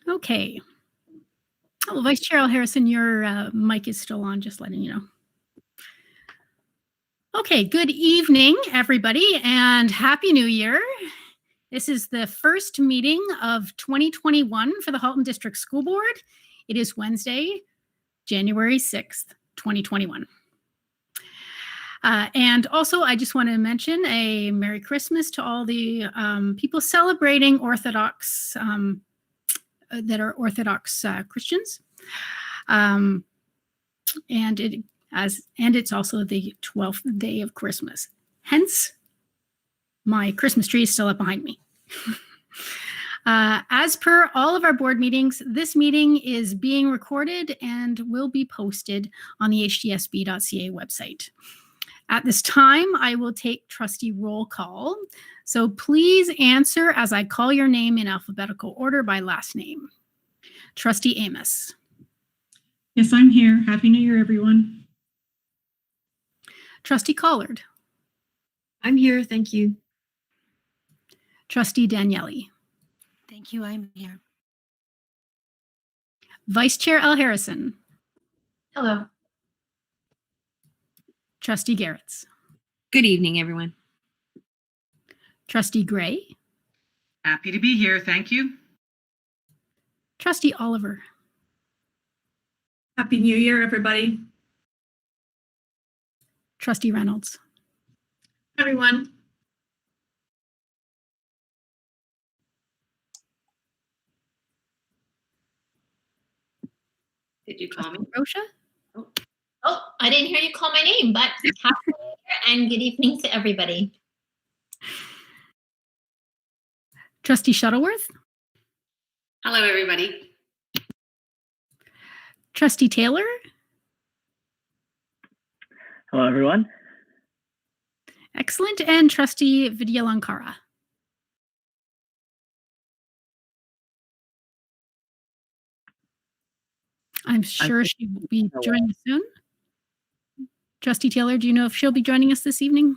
Okay. Oh, Vice Chair Harrison, your mic is still on, just letting you know. Okay, good evening, everybody, and Happy New Year. This is the first meeting of 2021 for the Halton District School Board. It is Wednesday, January 6th, 2021. And also, I just want to mention a Merry Christmas to all the people celebrating Orthodox, that are Orthodox Christians. And it's also the 12th day of Christmas. Hence, my Christmas tree is still up behind me. As per all of our board meetings, this meeting is being recorded and will be posted on the hdsb.ca website. At this time, I will take trustee roll call. So please answer as I call your name in alphabetical order by last name. Trustee Amos. Yes, I'm here. Happy New Year, everyone. Trustee Collard. I'm here, thank you. Trustee Daniele. Thank you, I'm here. Vice Chair L. Harrison. Hello. Trustee Garretts. Good evening, everyone. Trustee Gray. Happy to be here, thank you. Trustee Oliver. Happy New Year, everybody. Trustee Reynolds. Everyone. Did you call me? Rosha. Oh, I didn't hear you call my name, but happy New Year and good evening to everybody. Trustee Shuttleworth. Hello, everybody. Trustee Taylor. Hello, everyone. Excellent. And Trustee Vidyalankara. I'm sure she will be joining us soon. Trustee Taylor, do you know if she'll be joining us this evening?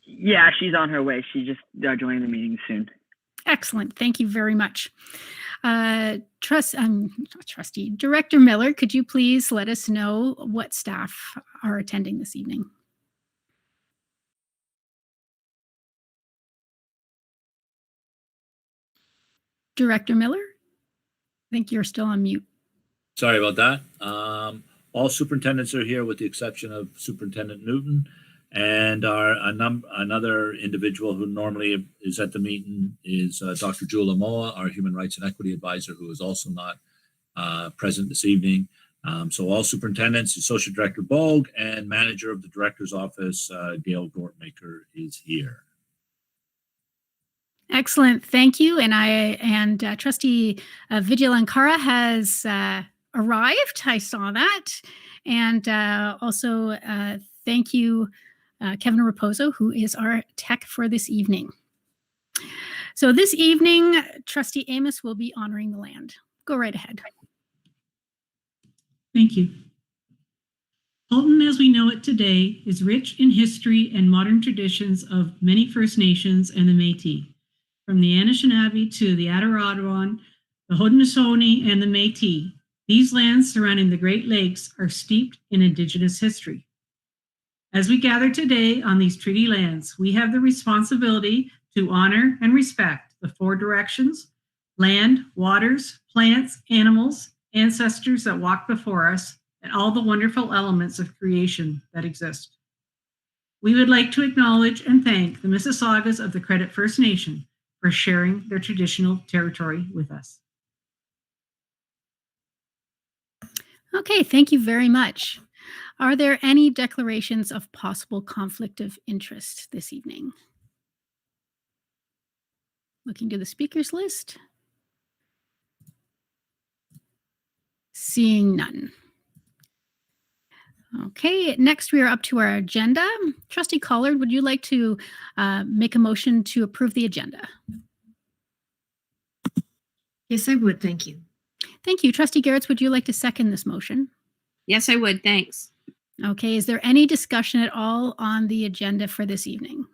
Yeah, she's on her way. She's just joining the meeting soon. Excellent. Thank you very much. Trustee Director Miller, could you please let us know what staff are attending this evening? Director Miller? I think you're still on mute. Sorry about that. All superintendents are here with the exception of Superintendent Newton, and another individual who normally is at the meeting is Dr. Jula Moa, our Human Rights and Equity Advisor, who is also not present this evening. So all superintendents, Associate Director Bogue, and Manager of the Director's Office, Gail Gortmaker, is here. Excellent, thank you. And Trustee Vidyalankara has arrived. I saw that. And also thank you, Kevin Raposo, who is our tech for this evening. So this evening, Trustee Amos will be honoring the land. Go right ahead. Thank you. Halton, as we know it today, is rich in history and modern traditions of many First Nations and the Métis. From the Anishinaabe to the Adirondacks, the Haudenosaunee, and the Métis, these lands surrounding the Great Lakes are steeped in Indigenous history. As we gather today on these treaty lands, we have the responsibility to honor and respect the four directions: land, waters, plants, animals, ancestors that walk before us, and all the wonderful elements of creation that exist. We would like to acknowledge and thank the Mississaugas of the Credit First Nation for sharing their traditional territory with us. Okay, thank you very much. Are there any declarations of possible conflict of interest this evening? Looking to the speakers list. Seeing none. Okay, next we are up to our agenda. Trustee Collard, would you like to make a motion to approve the agenda? Yes, I would, thank you. Thank you. Trustee Garretts, would you like to second this motion? Yes, I would, thanks. Okay, is there any discussion at all on the agenda for this evening?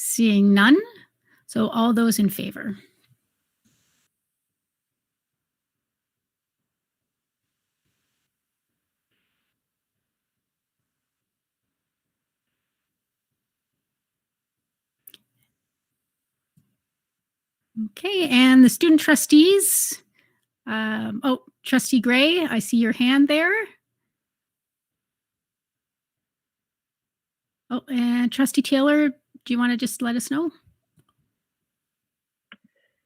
Seeing none. So all those in favor. Okay, and the student trustees. Trustee Gray, I see your hand there. Oh, and Trustee Taylor, do you want to just let us know?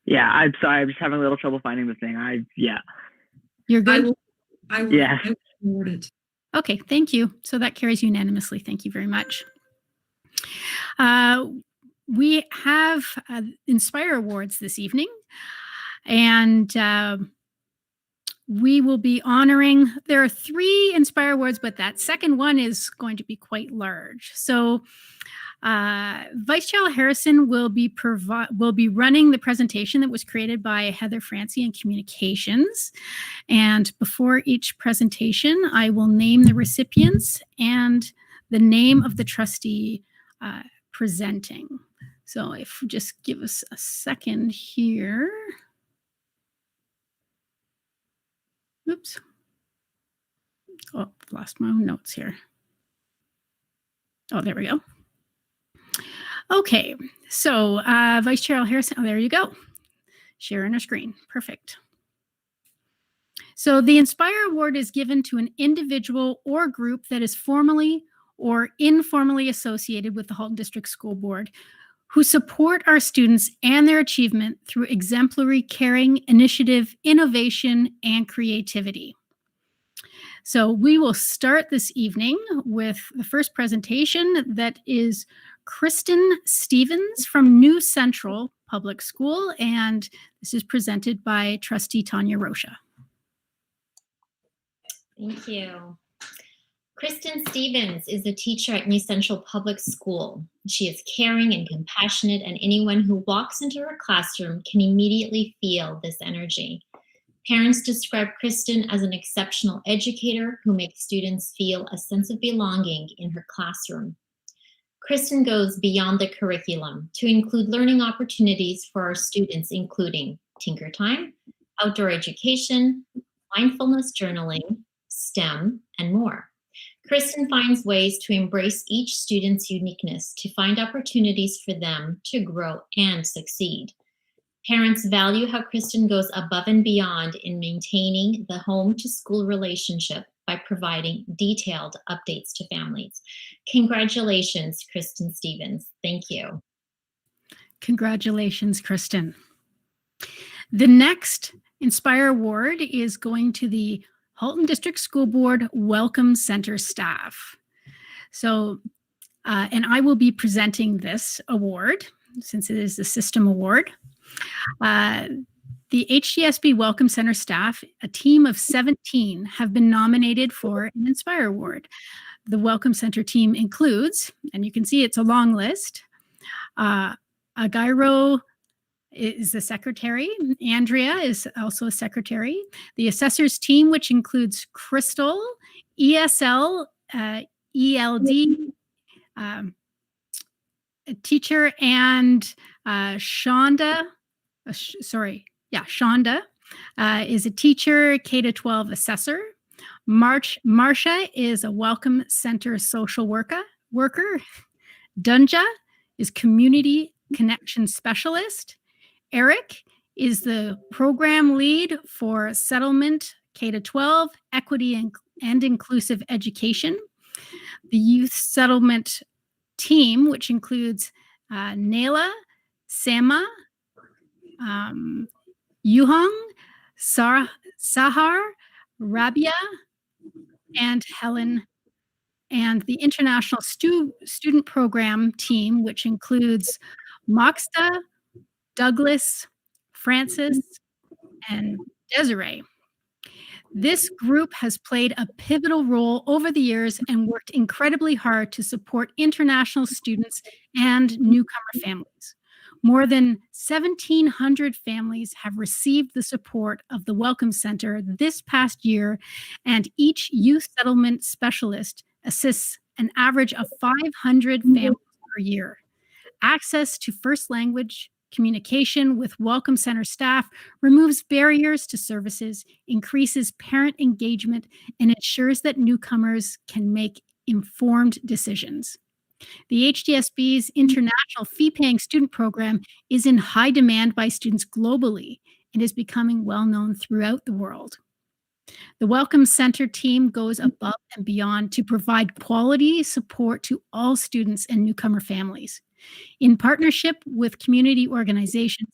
Yeah, I'm sorry. I'm just having a little trouble finding the thing. You're good? I will Yes. forward it. Okay, thank you. So that carries unanimously. Thank you very much. We have Inspire Awards this evening, and we will be honoring, there are 3 Inspire Awards, but that second one is going to be quite large. So Vice Chair Harrison will be running the presentation that was created by Heather Francie in Communications. And before each presentation, I will name the recipients and the name of the trustee presenting. So if you just give us a second here. Oops. Oh, lost my own notes here. Oh, there we go. Okay, so Vice Chair Harrison, there you go. Sharing a screen, perfect. So the Inspire Award is given to an individual or group that is formally or informally associated with the Halton District School Board who support our students and their achievement through exemplary caring, initiative, innovation, and creativity. So we will start this evening with the first presentation that is Kristen Stevens from New Central Public School, and this is presented by Trustee Tanya Rocha. Thank you. Kristen Stevens is a teacher at New Central Public School. She is caring and compassionate, and anyone who walks into her classroom can immediately feel this energy. Parents describe Kristen as an exceptional educator who makes students feel a sense of belonging in her classroom. Kristen goes beyond the curriculum to include learning opportunities for our students, including Tinker Time, outdoor education, mindfulness journaling, STEM, and more. Kristen finds ways to embrace each student's uniqueness to find opportunities for them to grow and succeed. Parents value how Kristen goes above and beyond in maintaining the home-to-school relationship by providing detailed updates to families. Congratulations, Kristen Stevens. Thank you. Congratulations, Kristen. The next Inspire Award is going to the Halton District School Board Welcome Center staff. So, and I will be presenting this award since it is the system award. The HDSB Welcome Center staff, a team of 17, have been nominated for an Inspire Award. The Welcome Center team includes, and you can see it's a long list, Agairo is the secretary. Andrea is also a secretary. The assessors team, which includes Crystal, ESL, ELD, a teacher, and Shonda. Shonda is a teacher, K-12 assessor. Marcia is a Welcome Center social worker. Dunja is community connection specialist. Eric is the program lead for settlement K-12, equity and inclusive education. The youth settlement team, which includes Naila, Sama, Yuhong, Sahar, Rabia, and Helen, and the international student program team, which includes Moxta, Douglas, Francis, and Desiree. This group has played a pivotal role over the years and worked incredibly hard to support international students and newcomer families. More than 1,700 families have received the support of the Welcome Center this past year, and each youth settlement specialist assists an average of 500 families per year. Access to first language communication with Welcome Center staff removes barriers to services, increases parent engagement, and ensures that newcomers can make informed decisions. The HDSB's International Fee-Paying Student Program is in high demand by students globally and is becoming well-known throughout the world. The Welcome Center team goes above and beyond to provide quality support to all students and newcomer families. In partnership with community organizations,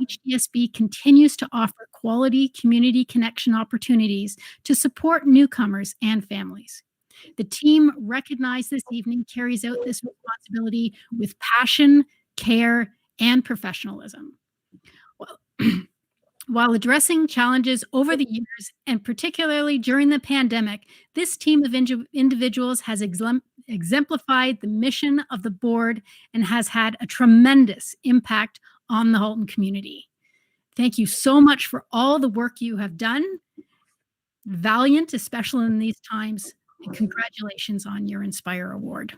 HDSB continues to offer quality community connection opportunities to support newcomers and families. The team, recognized this evening, carries out this responsibility with passion, care, and professionalism. While addressing challenges over the years, and particularly during the pandemic, this team of individuals has exemplified the mission of the board and has had a tremendous impact on the Halton community. Thank you so much for all the work you have done. Valiant, especially in these times, and congratulations on your Inspire Award.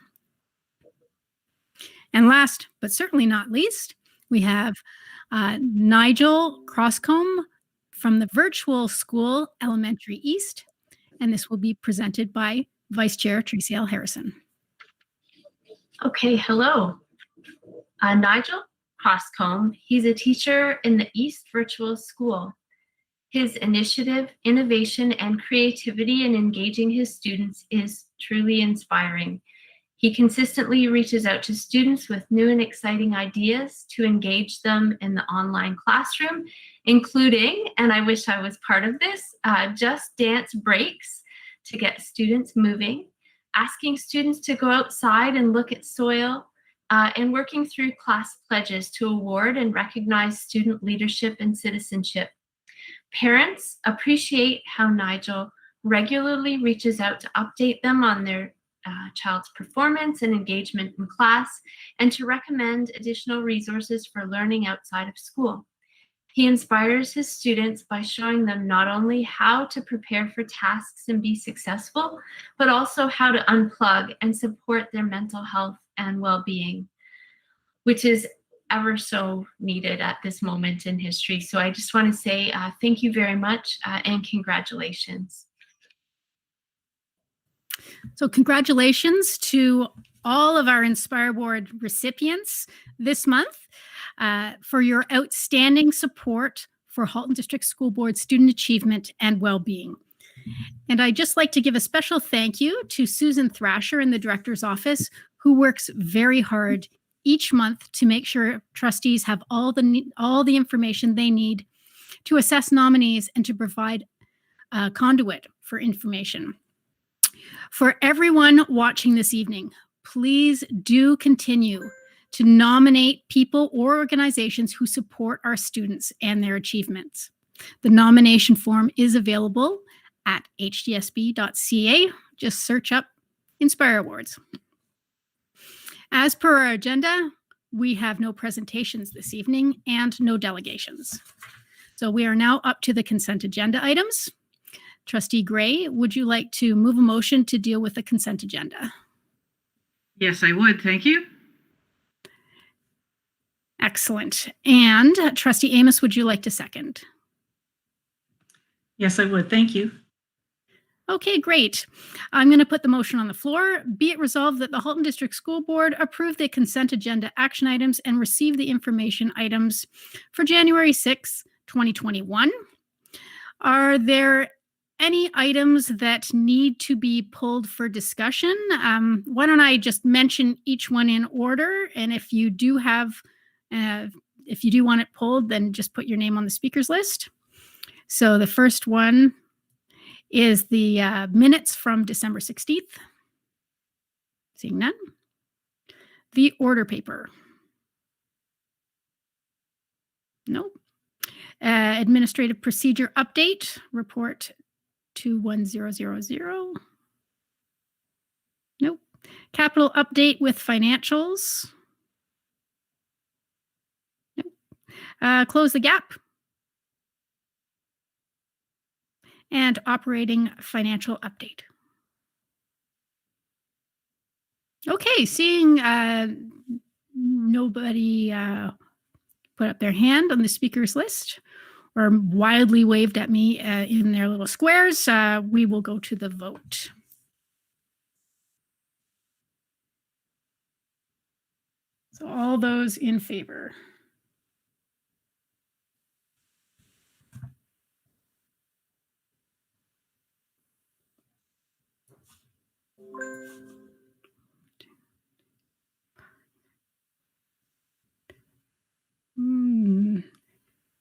And last, but certainly not least, we have Nigel Crosscombe from the Virtual School Elementary East, and this will be presented by Vice Chair Tracy L. Harrison. Okay, hello. Nigel Crosscombe, he's a teacher in the East Virtual School. His initiative, innovation, and creativity in engaging his students is truly inspiring. He consistently reaches out to students with new and exciting ideas to engage them in the online classroom, including, and I wish I was part of this, just dance breaks to get students moving, asking students to go outside and look at soil, and working through class pledges to award and recognize student leadership and citizenship. Parents appreciate how Nigel regularly reaches out to update them on their child's performance and engagement in class, and to recommend additional resources for learning outside of school. He inspires his students by showing them not only how to prepare for tasks and be successful, but also how to unplug and support their mental health and well-being, which is ever so needed at this moment in history. So I just want to say thank you very much and congratulations. So congratulations to all of our Inspire Award recipients this month for your outstanding support for Halton District School Board student achievement and well-being. And I'd just like to give a special thank you to Susan Thrasher in the director's office, who works very hard each month to make sure trustees have all the information they need to assess nominees and to provide a conduit for information. For everyone watching this evening, please do continue to nominate people or organizations who support our students and their achievements. The nomination form is available at hdsb.ca. Just search up Inspire Awards. As per our agenda, we have no presentations this evening and no delegations. So we are now up to the consent agenda items. Trustee Gray, would you like to move a motion to deal with the consent agenda? Yes, I would. Thank you. Excellent. And Trustee Amos, would you like to second? Yes, I would. Thank you. Okay, great. I'm going to put the motion on the floor. Be it resolved that the Halton District School Board approve the consent agenda action items and receive the information items for January 6, 2021. Are there any items that need to be pulled for discussion? Why don't I just mention each one in order, and if you do want it pulled, then just put your name on the speakers list. So the first one is the minutes from December 16th. Seeing none. The order paper. Nope. Administrative procedure update, report 21000. Nope. Capital update with financials. Nope. Close the gap. And operating financial update. nobody put up their hand on the speakers list or wildly waved at me in their little squares, we will go to the vote. So all those in favor.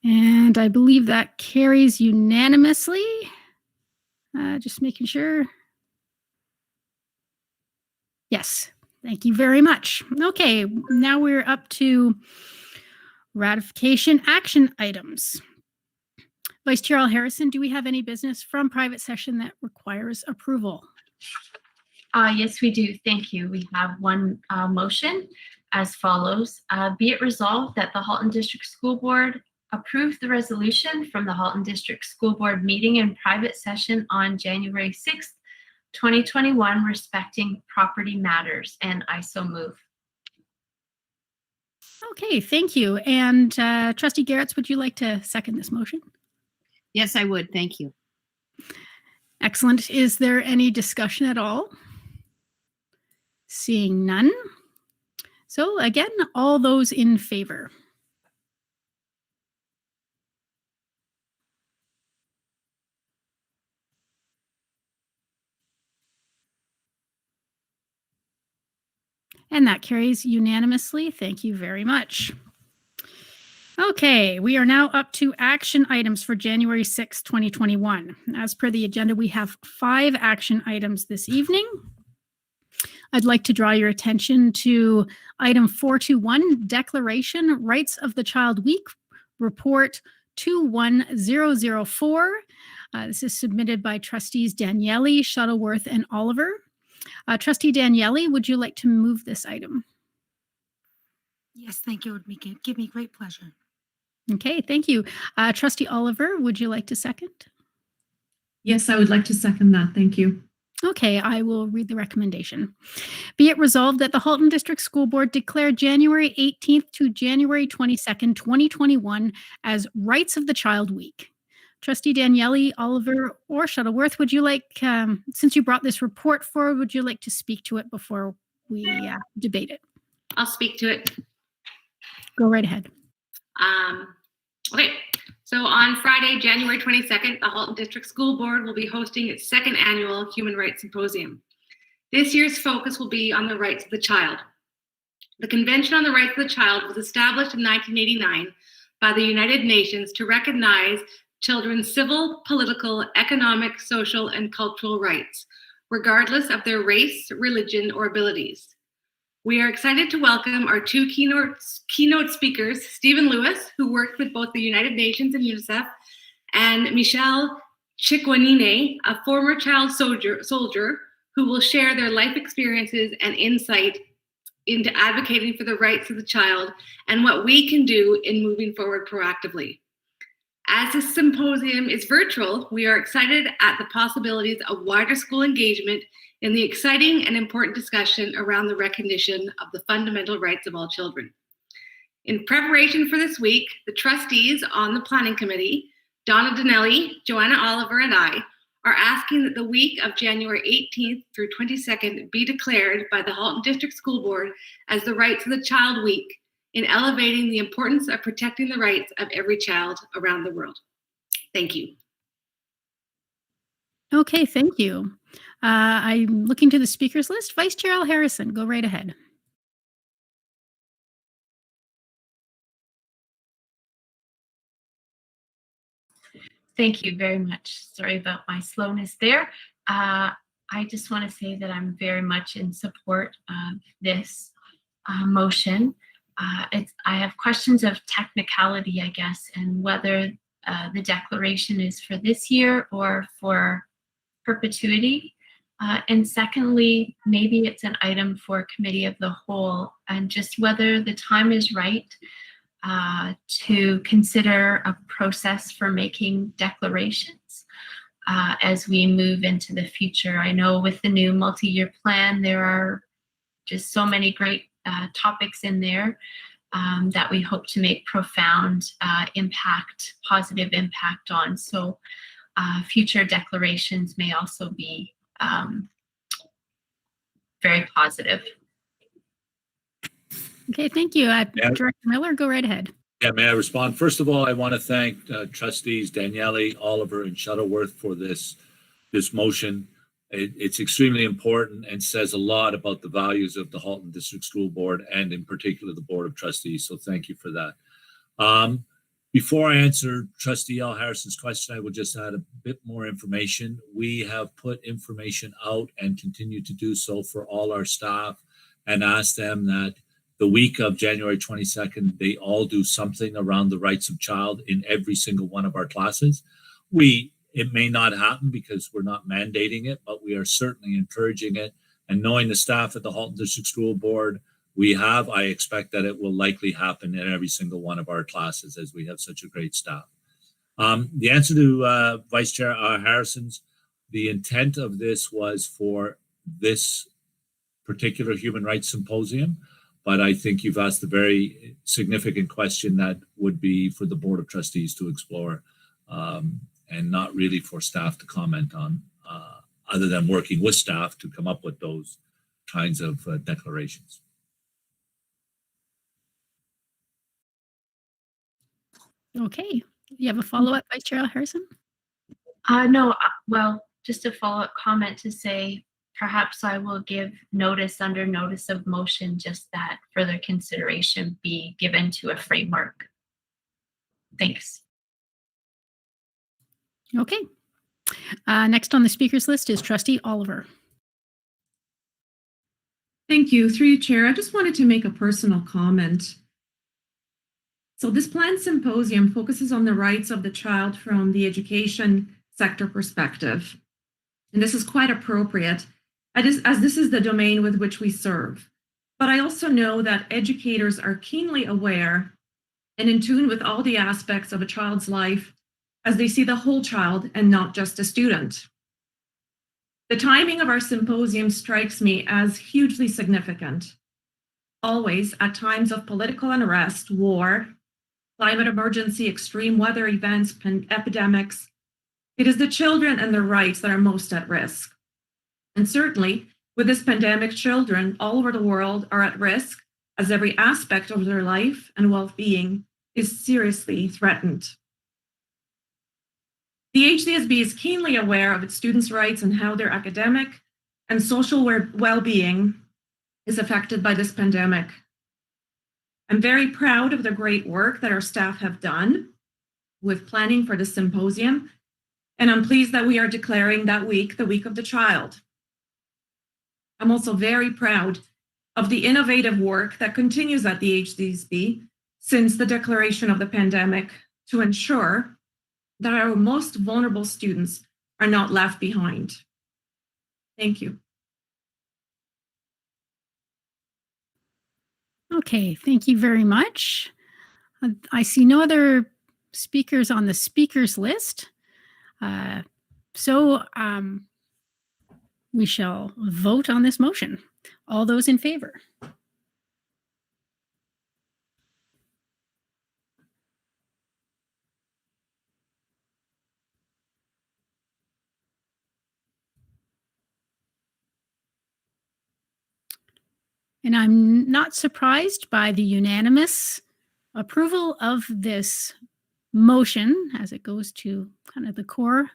And I believe that carries unanimously. Just making sure. Yes, thank you very much. Okay, now we're up to ratification action items. Vice Chair Harrison, do we have any business from private session that requires approval? Yes, we do. Thank you. We have one motion as follows. Be it resolved that the Halton District School Board approve the resolution from the Halton District School Board meeting in private session on January 6th, 2021 respecting property matters, and I so move. Okay, thank you. And Trustee Garretts, would you like to second this motion? Yes, I would. Thank you. Excellent. Is there any discussion at all? Seeing none. So again, all those in favor. And that carries unanimously. Thank you very much. Okay, we are now up to action items for January 6, 2021. As per the agenda, we have 5 action items this evening. I'd like to draw your attention to item 421, Declaration Rights of the Child Week, Report 21004. This is submitted by Trustees Daniele, Shuttleworth, and Oliver. Trustee Daniele, would you like to move this item? Yes, thank you. It would give me great pleasure. Okay, thank you. Trustee Oliver, would you like to second? Yes, I would like to second that. Thank you. Okay, I will read the recommendation. Be it resolved that the Halton District School Board declare January 18th to January 22nd, 2021 as Rights of the Child Week. Trustee Daniele, Oliver, or Shuttleworth, would you like, since you brought this report forward, would you like to speak to it before we debate it? I'll speak to it. Go right ahead. Okay, so on Friday, January 22nd, the Halton District School Board will be hosting its 2nd annual Human Rights Symposium. This year's focus will be on the rights of the child. The Convention on the Rights of the Child was established in 1989 by the United Nations to recognize children's civil, political, economic, social, and cultural rights, regardless of their race, religion, or abilities. We are excited to welcome our 2 keynote speakers, Stephen Lewis, who worked with both the United Nations and UNICEF, and Michelle Chikwanine, a former child soldier, who will share their life experiences and insight into advocating for the rights of the child and what we can do in moving forward proactively. As this symposium is virtual, we are excited at the possibilities of wider school engagement in the exciting and important discussion around the recognition of the fundamental rights of all children. In preparation for this week, the trustees on the Planning Committee, Donna Donnelly, Joanna Oliver, and I, are asking that the week of January 18th through 22nd be declared by the Halton District School Board as the Rights of the Child Week in elevating the importance of protecting the rights of every child around the world. Thank you. Okay, thank you. I'm looking to the speakers list. Vice Chair Harrison, go right ahead. Thank you very much. Sorry about my slowness there. I just want to say that I'm very much in support of this motion. I have questions of technicality, I guess, and whether the declaration is for this year or for perpetuity. And secondly, maybe it's an item for committee of the whole, and just whether the time is right to consider a process for making declarations as we move into the future. I know with the new multi-year plan, there are just so many great topics in there that we hope to make profound positive impact on. So future declarations may also be very positive. Okay, thank you. Director Miller, go right ahead. Yeah, may I respond? First of all, I want to thank trustees Daniele, Oliver, and Shuttleworth for this motion. It's extremely important and says a lot about the values of the Halton District School Board and in particular the Board of Trustees. So thank you for that. Before I answer Trustee L. Harrison's question, I will just add a bit more information. We have put information out and continue to do so for all our staff and ask them that the week of January 22nd, they all do something around the rights of child in every single one of our classes. It may not happen because we're not mandating it, but we are certainly encouraging it. And knowing the staff at the Halton District School Board, I expect that it will likely happen in every single one of our classes as we have such a great staff. The answer to Vice Chair Harrison's, the intent of this was for this particular Human Rights Symposium, but I think you've asked a very significant question that would be for the Board of Trustees to explore and not really for staff to comment on, other than working with staff to come up with those kinds of declarations. Okay, you have a follow-up, Vice Chair Harrison? No, well, just a follow-up comment to say, perhaps I will give notice under notice of motion, just that further consideration be given to a framework. Thanks. Okay. Next on the speakers list is Trustee Oliver. Thank you. Through you, Chair. I just wanted to make a personal comment. So this planned symposium focuses on the rights of the child from the education sector perspective. And this is quite appropriate as this is the domain with which we serve. But I also know that educators are keenly aware and in tune with all the aspects of a child's life as they see the whole child and not just a student. The timing of our symposium strikes me as hugely significant. Always at times of political unrest, war, climate emergency, extreme weather events, epidemics, it is the children and their rights that are most at risk. And certainly with this pandemic, children all over the world are at risk as every aspect of their life and well-being is seriously threatened. The HDSB is keenly aware of its students' rights and how their academic and social well-being is affected by this pandemic. I'm very proud of the great work that our staff have done with planning for the symposium, and I'm pleased that we are declaring that week the Week of the Child. I'm also very proud of the innovative work that continues at the HDSB since the declaration of the pandemic to ensure that our most vulnerable students are not left behind. Thank you. Okay, thank you very much. I see no other speakers on the speakers list. So we shall vote on this motion. All those in favor? And I'm not surprised by the unanimous approval of this motion as it goes to kind of the core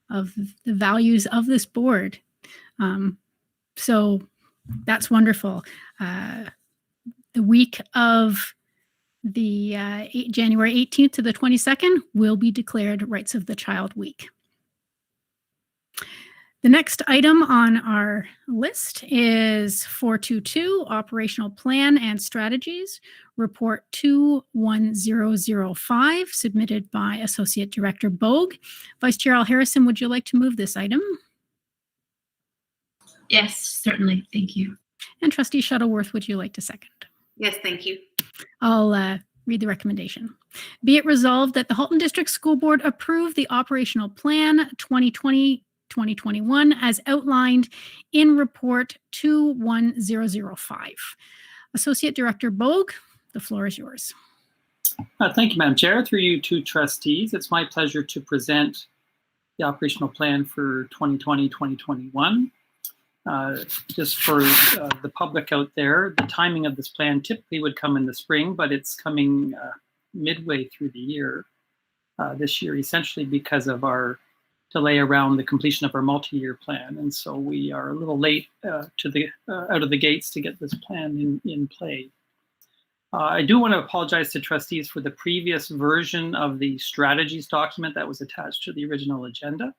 of the values of this board. So that's wonderful. The week of the January 18th to the 22nd will be declared Rights of the Child Week. The next item on our list is 422, Operational Plan and Strategies, Report 21005, submitted by Associate Director Bogue. Vice Chair Al Harrison, would you like to move this item? Yes, certainly. Thank you. And Trustee Shuttleworth, would you like to second? Yes, thank you. I'll read the recommendation. Be it resolved that the Halton District School Board approve the Operational Plan 2020-2021 as outlined in Report 21005. Associate Director Bogue, the floor is yours. Thank you, Madam Chair. Through you two trustees, it's my pleasure to present the operational plan for 2020-2021. Just for the public out there, the timing of this plan typically would come in the spring, but it's coming midway through the year this year, essentially because of our delay around the completion of our multi-year plan. And so we are a little late out of the gates to get this plan in play. I do want to apologize to trustees for the previous version of the strategies document that was attached to the original agenda.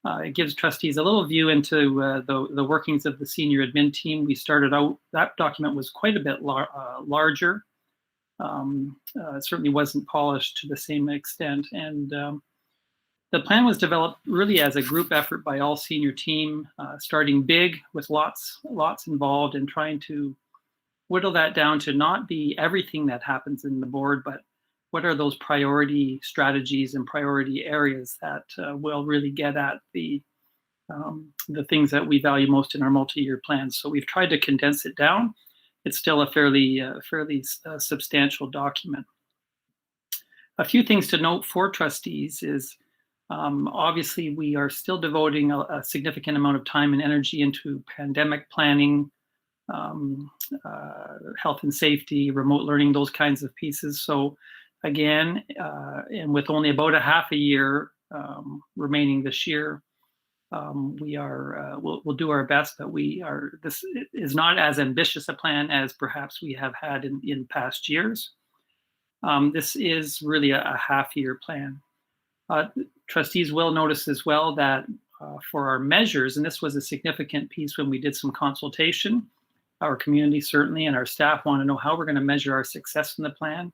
It gives trustees a little view into the workings of the senior admin team. We started out, that document was quite a bit larger. It certainly wasn't polished to the same extent. And the plan was developed really as a group effort by all senior team, starting big with lots involved and trying to whittle that down to not be everything that happens in the board, but what are those priority strategies and priority areas that will really get at the things that we value most in our multi-year plans. So we've tried to condense it down. It's still a fairly substantial document. A few things to note for trustees is obviously we are still devoting a significant amount of time and energy into pandemic planning, health and safety, remote learning, those kinds of pieces. So again, and with only about a half a year remaining this year, we'll do our best, but this is not as ambitious a plan as perhaps we have had in past years. This is really a half-year plan. Trustees will notice as well that for our measures, and this was a significant piece when we did some consultation, our community certainly and our staff want to know how we're going to measure our success in the plan.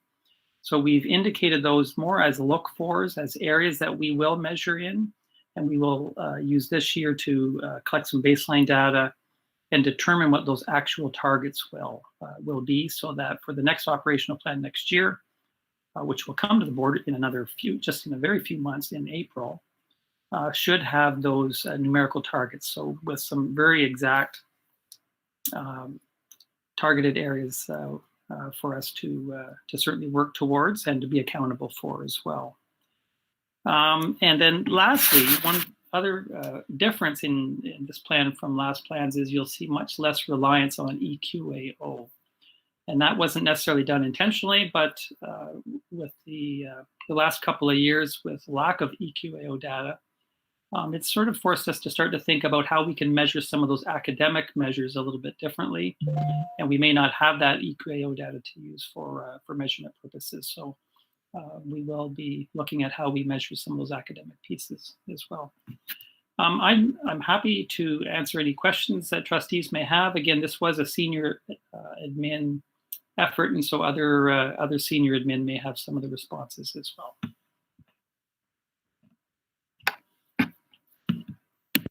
So we've indicated those more as look-fors, as areas that we will measure in, and we will use this year to collect some baseline data and determine what those actual targets will be, so that for the next operational plan next year, which will come to the board in just in a very few months in April, should have those numerical targets. So with some very exact targeted areas for us to certainly work towards and to be accountable for as well. And then lastly, one other difference in this plan from last plans is you'll see much less reliance on EQAO. And that wasn't necessarily done intentionally, but with the last couple of years with lack of EQAO data, it's sort of forced us to start to think about how we can measure some of those academic measures a little bit differently. And we may not have that EQAO data to use for measurement purposes. So we will be looking at how we measure some of those academic pieces as well. I'm happy to answer any questions that trustees may have. Again, this was a senior admin effort, and so other senior admin may have some of the responses as well.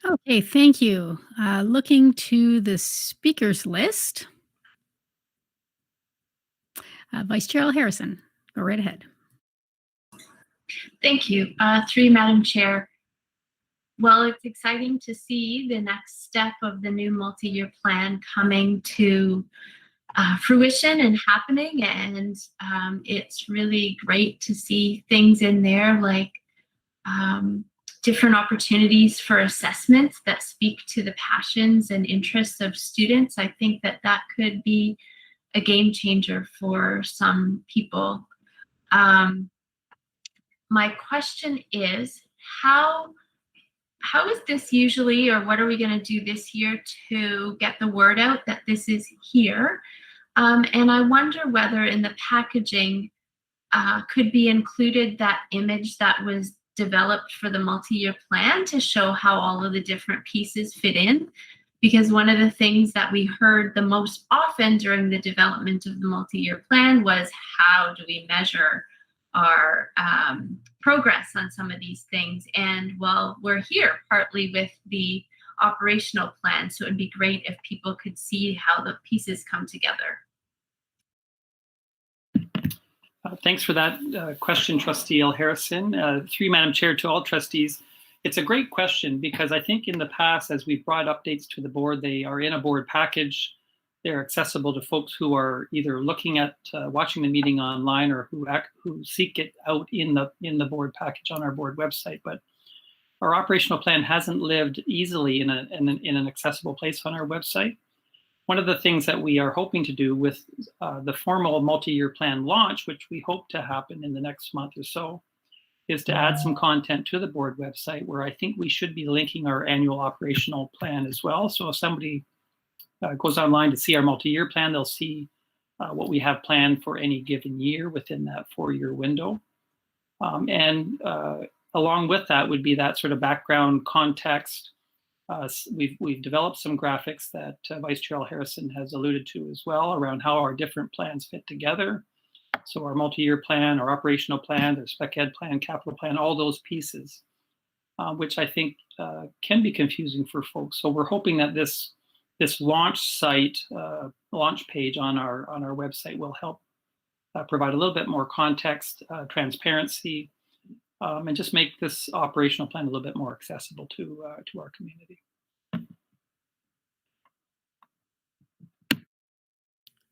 Okay, thank you. Looking to the speakers list. Vice Chair Harrison, go right ahead. Thank you. Through you, Madam Chair. Well, it's exciting to see the next step of the new multi-year plan coming to fruition and happening. And it's really great to see things in there like different opportunities for assessments that speak to the passions and interests of students. I think that could be a game changer for some people. My question is, how is this usually, or what are we going to do this year to get the word out that this is here? And I wonder whether in the packaging could be included that image that was developed for the multi-year plan to show how all of the different pieces fit in. Because one of the things that we heard the most often during the development of the multi-year plan was, how do we measure our progress on some of these things? And well, we're here partly with the operational plan, so it'd be great if people could see how the pieces come together. Thanks for that question, Trustee Harrison. Through you, Madam Chair, to all trustees. It's a great question because I think in the past, as we've brought updates to the board, they are in a board package. they're accessible to folks who are either looking at watching the meeting online or who seek it out in the board package on our board website. But our operational plan hasn't lived easily in an accessible place on our website. One of the things that we are hoping to do with the formal multi-year plan launch, which we hope to happen in the next month or so, is to add some content to the board website where I think we should be linking our annual operational plan as well. So if somebody goes online to see our multi-year plan, they'll see what we have planned for any given year within that 4-year window. And along with that would be that sort of background context. We've developed some graphics that Vice Chair Harrison has alluded to as well around how our different plans fit together. So our multi-year plan, our operational plan, the spec ed plan, capital plan, all those pieces, which I think can be confusing for folks. So we're hoping that this launch site, launch page on our website will help provide a little bit more context, transparency, and just make this operational plan a little bit more accessible to our community.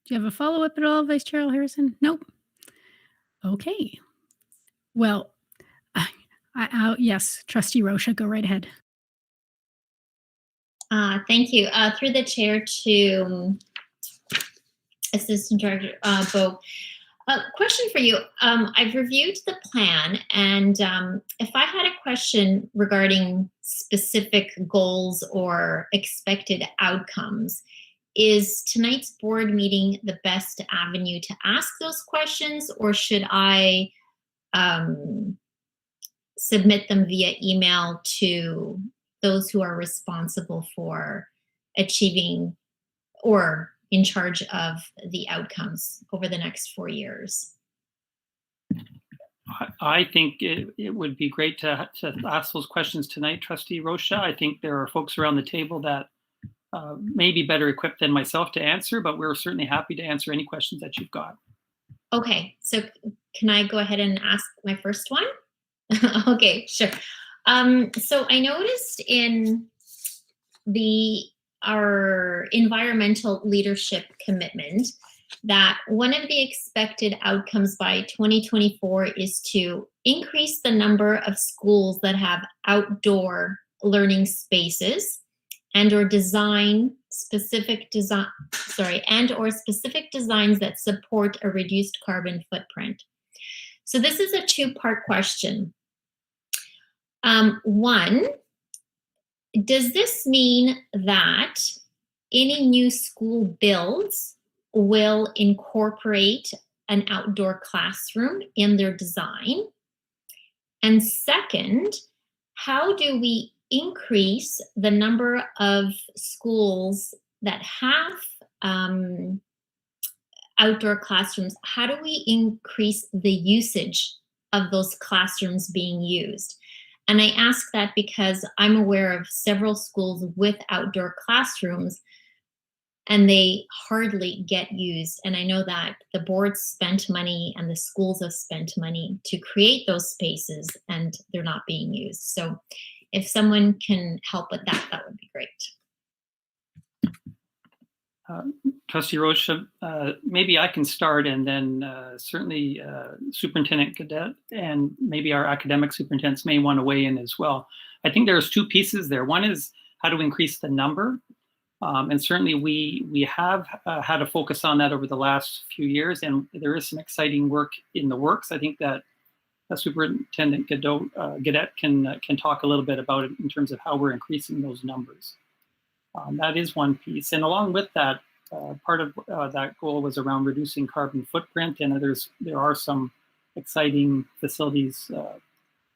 Do you have a follow-up at all, Vice Chair Harrison? Nope. Okay. Well, yes, Trustee Rocha, go right ahead. Thank you. Through the chair to Assistant Director Bo. Question for you. I've reviewed the plan, and if I had a question regarding specific goals or expected outcomes, is tonight's board meeting the best avenue to ask those questions, or should I submit them via email to those who are responsible for achieving or in charge of the outcomes over the next 4 years? I think it would be great to ask those questions tonight, Trustee Rocha. I think there are folks around the table that may be better equipped than myself to answer, but we're certainly happy to answer any questions that you've got. Okay, so can I go ahead and ask my first one? Okay, sure. So I noticed in our environmental leadership commitment that one of the expected outcomes by 2024 is to increase the number of schools that have outdoor learning spaces and/or specific designs that support a reduced carbon footprint. So this is a two-part question. One, does this mean that any new school builds will incorporate an outdoor classroom in their design? And second, how do we increase the number of schools that have outdoor classrooms? How do we increase the usage of those classrooms being used? And I ask that because I'm aware of several schools with outdoor classrooms and they hardly get used. And I know that the board spent money and the schools have spent money to create those spaces and they're not being used. So if someone can help with that, that would be great. Trustee Rocha, maybe I can start, and then certainly Superintendent Cadet and maybe our academic superintendents may want to weigh in as well. I think there's two pieces there. One is how to increase the number. And certainly we have had a focus on that over the last few years, and there is some exciting work in the works. I think that Superintendent Cadet can talk a little bit about it in terms of how we're increasing those numbers. That is one piece. And along with that, part of that goal was around reducing carbon footprint, and there are some exciting facilities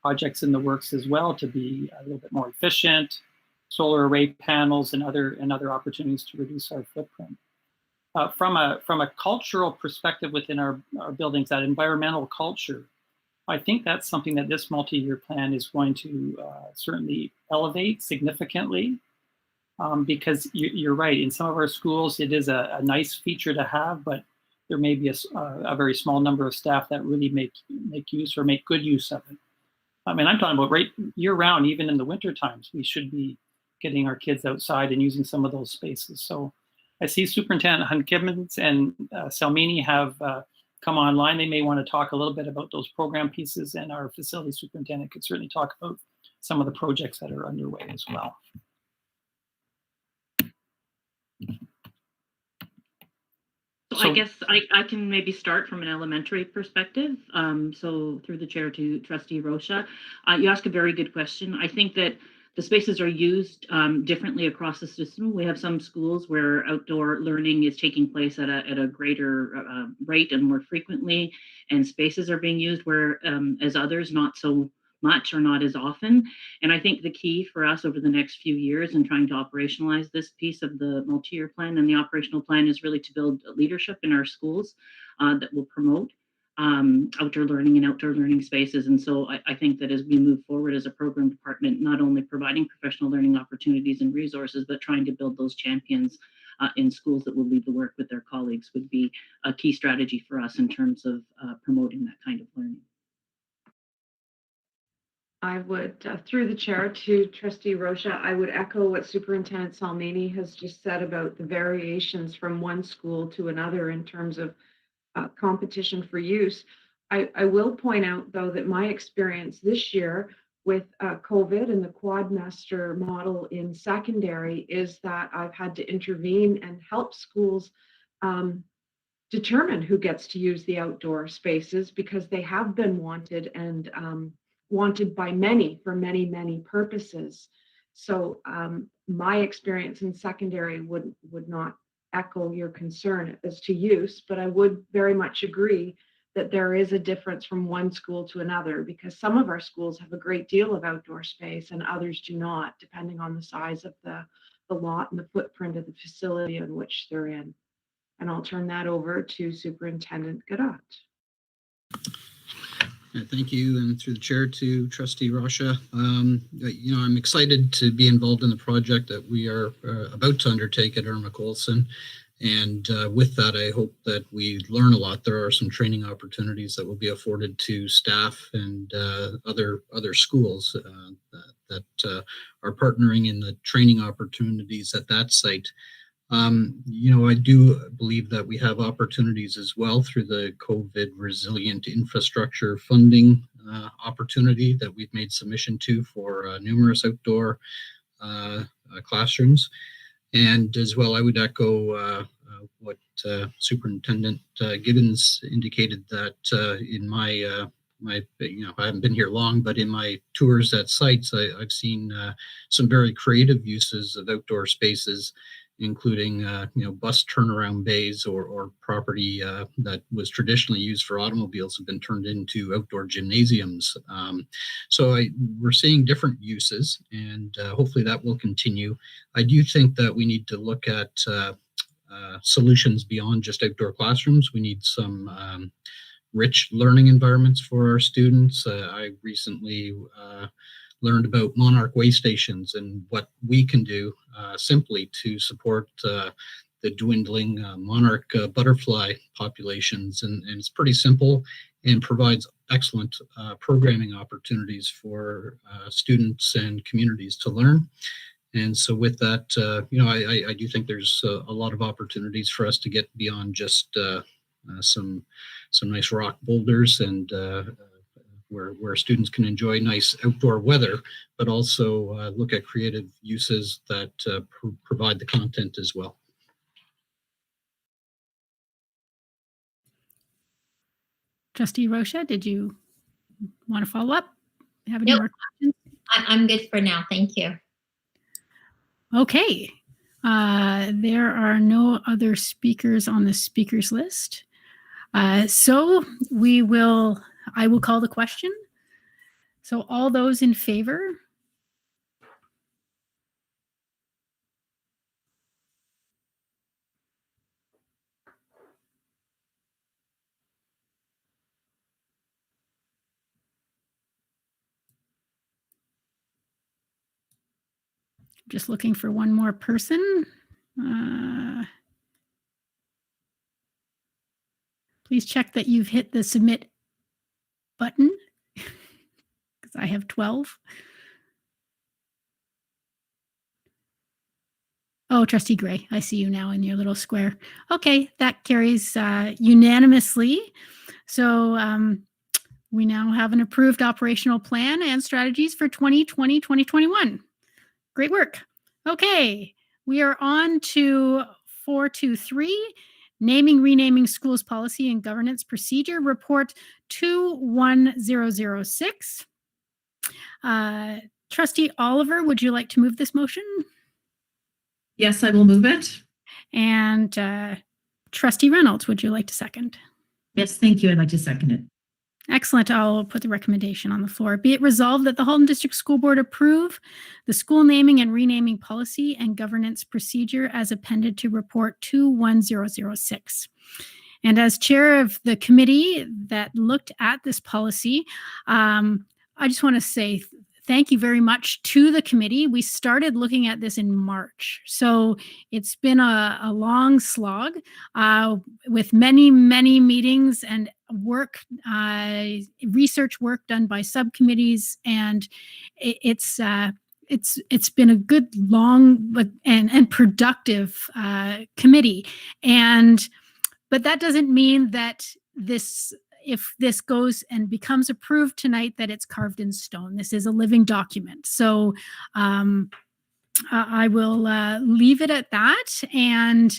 projects in the works as well to be a little bit more efficient, solar array panels and other opportunities to reduce our footprint. From a cultural perspective within our buildings, that environmental culture, I think that's something that this multi-year plan is going to certainly elevate significantly. Because you're right, in some of our schools, it is a nice feature to have, but there may be a very small number of staff that really make use or make good use of it. I mean, I'm talking about right year round, even in the winter times, we should be getting our kids outside and using some of those spaces. So I see Superintendent Hunt-Gibbons and Salmini have come online. They may want to talk a little bit about those program pieces, and our facility superintendent could certainly talk about some of the projects that are underway as well. So I guess I can maybe start from an elementary perspective. So through the chair to Trustee Rocha, you ask a very good question. I think that the spaces are used differently across the system. We have some schools where outdoor learning is taking place at a greater rate and more frequently, and spaces are being used where as others not so much or not as often. And I think the key for us over the next few years in trying to operationalize this piece of the multi-year plan and the operational plan is really to build leadership in our schools that will promote outdoor learning and outdoor learning spaces. And so I think that as we move forward as a program department, not only providing professional learning opportunities and resources, but trying to build those champions in schools that will lead the work with their colleagues would be a key strategy for us in terms of promoting that kind of learning. I would, through the chair to Trustee Rocha, I would echo what Superintendent Salmini has just said about the variations from one school to another in terms of competition for use. I will point out, though, that my experience this year with COVID and the quadmaster model in secondary is that I've had to intervene and help schools determine who gets to use the outdoor spaces because they have been wanted and wanted by many for many, many purposes. So my experience in secondary would not echo your concern as to use, but I would very much agree that there is a difference from one school to another because some of our schools have a great deal of outdoor space and others do not, depending on the size of the lot and the footprint of the facility in which they're in. And I'll turn that over to Superintendent Garat. Thank you, and through the chair to Trustee Rocha. I'm excited to be involved in the project that we are about to undertake at Irma Colson. And with that, I hope that we learn a lot. There are some training opportunities that will be afforded to staff and other schools that are partnering in the training opportunities at that site. I do believe that we have opportunities as well through the COVID resilient infrastructure funding opportunity that we've made submission to for numerous outdoor classrooms. And as well, I would echo what Superintendent Gibbons indicated that in my I haven't been here long, but in my tours at sites, I've seen some very creative uses of outdoor spaces, including bus turnaround bays or property that was traditionally used for automobiles have been turned into outdoor gymnasiums. So we're seeing different uses, and hopefully that will continue. I do think that we need to look at solutions beyond just outdoor classrooms. We need some rich learning environments for our students. I recently learned about monarch way stations and what we can do simply to support the dwindling monarch butterfly populations. And it's pretty simple and provides excellent programming opportunities for students and communities to learn. And so with that, I do think there's a lot of opportunities for us to get beyond just some nice rock boulders and where students can enjoy nice outdoor weather, but also look at creative uses that provide the content as well. Trustee Rocha, did you want to follow up? Have any Nope. more questions? I'm good for now. Thank you. Okay. There are no other speakers on the speakers list. So I will call the question. So all those in favor? Just looking for one more person. Please check that you've hit the submit button because I have 12. Oh, Trustee Gray, I see you now in your little square. Okay, that carries unanimously. So we now have an approved operational plan and strategies for 2020-2021. Great work. Okay, we are on to 423, Naming, Renaming Schools Policy and Governance Procedure, Report 21006. Trustee Oliver, would you like to move this motion? Yes, I will move it. And Trustee Reynolds, would you like to second? Yes, thank you. I'd like to second it. Excellent. I'll put the recommendation on the floor. Be it resolved that the Halton District School Board approve the school naming and renaming policy and governance procedure as appended to Report 21006. And as chair of the committee that looked at this policy, I just want to say thank you very much to the committee. We started looking at this in March. So it's been a long slog with many, many meetings and work, research work done by subcommittees. And it's been a good, long, and productive committee. But that doesn't mean that if this goes and becomes approved tonight, that it's carved in stone. This is a living document. So I will leave it at that. And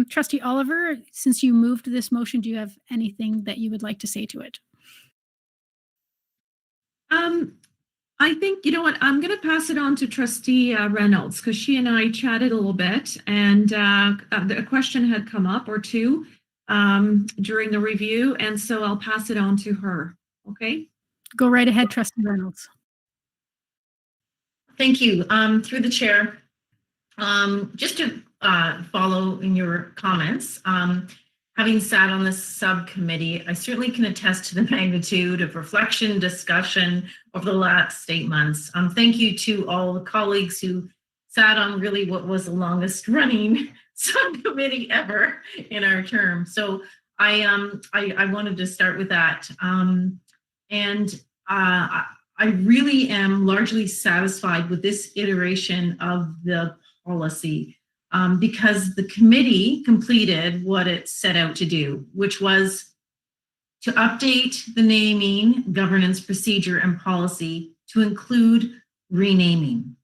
Trustee Oliver, since you moved this motion, do you have anything that you would like to say to it? I think, you know what, I'm going to pass it on to Trustee Reynolds, because she and I chatted a little bit, and a question had come up or two during the review, and so I'll pass it on to her. Okay? Go right ahead, Trustee Reynolds. Thank you. Through the chair, just to follow in your comments, having sat on this subcommittee, I certainly can attest to the magnitude of reflection, discussion over the last 8 months. Thank you to all the colleagues who sat on really what was the longest running subcommittee ever in our term. So I wanted to start with that. I really am largely satisfied with this iteration of the policy. Because the committee completed what it set out to do, which was to update the naming, governance procedure, and policy to include renaming.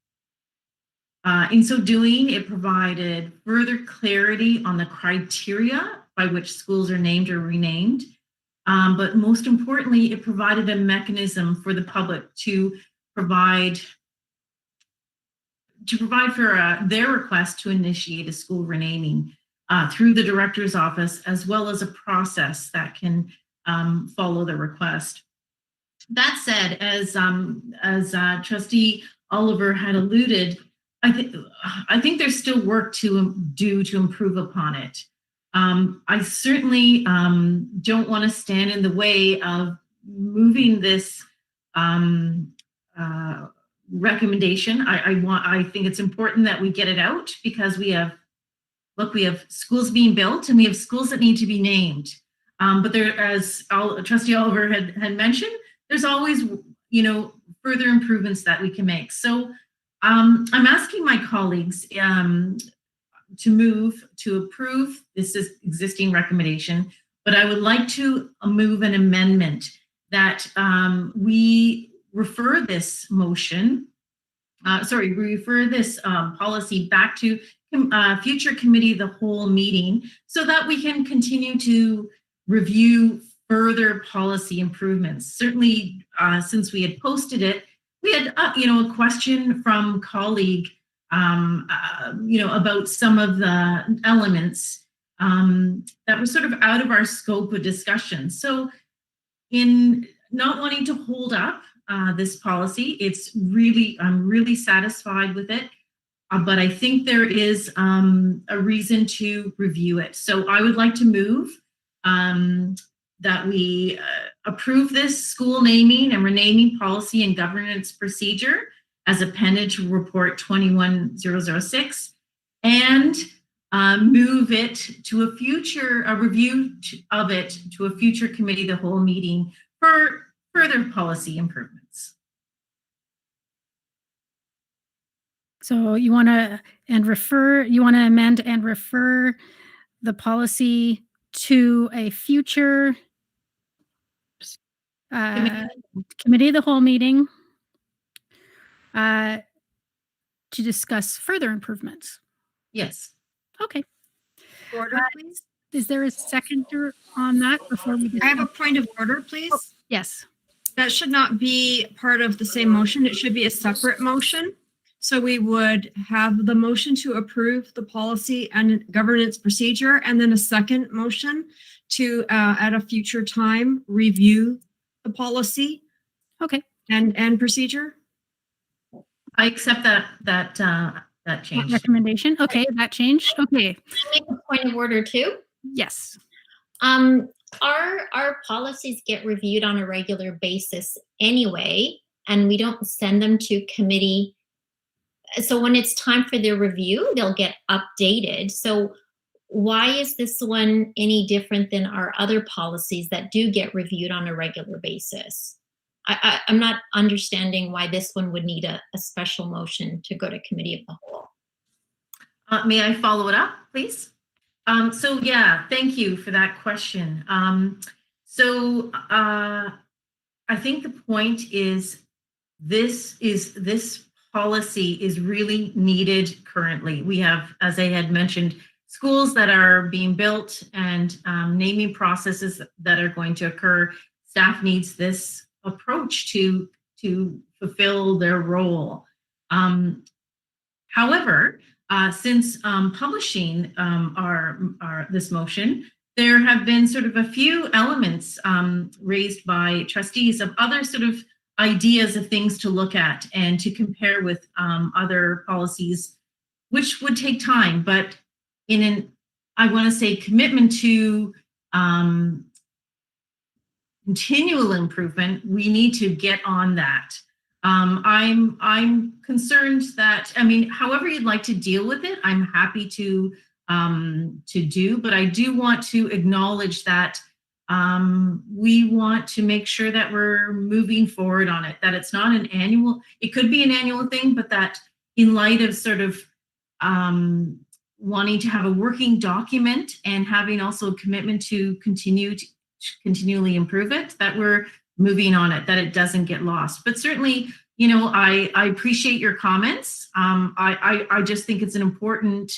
In so doing, it provided further clarity on the criteria by which schools are named or renamed. But most importantly, it provided a mechanism for the public to provide for their request to initiate a school renaming through the director's office, as well as a process that can follow the request. That said, as Trustee Oliver had alluded, I think there's still work to do to improve upon it. I certainly don't want to stand in the way of moving this recommendation. I think it's important that we get it out, because we have schools being built and we have schools that need to be named. But there, as Trustee Oliver had mentioned, there's always, further improvements that we can make. So I'm asking my colleagues to move to approve this existing recommendation, but I would like to move an amendment that we refer this policy back to future committee of the whole meeting, so that we can continue to review further policy improvements. Certainly, since we had posted it, we had a question from colleague about some of the elements that were sort of out of our scope of discussion. So in not wanting to hold up this policy, I'm really satisfied with it, but I think there is a reason to review it. So I would like to move that we approve this school naming and renaming policy and governance procedure as appended to Report 21006, and move it to a review of it to a future committee of the whole meeting for further policy improvements. So you want to amend and refer the policy to a future committee of the whole meeting to discuss further improvements. Yes. Okay. Order, please. Is there a seconder on that before we I have a point of order, please. Yes. That should not be part of the same motion. It should be a separate motion. So we would have the motion to approve the policy and governance procedure, and then a second motion to, at a future time, review the policy. Okay. And procedure. I accept that change. Recommendation. Okay, that changed. Okay. Can I make a point of order too? Yes. Our policies get reviewed on a regular basis anyway, and we don't send them to committee. So when it's time for their review, they'll get updated. So why is this one any different than our other policies that do get reviewed on a regular basis? I'm not understanding why this one would need a special motion to go to committee of the whole. May I follow it up, please? So yeah, thank you for that question. I think the point is this policy is really needed currently. We have, as I had mentioned, schools that are being built and naming processes that are going to occur. Staff needs this approach to fulfill their role. However, since publishing this motion, there have been sort of a few elements raised by trustees of other sort of ideas of things to look at and to compare with other policies, which would take time, but in an, I want to say, commitment to continual improvement, we need to get on that. I'm concerned that, I mean, however you'd like to deal with it, I'm happy to do, but I do want to acknowledge that we want to make sure that we're moving forward on it, that it's not an annual, it could be an annual thing, but that in light of sort of wanting to have a working document and having also a commitment to continually improve it, that we're moving on it, that it doesn't get lost. But certainly, you know, I appreciate your comments. I just think it's an important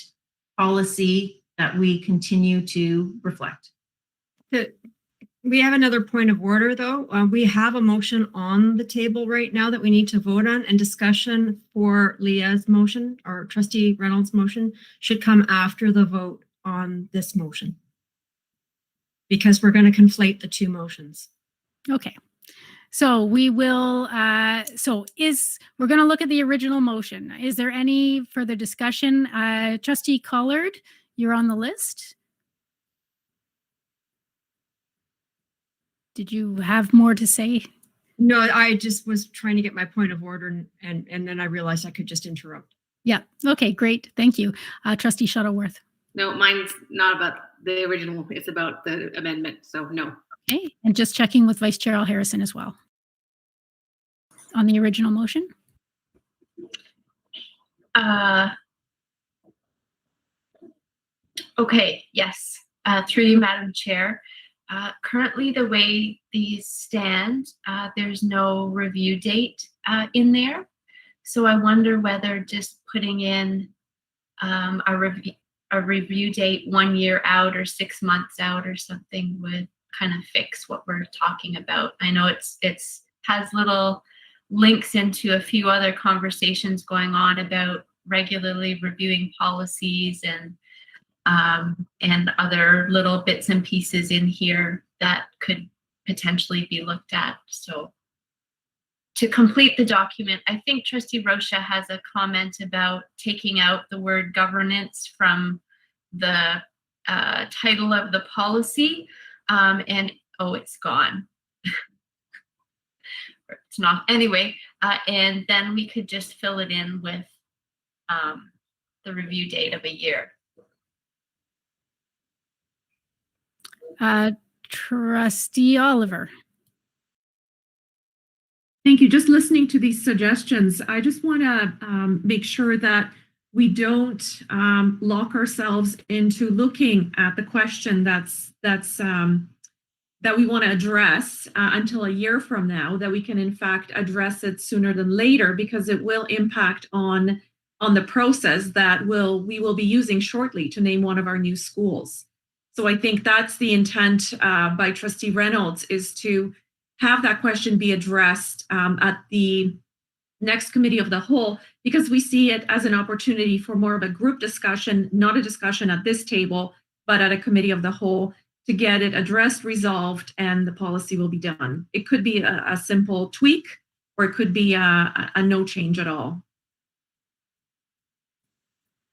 policy that we continue to reflect. We have another point of order, though. We have a motion on the table right now that we need to vote on, and discussion for Leah's motion or Trustee Reynolds' motion should come after the vote on this motion, because we're going to conflate the two motions. Okay. So we will, we're going to look at the original motion. Is there any further discussion? Trustee Collard, you're on the list. Did you have more to say? No, I just was trying to get my point of order, and then I realized I could just interrupt. Yeah. Okay, great. Thank you. Trustee Shuttleworth. No, mine's not about the original. It's about the amendment. So no. Okay. And just checking with Vice Chair Harrison as well. On the original motion? Okay, yes. Through you, Madam Chair. Currently, the way these stand, there's no review date in there. So I wonder whether just putting in a review date 1 year out or 6 months out or something would kind of fix what we're talking about. I know it's has little links into a few other conversations going on about regularly reviewing policies and other little bits and pieces in here that could potentially be looked at. So to complete the document, I think Trustee Rocha has a comment about taking out the word governance from the title of the policy, and it's gone. It's not anyway, and then we could just fill it in with the review date of a year. Trustee Oliver. Thank you. Just listening to these suggestions, I just want to make sure that we don't lock ourselves into looking at the question that we want to address until a year from now, that we can in fact address it sooner than later, because it will impact on the process that we will be using shortly to name one of our new schools. So I think that's the intent by Trustee Reynolds, is to have that question be addressed at the next committee of the whole, because we see it as an opportunity for more of a group discussion, not a discussion at this table, but at a committee of the whole, to get it addressed, resolved, and the policy will be done. It could be a simple tweak, or it could be a no change at all.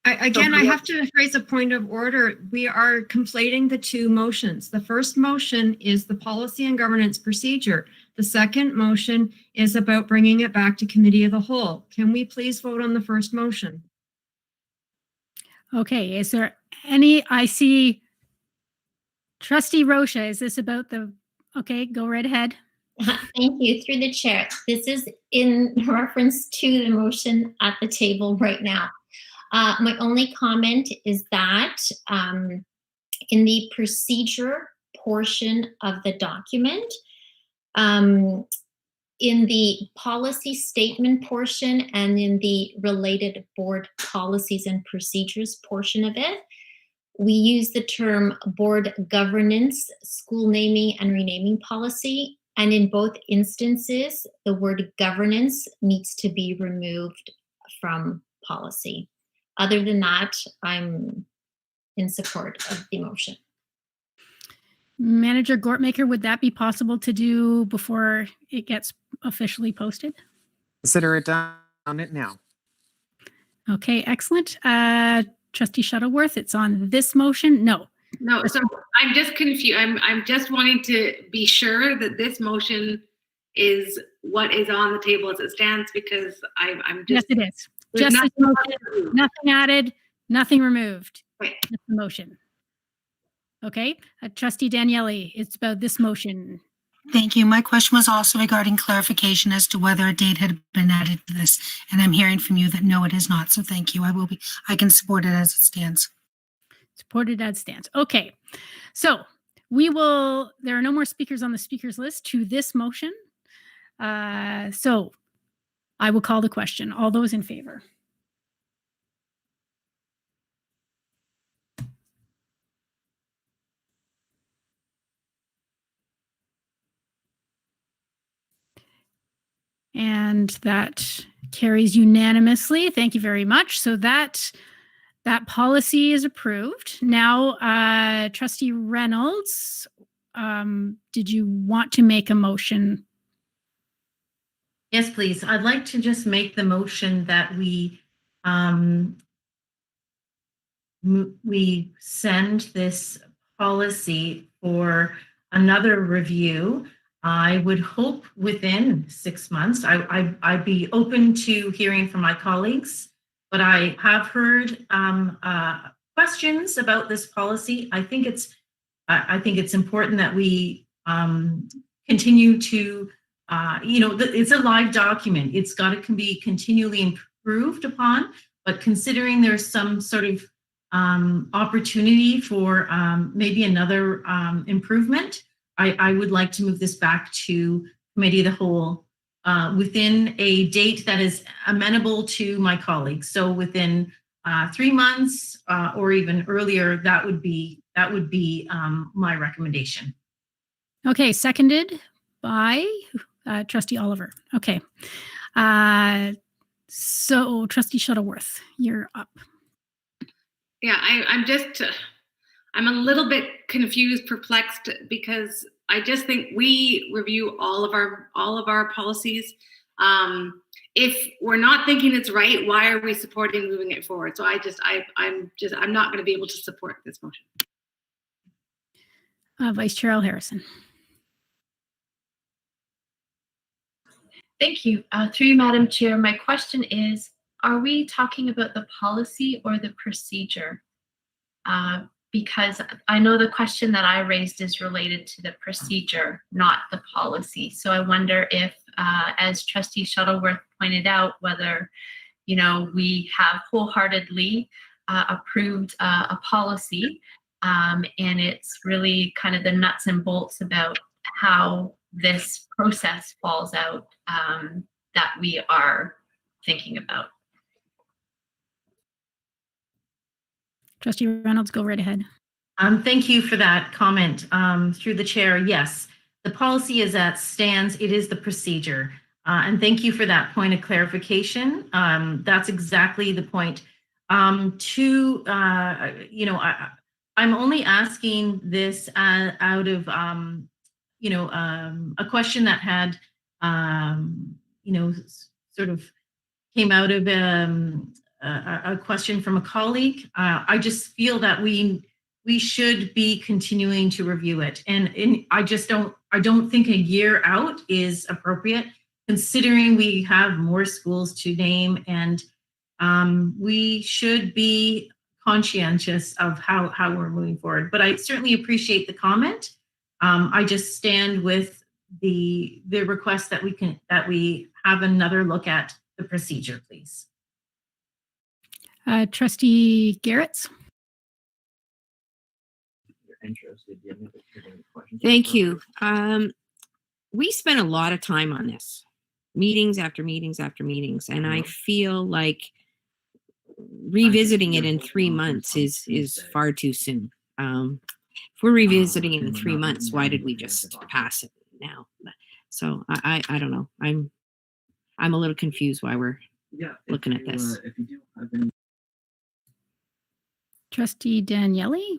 I have to raise a point of order. We are conflating the two motions. The first motion is the policy and governance procedure. The second motion is about bringing it back to committee of the whole. Can we please vote on the first motion? Okay, is there any, I see Trustee Rocha, is this about the, okay, go right ahead. Thank you. Through the chair. This is in reference to the motion at the table right now. My only comment is that in the procedure portion of the document, in the policy statement portion and in the related board policies and procedures portion of it, we use the term board governance, school naming and renaming policy. And in both instances, the word governance needs to be removed from policy. Other than that, I'm in support of the motion. Manager Gortmaker, would that be possible to do before it gets officially posted? Consider it done on it now. Okay, excellent. Trustee Shuttleworth, it's on this motion? No. No, so I'm just confused. I'm just wanting to be sure that this motion is what is on the table as it stands, because I'm just... Yes, it is. Just this motion, nothing added, nothing removed. Right. That's the motion. Okay, Trustee Daniele, it's about this motion. Thank you. My question was also regarding clarification as to whether a date had been added to this, and I'm hearing from you that no, it is not. So thank you. I can support it as it stands. Supported as stands. Okay, so there are no more speakers on the speakers list to this motion. So I will call the question. All those in favor? And that carries unanimously. Thank you very much. So that policy is approved. Now, Trustee Reynolds, did you want to make a motion? Yes, please. I'd like to just make the motion that we send this policy for another review. I would hope within 6 months. I'd be open to hearing from my colleagues, but I have heard questions about this policy. I think it's important that we continue to, it's a live document. It's got to be continually improved upon, but considering there's some sort of opportunity for maybe another improvement, I would like to move this back to committee of the whole within a date that is amenable to my colleagues. So within 3 months or even earlier, that would be my recommendation. Okay, seconded by Trustee Oliver. Okay, so Trustee Shuttleworth, you're up. Yeah, I'm a little bit confused, perplexed, because I just think we review all of our policies. If we're not thinking it's right, why are we supporting moving it forward? So I'm not going to be able to support this motion. Vice Chair Al Harrison. Thank you. Through you, Madam Chair, my question is, are we talking about the policy or the procedure? because I know the question that I raised is related to the procedure, not the policy. So I wonder if, as Trustee Shuttleworth pointed out, whether, you know, we have wholeheartedly approved a policy, and it's really kind of the nuts and bolts about how this process falls out that we are thinking about. Trustee Reynolds, go right ahead. Thank you for that comment. Through the chair, yes, the policy is as stands. It is the procedure. And thank you for that point of clarification. That's exactly the point. You know, I'm only asking this out of, you know, a question that had, you know, sort of came out of a question from a colleague. I just feel that we should be continuing to review it, and I don't think a year out is appropriate, considering we have more schools to name, and we should be conscientious of how we're moving forward. But I certainly appreciate the comment. I just stand with the request that we have another look at the procedure, please. Trustee Garretts. Thank you. We spent a lot of time on this, meetings after meetings after meetings, and I feel like revisiting it in 3 months is far too soon. If we're revisiting it in 3 months, why did we just pass it now? So I don't know. I'm a little confused why we're looking at this. Trustee Daniele.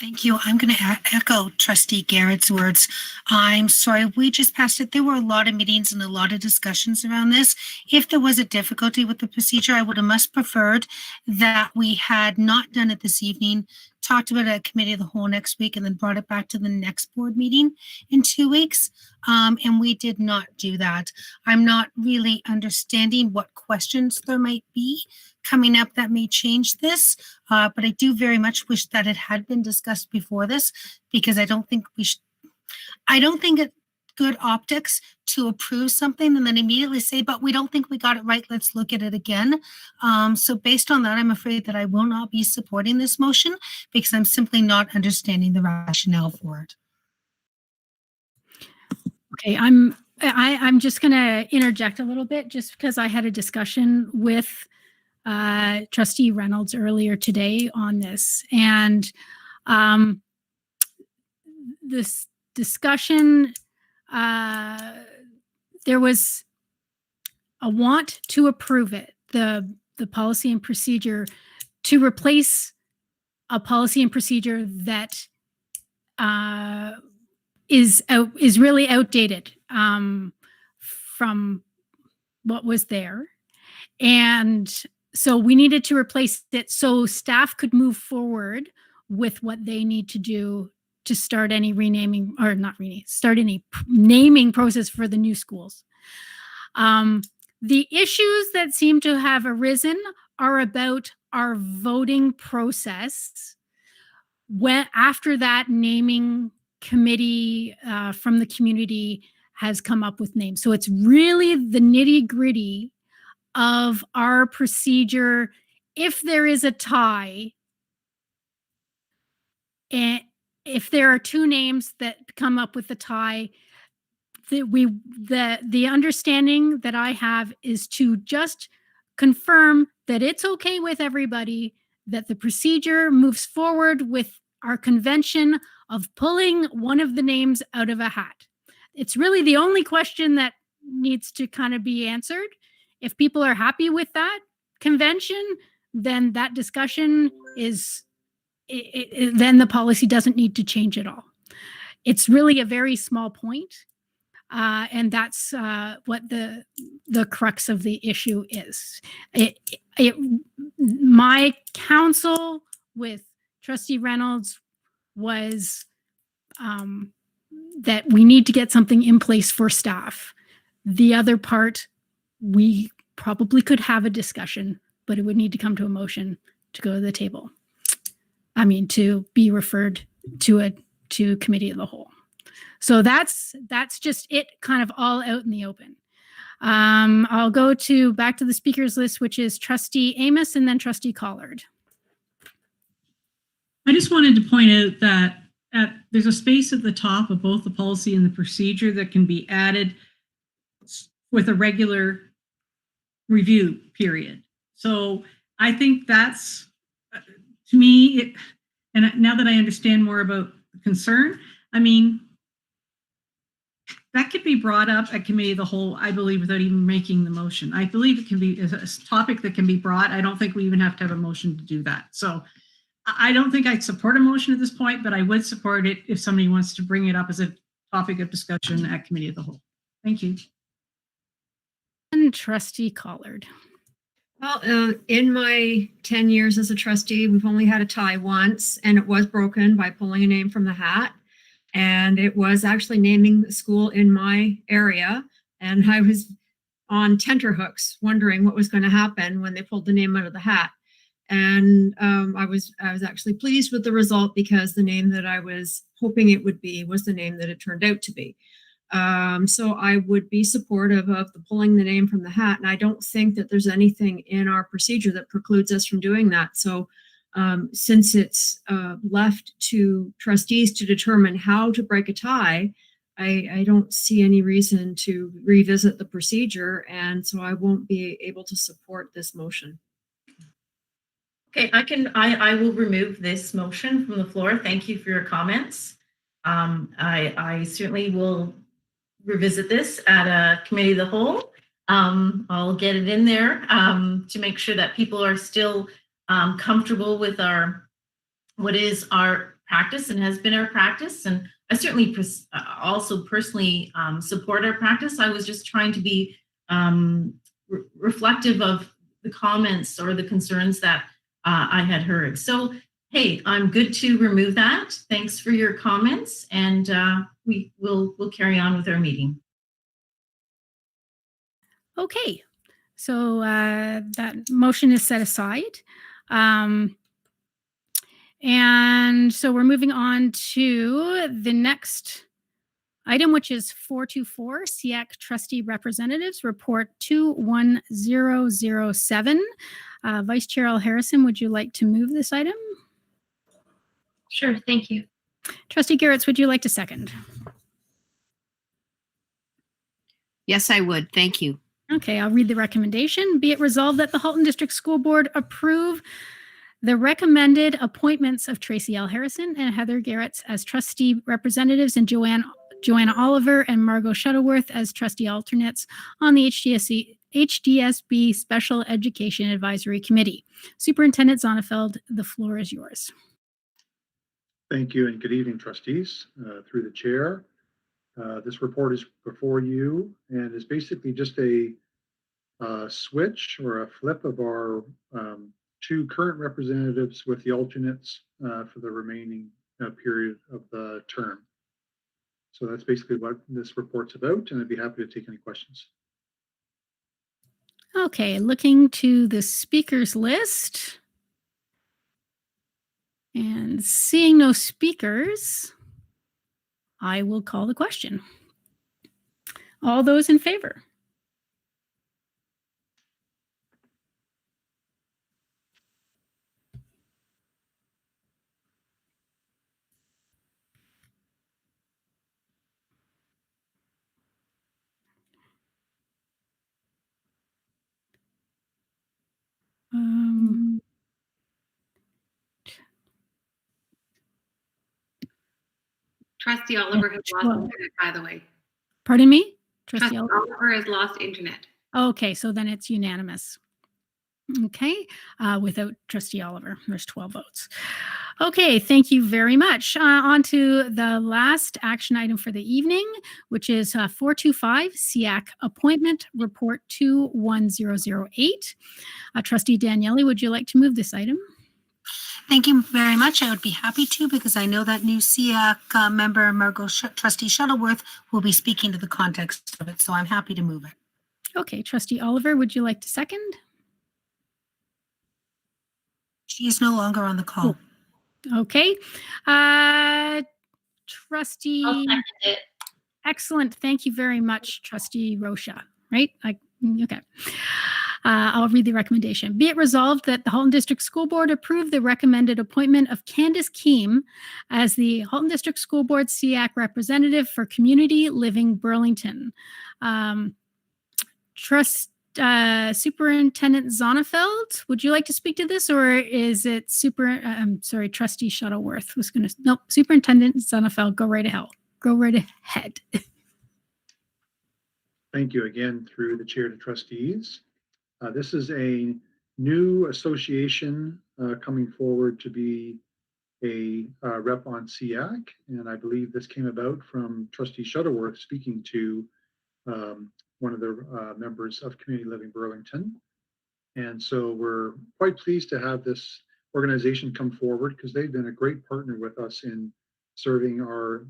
Thank you. I'm going to echo Trustee Garrett's words. I'm sorry, we just passed it. There were a lot of meetings and a lot of discussions around this. If there was a difficulty with the procedure, I would have much preferred that we had not done it this evening, talked about it at committee of the whole next week, and then brought it back to the next board meeting in 2 weeks. And we did not do that. I'm not really understanding what questions there might be coming up that may change this, but I do very much wish that it had been discussed before this, because I don't think it's good optics to approve something and then immediately say, but we don't think we got it right, let's look at it again. So based on that, I'm afraid that I will not be supporting this motion, because I'm simply not understanding the rationale for it. Okay, I'm just going to interject a little bit, just because I had a discussion with Trustee Reynolds earlier today on this, and this discussion, there was a want to approve it, the policy and procedure, to replace a policy and procedure that is really outdated from what was there. And so we needed to replace it so staff could move forward with what they need to do to start any renaming, or not renaming, start any naming process for the new schools. The issues that seem to have arisen are about our voting process when after that naming committee from the community has come up with names. So it's really the nitty-gritty of our procedure. If there is a tie, and if there are two names that come up with a tie, the understanding that I have is to just confirm that it's okay with everybody, that the procedure moves forward with our convention of pulling one of the names out of a hat. It's really the only question that needs to kind of be answered. If people are happy with that convention, then that discussion is, then the policy doesn't need to change at all. It's really a very small point, and that's what the crux of the issue is. My counsel with Trustee Reynolds was that we need to get something in place for staff. The other part, we probably could have a discussion, but it would need to come to a motion to go to the table. to be referred to committee of the whole. So that's just it, kind of all out in the open. I'll go back to the speakers list, which is Trustee Amos and then Trustee Collard. I just wanted to point out that there's a space at the top of both the policy and the procedure that can be added with a regular review period. So I think that's, to me, and now that I understand more about the concern, I mean, that could be brought up at committee of the whole, I believe, without even making the motion. I believe it can be a topic that can be brought. I don't think we even have to have a motion to do that. So I don't think I'd support a motion at this point, but I would support it if somebody wants to bring it up as a topic of discussion at committee of the whole. Thank you. And Trustee Collard. Well, in my 10 years as a trustee, we've only had a tie once, and it was broken by pulling a name from the hat. And it was actually naming the school in my area. And I was on tenterhooks wondering what was going to happen when they pulled the name out of the hat. And I was actually pleased with the result, because the name that I was hoping it would be was the name that it turned out to be. So I would be supportive of the pulling the name from the hat. And I don't think that there's anything in our procedure that precludes us from doing that. So since it's left to trustees to determine how to break a tie, I don't see any reason to revisit the procedure. And so I won't be able to support this motion. Okay, I will remove this motion from the floor. Thank you for your comments. I certainly will revisit this at a committee of the whole. I'll get it in there to make sure that people are still comfortable with what is our practice and has been our practice. And I certainly also personally support our practice. I was just trying to be reflective of the comments or the concerns that I had heard. So, hey, I'm good to remove that. Thanks for your comments, and we'll carry on with our meeting. Okay, so that motion is set aside. And so we're moving on to the next item, which is 424, SEAC Trustee Representatives Report 21007. Vice Chair Al Harrison, would you like to move this item? Sure, thank you. Trustee Garretts, would you like to second? Yes, I would. Thank you. Okay, I'll read the recommendation. Be it resolved that the Halton District School Board approve the recommended appointments of Tracy L. Harrison and Heather Garretts as trustee representatives, and Joanna Oliver and Margot Shuttleworth as trustee alternates on the HDSB Special Education Advisory Committee. Superintendent Zonnefeld, the floor is yours. Thank you, and good evening, trustees. Through the chair, this report is before you and is basically just a switch or a flip of our two current representatives with the alternates for the remaining period of the term. So that's basically what this report's about, and I'd be happy to take any questions. Okay, looking to the speakers list and seeing no speakers, I will call the question. All those in favor? Trustee Oliver has lost internet, by the way. Pardon me? Trustee Oliver has lost internet. Okay, so then it's unanimous. Okay, without Trustee Oliver, there's 12 votes. Okay, thank you very much. On to the last action item for the evening, which is 425 SEAC Appointment Report 21008. Trustee Daniele, would you like to move this item? Thank you very much. I would be happy to, because I know that new SEAC member, Margot Trustee Shuttleworth, will be speaking to the context of it, so I'm happy to move it. Okay, Trustee Oliver, would you like to second? She is no longer on the call. Okay. I'll Trustee, second it. excellent. Thank you very much, Trustee Rocha. Right? Okay. I'll read the recommendation. Be it resolved that the Halton District School Board approve the recommended appointment of Candace Keem as the Halton District School Board SEAC representative for Community Living Burlington. Superintendent Zonnefeld, would you like to speak to this, or is it Trustee Shuttleworth was going to? Nope, Superintendent Zonnefeld, go right ahead. Go right ahead. Thank you again through the chair to trustees. This is a new association coming forward to be a rep on SEAC, and I believe this came about from Trustee Shuttleworth speaking to one of the members of Community Living Burlington. And so we're quite pleased to have this organization come forward because they've been a great partner with us in serving our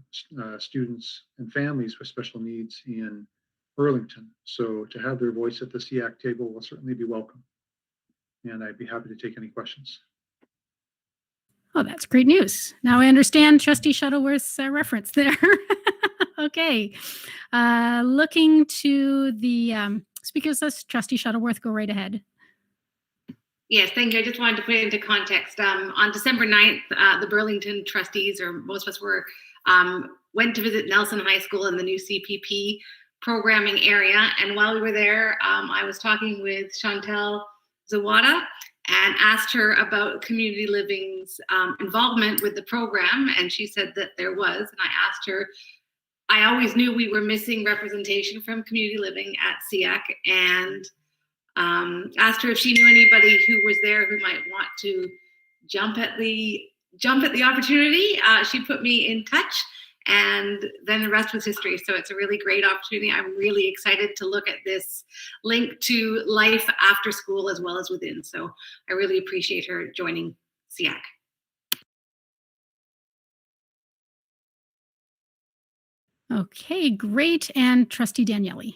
students and families with special needs in Burlington. So to have their voice at the SEAC table will certainly be welcome. And I'd be happy to take any questions. Oh, that's great news. Now I understand Trustee Shuttleworth's reference there. Okay. Looking to the speakers list, Trustee Shuttleworth, go right ahead. Yes, thank you. I just wanted to put it into context. On December 9th, the Burlington trustees, or most of us were, went to visit Nelson High School in the new CPP programming area. And while we were there, I was talking with Chantel Zawada and asked her about Community Living's involvement with the program. And she said that there was. And I asked her, I always knew we were missing representation from Community Living at SEAC, and asked her if she knew anybody who was there who might want to jump at the opportunity. She put me in touch, and then the rest was history. So it's a really great opportunity. I'm really excited to look at this link to life after school as well as within. So I really appreciate her joining SEAC. Okay, great. And Trustee Daniele.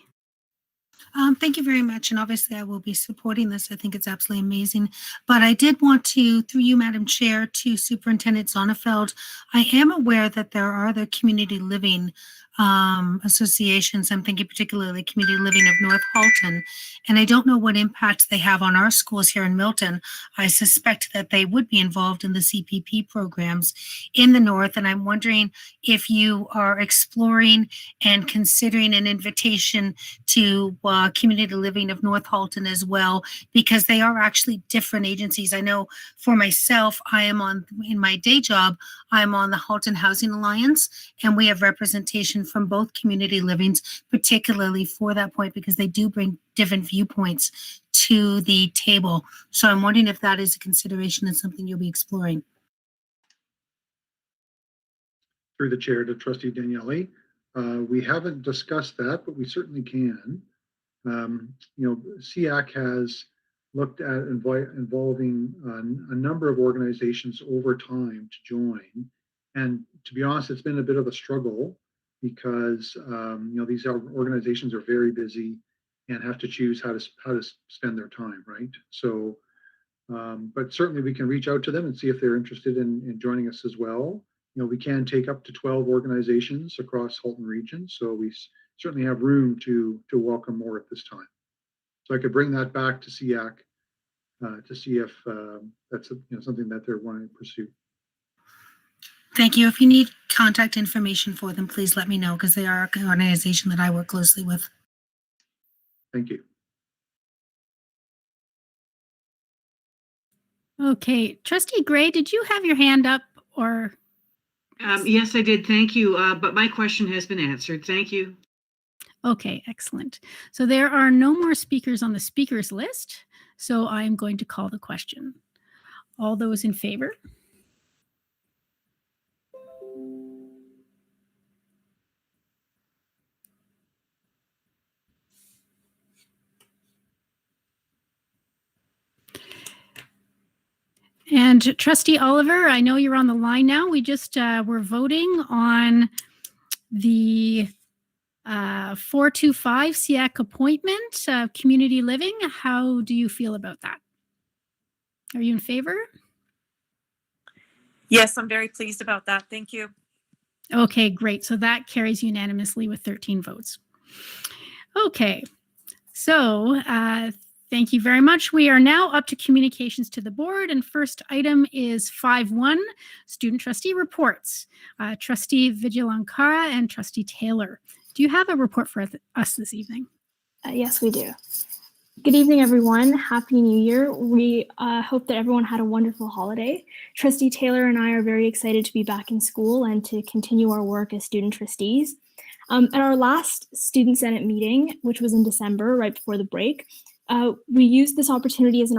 Thank you very much. And obviously I will be supporting this. I think it's absolutely amazing. But I did want to, through you, Madam Chair, to Superintendent Zonnefeld, I am aware that there are other community living associations. I'm thinking particularly Community Living of North Halton. And I don't know what impact they have on our schools here in Milton. I suspect that they would be involved in the CPP programs in the North. And I'm wondering if you are exploring and considering an invitation to Community Living of North Halton as well, because they are actually different agencies. I know for myself, in my day job, I'm on the Halton Housing Alliance, and we have representation from both community livings, particularly for that point, because they do bring different viewpoints to the table. So I'm wondering if that is a consideration and something you'll be exploring. Through the chair to Trustee Daniele, we haven't discussed that, but we certainly can. SEAC has looked at involving a number of organizations over time to join. And to be honest, it's been a bit of a struggle because these organizations are very busy and have to choose how to spend their time, right? So, but certainly we can reach out to them and see if they're interested in joining us as well. We can take up to 12 organizations across Halton region, so we certainly have room to welcome more at this time. So I could bring that back to SEAC to see if that's something that they're wanting to pursue. Thank you. If you need contact information for them, please let me know, because they are an organization that I work closely with. Thank you. Okay, Trustee Gray, did you have your hand up, or? Yes, I did. Thank you. But my question has been answered. Thank you. Okay, excellent. So there are no more speakers on the speakers list. So I'm going to call the question. All those in favor? And Trustee Oliver, I know you're on the line now. We just were voting on the 425 SEAC appointment of Community Living. How do you feel about that? Are you in favor? Yes, I'm very pleased about that. Thank you. Okay, great. So that carries unanimously with 13 votes. Okay, so thank you very much. We are now up to communications to the board, and first item is 5.1, student trustee reports. Trustee Vigilankara and Trustee Taylor. Do you have a report for us this evening? Yes, we do. Good evening, everyone. Happy New Year. We hope that everyone had a wonderful holiday. Trustee Taylor and I are very excited to be back in school and to continue our work as student trustees. At our last Student Senate meeting, which was in December, right before the break, we used this opportunity as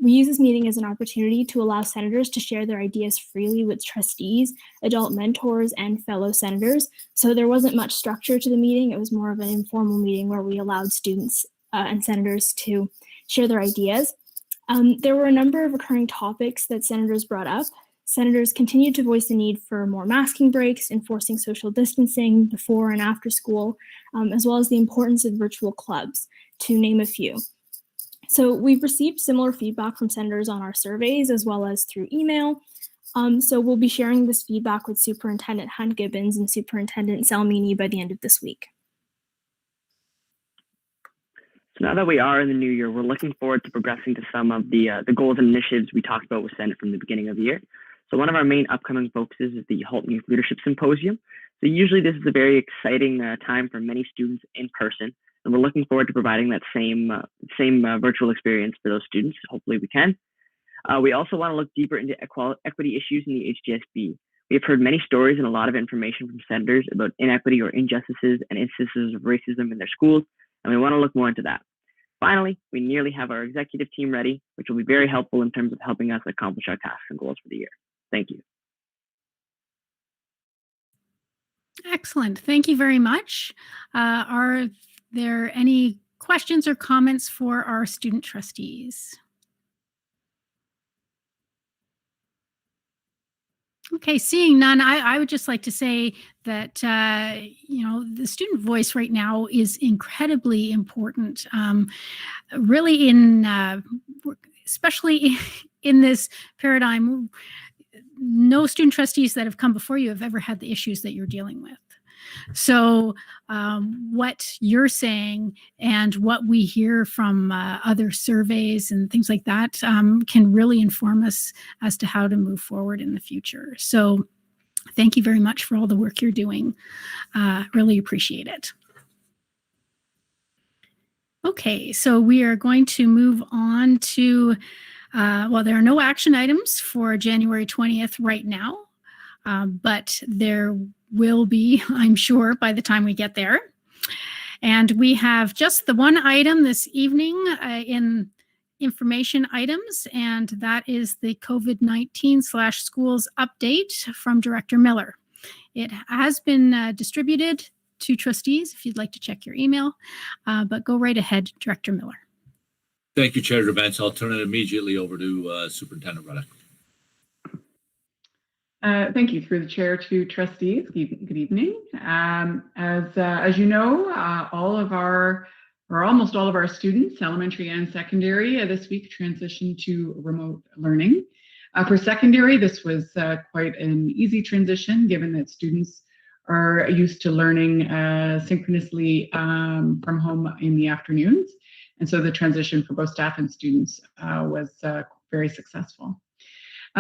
this meeting as an opportunity to allow senators to share their ideas freely with trustees, adult mentors, and fellow senators. So there wasn't much structure to the meeting. It was more of an informal meeting where we allowed students and senators to share their ideas. There were a number of recurring topics that senators brought up. Senators continued to voice the need for more masking breaks, enforcing social distancing before and after school, as well as the importance of virtual clubs, to name a few. So we've received similar feedback from senators on our surveys as well as through email. So we'll be sharing this feedback with Superintendent Hunt Gibbons and Superintendent Salmini by the end of this week. So now that we are in the new year, we're looking forward to progressing to some of the goals and initiatives we talked about with Senate from the beginning of the year. So one of our main upcoming focuses is the Halton Youth Leadership Symposium. So usually this is a very exciting time for many students in person, and we're looking forward to providing that same virtual experience for those students. Hopefully we can. We also want to look deeper into equity issues in the HDSB. We have heard many stories and a lot of information from senators about inequity or injustices and instances of racism in their schools, and we want to look more into that. Finally, we nearly have our executive team ready, which will be very helpful in terms of helping us accomplish our tasks and goals for the year. Thank you. Excellent. Thank you very much. Are there any questions or comments for our student trustees? Okay, seeing none, I would just like to say that, the student voice right now is incredibly important, really especially in this paradigm. No student trustees that have come before you have ever had the issues that you're dealing with. So what you're saying and what we hear from other surveys and things like that can really inform us as to how to move forward in the future. So thank you very much for all the work you're doing. Really appreciate it. Okay, so we are going to move on to, there are no action items for January 20th right now, but there will be, I'm sure, by the time we get there. And we have just the one item this evening in information items, and that is the COVID-19/schools update from Director Miller. It has been distributed to trustees if you'd like to check your email, but go right ahead, Director Miller. Thank you, Chair Drabantz. I'll turn it immediately over to Superintendent Ruddock. Thank you. Through the chair to trustees, good evening. As you know, almost all of our students, elementary and secondary, this week transitioned to remote learning. For secondary, this was quite an easy transition, given that students are used to learning synchronously from home in the afternoons. And so the transition for both staff and students was very successful.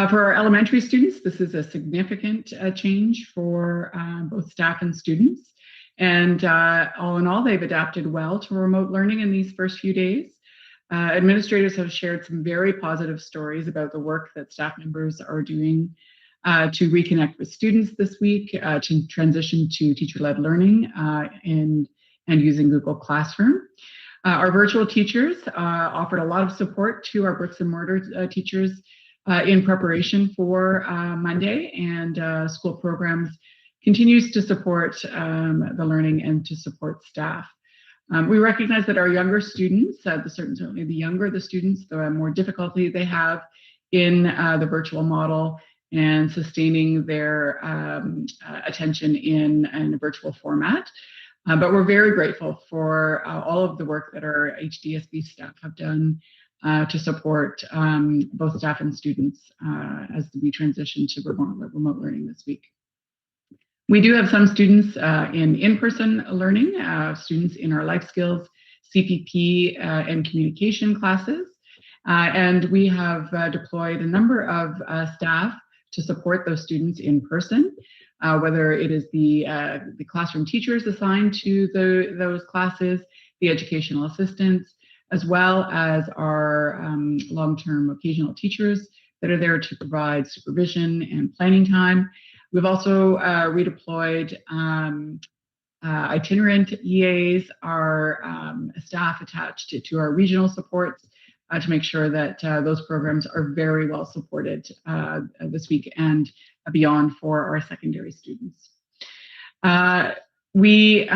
For our elementary students, this is a significant change for both staff and students. And all in all, they've adapted well to remote learning in these first few days. Administrators have shared some very positive stories about the work that staff members are doing to reconnect with students this week, to transition to teacher-led learning and using Google Classroom. Our virtual teachers offered a lot of support to our bricks and mortar teachers in preparation for Monday, and school programs continues to support the learning and to support staff. We recognize that our younger students, certainly the younger the students, the more difficulty they have in the virtual model and sustaining their attention in a virtual format. But we're very grateful for all of the work that our HDSB staff have done to support both staff and students as we transition to remote learning this week. We do have some students in-person learning, students in our life skills, CPP, and communication classes. And we have deployed a number of staff to support those students in person, whether it is the classroom teachers assigned to those classes, the educational assistants, as well as our long-term occasional teachers that are there to provide supervision and planning time. We've also redeployed itinerant EAs, our staff attached to our regional supports to make sure that those programs are very well supported this week and beyond for our secondary students. We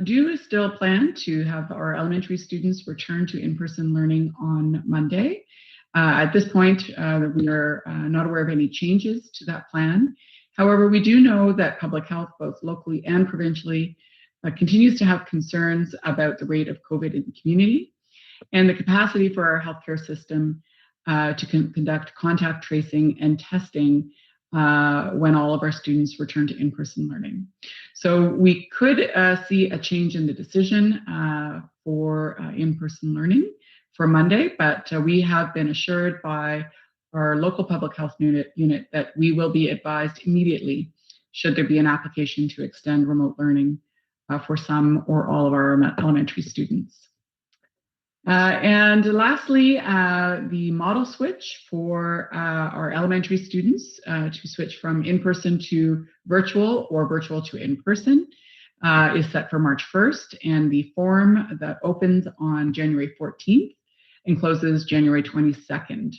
do still plan to have our elementary students return to in-person learning on Monday. At this point, we are not aware of any changes to that plan. However, we do know that public health, both locally and provincially, continues to have concerns about the rate of COVID in the community and the capacity for our healthcare system to conduct contact tracing and testing when all of our students return to in-person learning. So we could see a change in the decision for in-person learning for Monday, but we have been assured by our local public health unit that we will be advised immediately should there be an application to extend remote learning for some or all of our elementary students. And lastly, the model switch for our elementary students to switch from in-person to virtual or virtual to in-person is set for March 1st, and the form that opens on January 14th and closes January 22nd.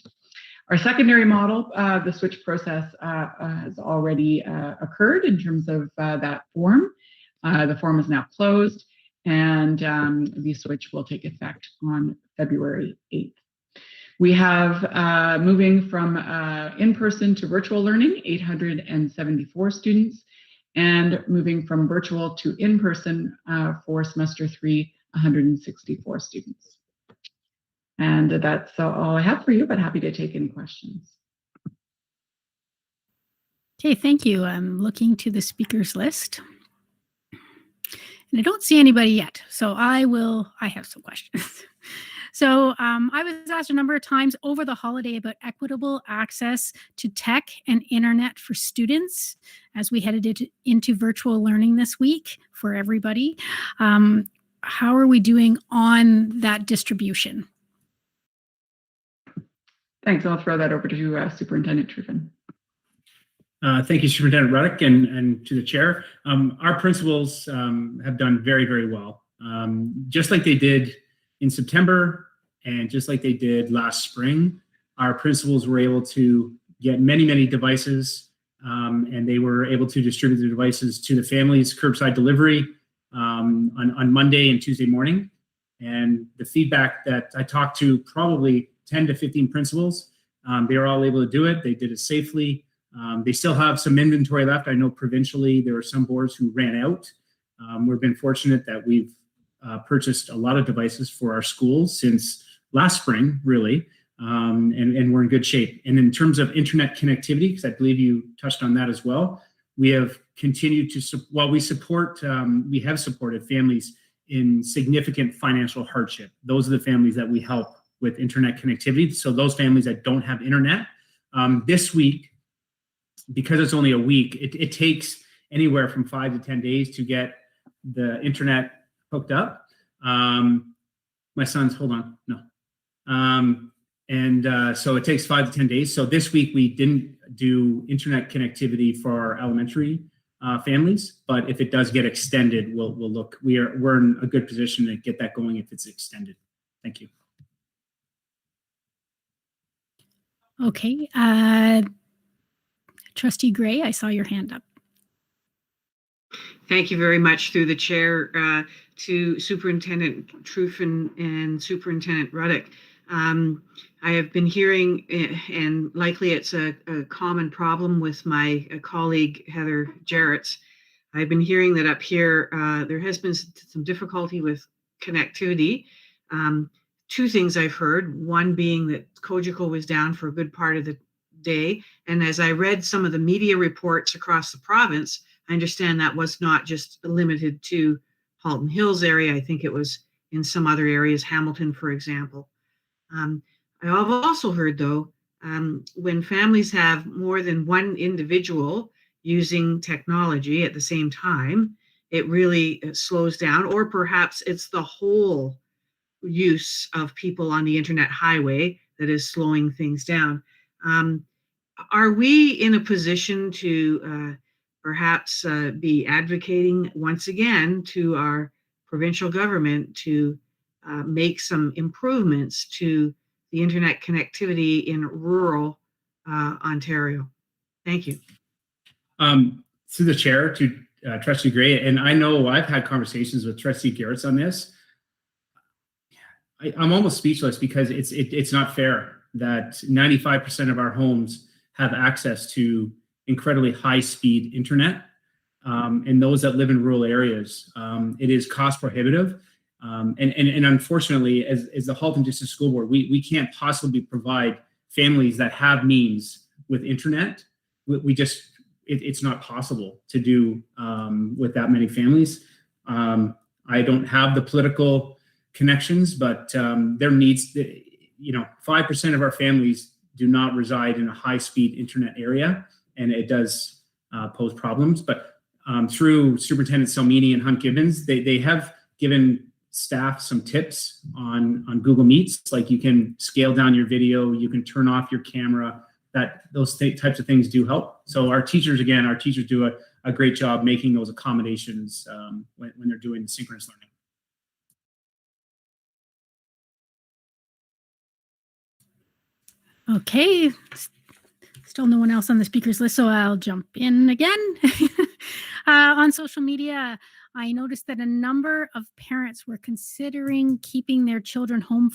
Our secondary model, the switch process has already occurred in terms of that form. The form is now closed, and the switch will take effect on February 8th. We have, moving from in-person to virtual learning, 874 students, and moving from virtual to in-person for semester 3, 164 students. And that's all I have for you, but happy to take any questions. Okay, thank you. I'm looking to the speakers list. And I don't see anybody yet, so I have some questions. So I was asked a number of times over the holiday about equitable access to tech and internet for students as we headed into virtual learning this week for everybody. How are we doing on that distribution? Thanks. I'll throw that over to Superintendent Truffin. Thank you, Superintendent Ruddock, and to the chair. Our principals have done very, very well. Just like they did in September and just like they did last spring, our principals were able to get many, many devices, and they were able to distribute the devices to the families, curbside delivery on Monday and Tuesday morning. And the feedback that I talked to probably 10 to 15 principals, they were all able to do it. They did it safely. They still have some inventory left. I know provincially there are some boards who ran out. We've been fortunate that we've purchased a lot of devices for our schools since last spring, really, and we're in good shape. And in terms of internet connectivity, because I believe you touched on that as well, we have continued to, we have supported families in significant financial hardship. Those are the families that we help with internet connectivity. So those families that don't have internet, this week, because it's only a week, it takes anywhere from 5 to 10 days to get the internet hooked up. My son's, hold on, no. So it takes 5 to 10 days. So this week we didn't do internet connectivity for our elementary families, but if it does get extended, we'll look. We're in a good position to get that going if it's extended. Thank you. Okay. Trustee Gray, I saw your hand up. Thank you very much through the chair to Superintendent Truffin and Superintendent Ruddock. I have been hearing, and likely it's a common problem with my colleague Heather Jarrett's. I've been hearing that up here there has been some difficulty with connectivity two things I've heard. One being that Cogeco was down for a good part of the day. And as I read some of the media reports across the province, I understand that was not just limited to Halton Hills area. I think it was in some other areas, Hamilton, for example. I've also heard, though, when families have more than one individual using technology at the same time, it really slows down, or perhaps it's the whole use of people on the internet highway that is slowing things down. Are we in a position to perhaps be advocating once again to our provincial government to make some improvements to the internet connectivity in rural Ontario? Thank you. Through the chair to Trustee Gray, and I know I've had conversations with Trustee Garretts on this. I'm almost speechless because it's not fair that 95% of our homes have access to incredibly high-speed internet, and those that live in rural areas, it is cost prohibitive. And unfortunately, as the Halton District School Board, we can't possibly provide families that have means with internet. It's not possible to do with that many families. I don't have the political connections, but there needs, 5% of our families do not reside in a high-speed internet area, and it does pose problems. But through Superintendent Salmini and Hunt Gibbons, they have given staff some tips on Google Meets, like you can scale down your video, you can turn off your camera, those types of things do help. So our teachers do a great job making those accommodations when they're doing the synchronous learning. Okay, still no one else on the speakers list, so I'll jump in again. On social media, I noticed that a number of parents were considering keeping their children home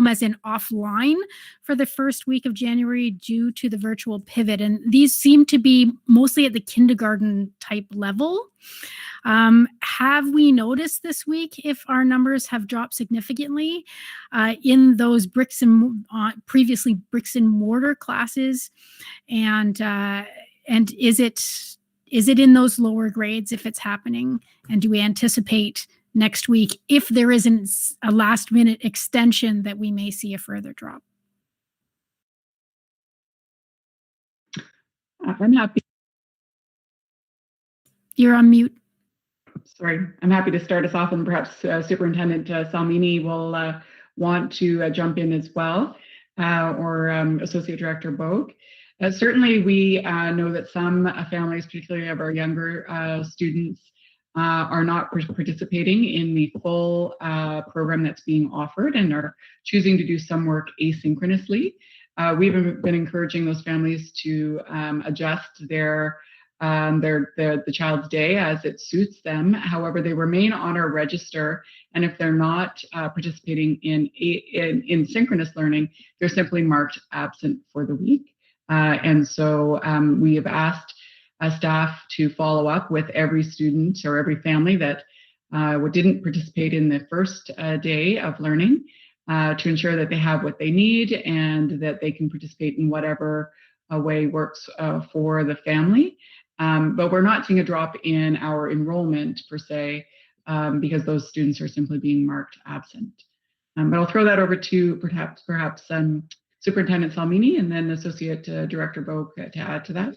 as in offline for the first week of January due to the virtual pivot. And these seem to be mostly at the kindergarten type level. Have we noticed this week if our numbers have dropped significantly in those previously bricks and mortar classes? And is it in those lower grades if it's happening? And do we anticipate next week, if there isn't a last minute extension, that we may see a further drop? I'm happy. You're on mute. Sorry, I'm happy to start us off, and perhaps Superintendent Salmini will want to jump in as well, or Associate Director Bogue. Certainly, we know that some families, particularly of our younger students, are not participating in the full program that's being offered and are choosing to do some work asynchronously. We've been encouraging those families to adjust the child's day as it suits them. However, they remain on our register, and if they're not participating in synchronous learning, they're simply marked absent for the week. And so we have asked staff to follow up with every student or every family that didn't participate in the first day of learning to ensure that they have what they need and that they can participate in whatever way works for the family. But we're not seeing a drop in our enrollment per se because those students are simply being marked absent. But I'll throw that over to perhaps Superintendent Salmini and then Associate Director Bogue to add to that.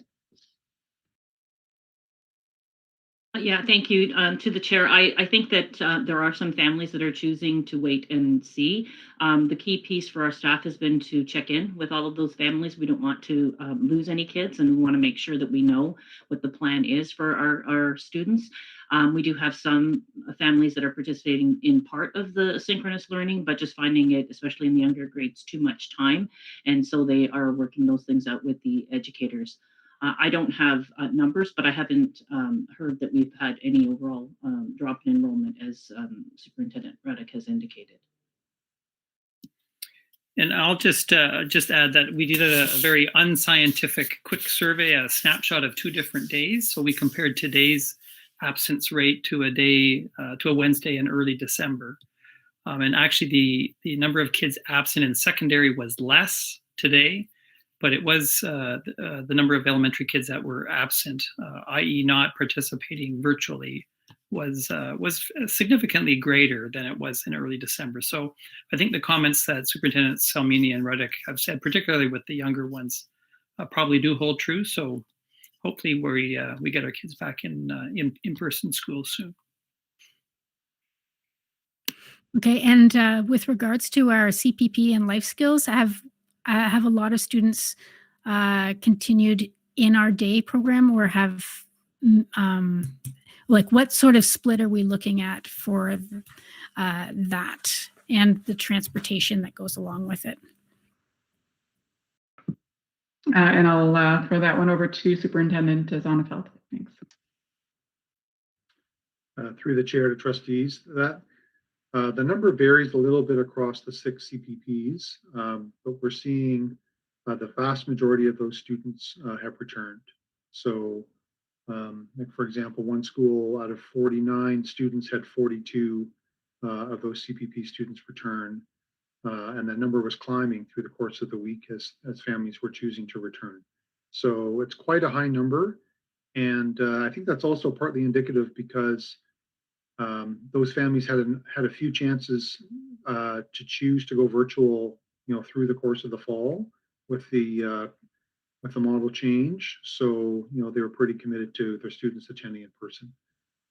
Yeah, thank you to the chair. I think that there are some families that are choosing to wait and see. The key piece for our staff has been to check in with all of those families. We don't want to lose any kids, and we want to make sure that we know what the plan is for our students. We do have some families that are participating in part of the synchronous learning, but just finding it, especially in the younger grades, too much time. And so they are working those things out with the educators. I don't have numbers, but I haven't heard that we've had any overall drop in enrollment, as Superintendent Ruddock has indicated. And I'll just add that we did a very unscientific quick survey, a snapshot of 2 different days. So we compared today's absence rate to a Wednesday in early December. And actually, the number of kids absent in secondary was less today, but it was the number of elementary kids that were absent, i.e. not participating virtually, was significantly greater than it was in early December. So I think the comments that Superintendents Salmini and Ruddick have said, particularly with the younger ones, probably do hold true. So hopefully we get our kids back in person school soon. Okay, and with regards to our CPP and life skills, I have a lot of students continued in our day program, or have like what sort of split are we looking at for that and the transportation that goes along with it? And I'll throw that one over to Superintendent Zonnefeld. Thanks. Through the chair to trustees, that the number varies a little bit across the 6 CPPs, but we're seeing the vast majority of those students have returned. So, like for example, one school out of 49 students had 42 of those CPP students return, and that number was climbing through the course of the week as families were choosing to return. So it's quite a high number, and I think that's also partly indicative because those families had a few chances to choose to go virtual, through the course of the fall with the model change. So, they were pretty committed to their students attending in person.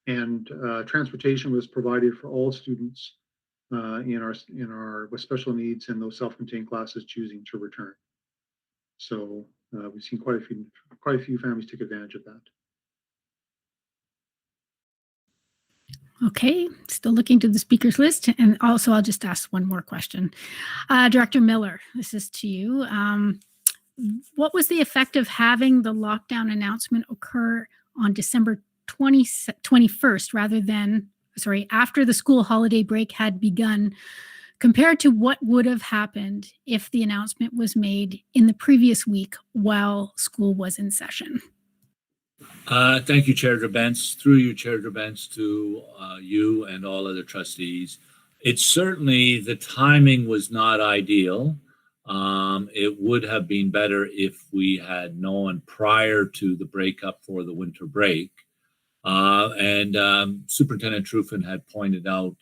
And transportation was provided for all students in our with special needs and those self-contained classes choosing to return. So we've seen quite a few families take advantage of that. Okay, still looking to the speakers list. And also I'll just ask one more question. Director Miller, this is to you. What was the effect of having the lockdown announcement occur on December 21st rather than, after the school holiday break had begun, compared to what would have happened if the announcement was made in the previous week while school was in session? Thank you, Chair Drabentz. Through you, Chair Drabentz, to you and all other trustees. It's certainly, the timing was not ideal. It would have been better if we had known prior to the breakup for the winter break. And Superintendent Truffin had pointed out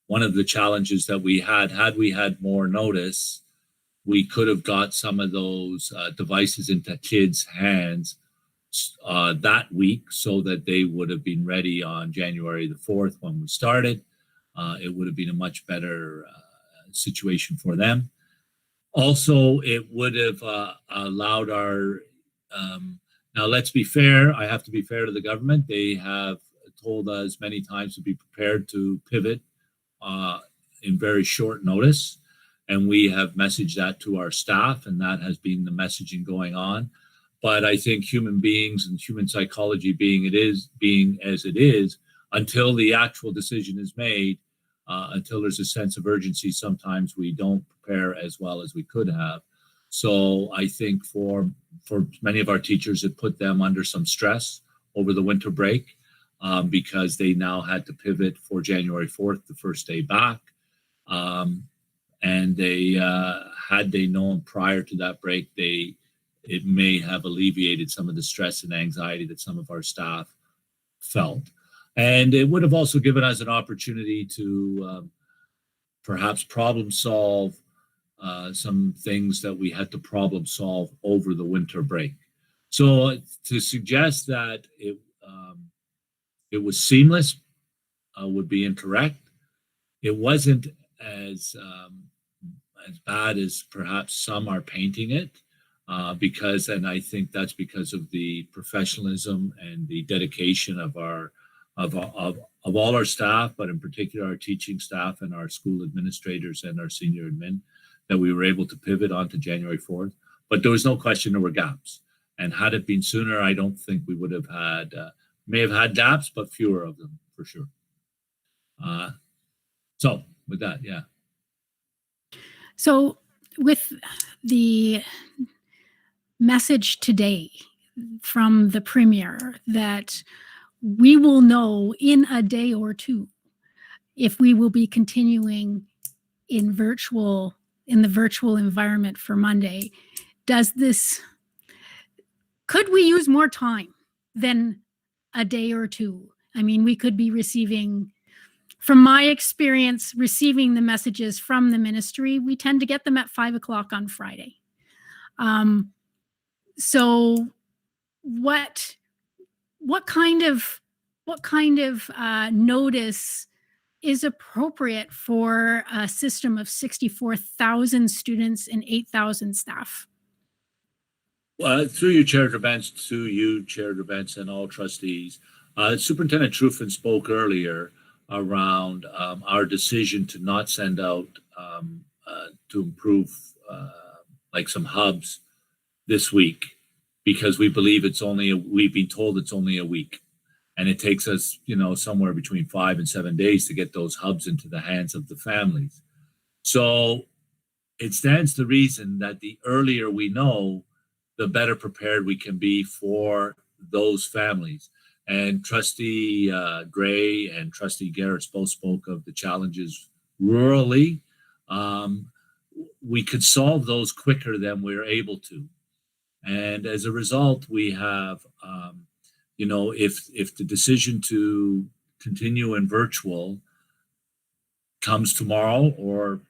one of the challenges that we had we had more notice, we could have got some of those devices into kids' hands that week so that they would have been ready on January the 4th when we started. It would have been a much better situation for them. Also, it would have allowed our, now let's be fair, I have to be fair to the government. They have told us many times to be prepared to pivot in very short notice. And we have messaged that to our staff, and that has been the messaging going on. But I think human beings and human psychology being as it is, until the actual decision is made, until there's a sense of urgency, sometimes we don't prepare as well as we could have. So I think for many of our teachers, it put them under some stress over the winter break because they now had to pivot for January 4th, the first day back. And they had they known prior to that break, it may have alleviated some of the stress and anxiety that some of our staff felt. And it would have also given us an opportunity to perhaps problem solve some things that we had to problem solve over the winter break. So to suggest that it was seamless would be incorrect. It wasn't as bad as perhaps some are painting it. Because, and I think that's because of the professionalism and the dedication of all our staff, but in particular our teaching staff and our school administrators and our senior admin, that we were able to pivot onto January 4th. But there was no question there were gaps. And had it been sooner, I don't think we would have had, may have had gaps, but fewer of them for sure. So with that, yeah. So with the message today from the Premier that we will know in a day or two if we will be continuing in the virtual environment for Monday. Could we use more time than a day or two? I mean, we could be receiving, from my experience, receiving the messages from the ministry, we tend to get them at 5 o'clock on Friday. So what kind of notice is appropriate for a system of 64,000 students and 8,000 staff? Through you, Chair Drabantz, and all trustees, Superintendent Truffin spoke earlier around our decision to not send out to improve like some hubs this week, because we believe we've been told it's only a week, and it takes us, somewhere between 5 and 7 days to get those hubs into the hands of the families. So it stands to reason that the earlier we know, the better prepared we can be for those families. And Trustee Gray and Trustee Garrett both spoke of the challenges rurally. We could solve those quicker than we're able to. And as a result, we have, if the decision to continue in virtual comes tomorrow or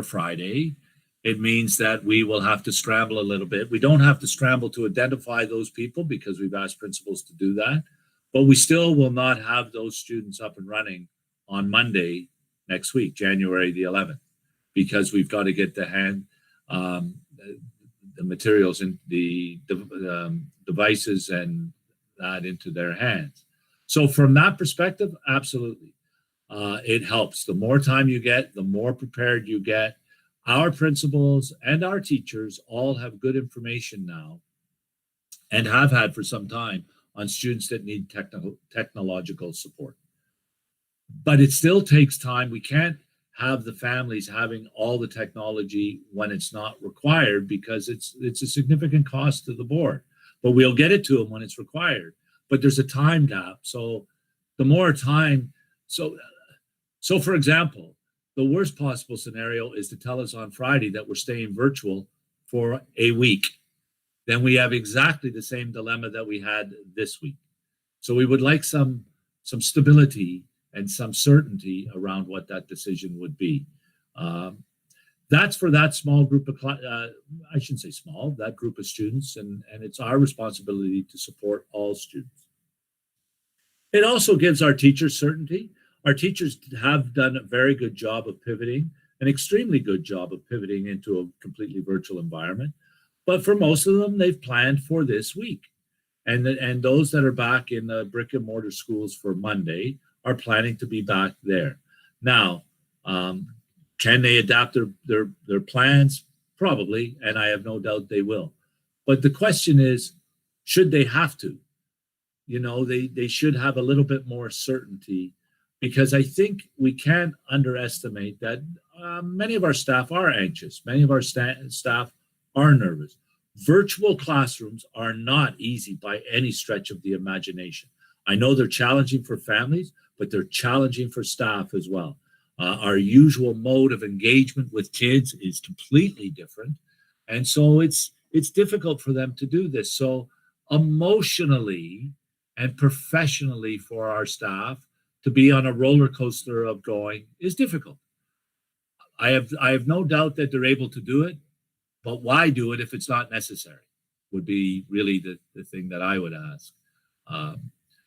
Friday, it means that we will have to scramble a little bit. We don't have to scramble to identify those people because we've asked principals to do that, but we still will not have those students up and running on Monday next week, January the 11th, because we've got to get the materials and the devices and that into their hands. So from that perspective, absolutely, it helps. The more time you get, the more prepared you get. Our principals and our teachers all have good information now, and have had for some time, on students that need technological support. But it still takes time. We can't have the families having all the technology when it's not required, because it's a significant cost to the board. But we'll get it to them when it's required. But there's a time gap. So the more time, so for example, the worst possible scenario is to tell us on Friday that we're staying virtual for a week. Then we have exactly the same dilemma that we had this week. So we would like some stability and some certainty around what that decision would be. That's for that small group of, I shouldn't say small, that group of students, and it's our responsibility to support all students. It also gives our teachers certainty. Our teachers have done a very good job of pivoting, an extremely good job of pivoting into a completely virtual environment. But for most of them, they've planned for this week. And those that are back in the brick and mortar schools for Monday are planning to be back there. Now, can they adapt their plans? Probably, and I have no doubt they will. But the question is, should they have to? They should have a little bit more certainty, because I think we can't underestimate that many of our staff are anxious. Many of our staff are nervous. Virtual classrooms are not easy by any stretch of the imagination. I know they're challenging for families, but they're challenging for staff as well. Our usual mode of engagement with kids is completely different. And so it's difficult for them to do this. So emotionally and professionally for our staff to be on a roller coaster of going is difficult. I have no doubt that they're able to do it, but why do it if it's not necessary would be really the thing that I would ask.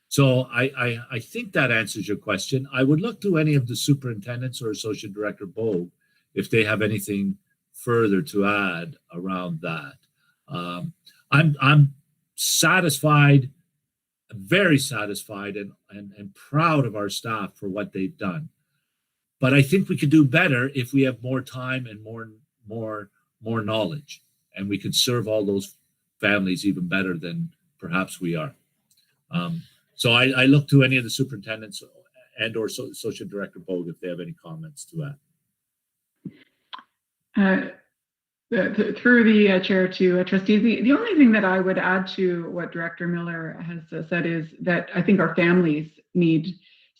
So I think that answers your question. I would look to any of the superintendents or Associate Director Bogue if they have anything further to add around that. I'm satisfied, very satisfied and proud of our staff for what they've done. But I think we could do better if we have more time and more knowledge, and we could serve all those families even better than perhaps we are. So I look to any of the superintendents and or Associate Director Bogue if they have any comments to add. Through the chair to trustees, the only thing that I would add to what Director Miller has said is that I think our families need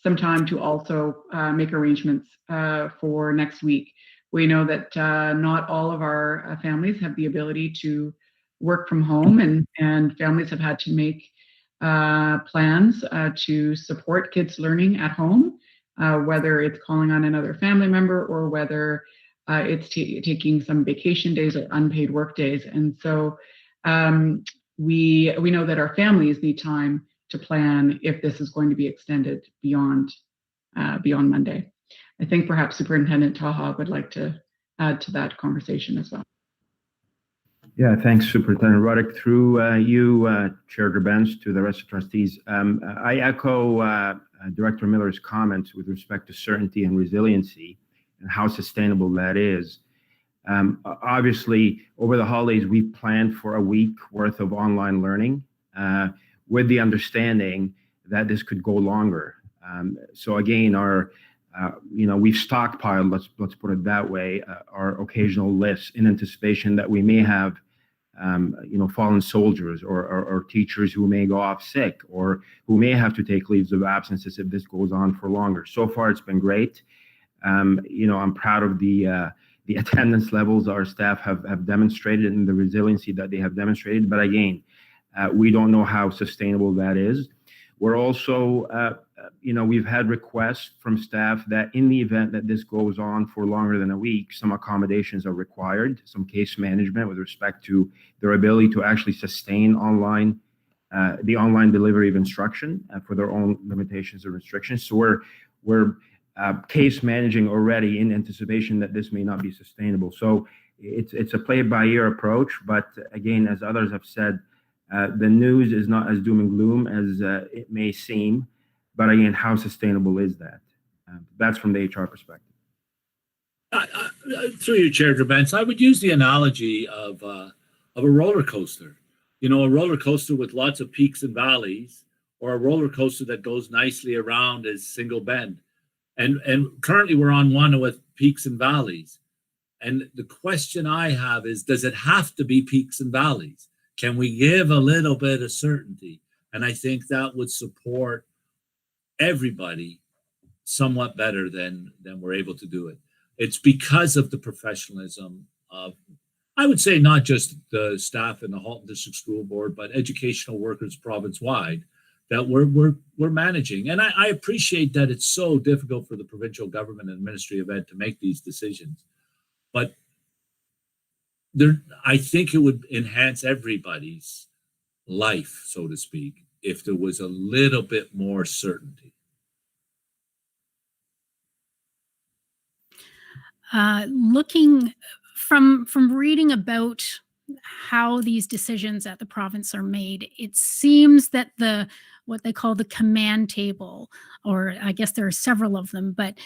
some time to also make arrangements for next week. We know that not all of our families have the ability to work from home, and families have had to make plans to support kids learning at home, whether it's calling on another family member or whether it's taking some vacation days or unpaid work days. And so we know that our families need time to plan if this is going to be extended beyond Monday. I think perhaps Superintendent Taha would like to add to that conversation as well. Yeah, thanks, Superintendent Ruddock. Through you, Chair Gerbens, to the rest of trustees. I echo Director Miller's comments with respect to certainty and resiliency and how sustainable that is. Obviously, over the holidays, we've planned for a week worth of online learning with the understanding that this could go longer. So again, we've stockpiled, let's put it that way, our occasional lists in anticipation that we may have fallen soldiers or teachers who may go off sick or who may have to take leaves of absences if this goes on for longer. So far, it's been great. I'm proud of the attendance levels our staff have demonstrated and the resiliency that they have demonstrated. But again, we don't know how sustainable that is. We're also, we've had requests from staff that in the event that this goes on for longer than a week, some accommodations are required, some case management with respect to their ability to actually sustain the online delivery of instruction for their own limitations or restrictions. So we're case managing already in anticipation that this may not be sustainable. So it's a play-by-ear approach, but again, as others have said, the news is not as doom and gloom as it may seem, but again, how sustainable is that? That's from the HR perspective. Through you, Chair Gerbens, I would use the analogy of a roller coaster. A roller coaster with lots of peaks and valleys, or a roller coaster that goes nicely around as single bend. And currently we're on one with peaks and valleys. And the question I have is, does it have to be peaks and valleys? Can we give a little bit of certainty? And I think that would support everybody somewhat better than we're able to do it. It's because of the professionalism of, I would say, not just the staff in the Halton District School Board, but educational workers province-wide that we're managing. And I appreciate that it's so difficult for the provincial government and Ministry of Ed to make these decisions. But I think it would enhance everybody's life, so to speak, if there was a little bit more certainty. Looking from reading about how these decisions at the province are made, it seems that what they call the command table, or I guess there are several of them, but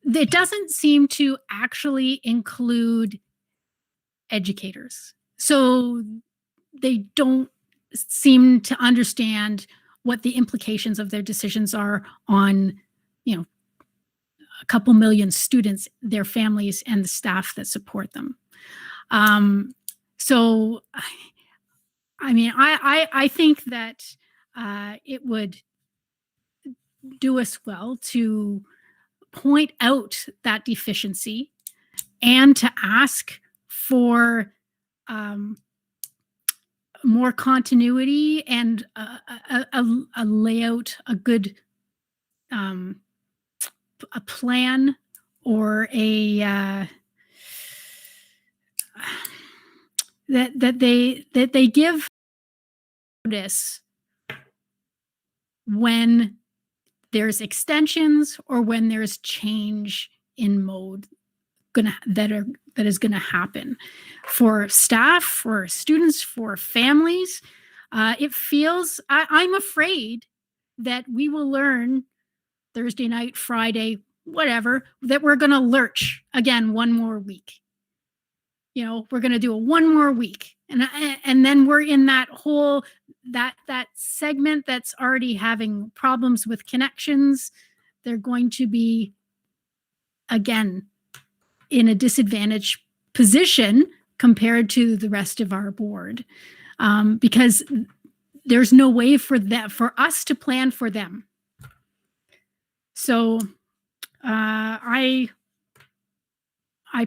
it doesn't seem to actually include educators. So they don't seem to understand what the implications of their decisions are on, a couple million students, their families, and the staff that support them. So, I mean, I think that it would do us well to point out that deficiency and to ask for more continuity and a layout, a good a plan, or that they give notice when there's extensions or when there's change in mode that is going to happen for staff, for students, for families. It feels, I'm afraid that we will learn Thursday night, Friday, whatever, that we're going to lurch again one more week. We're going to do one more week. And then we're in that whole, that segment that's already having problems with connections. They're going to be, again, in a disadvantaged position compared to the rest of our board, because there's no way for us to plan for them. So I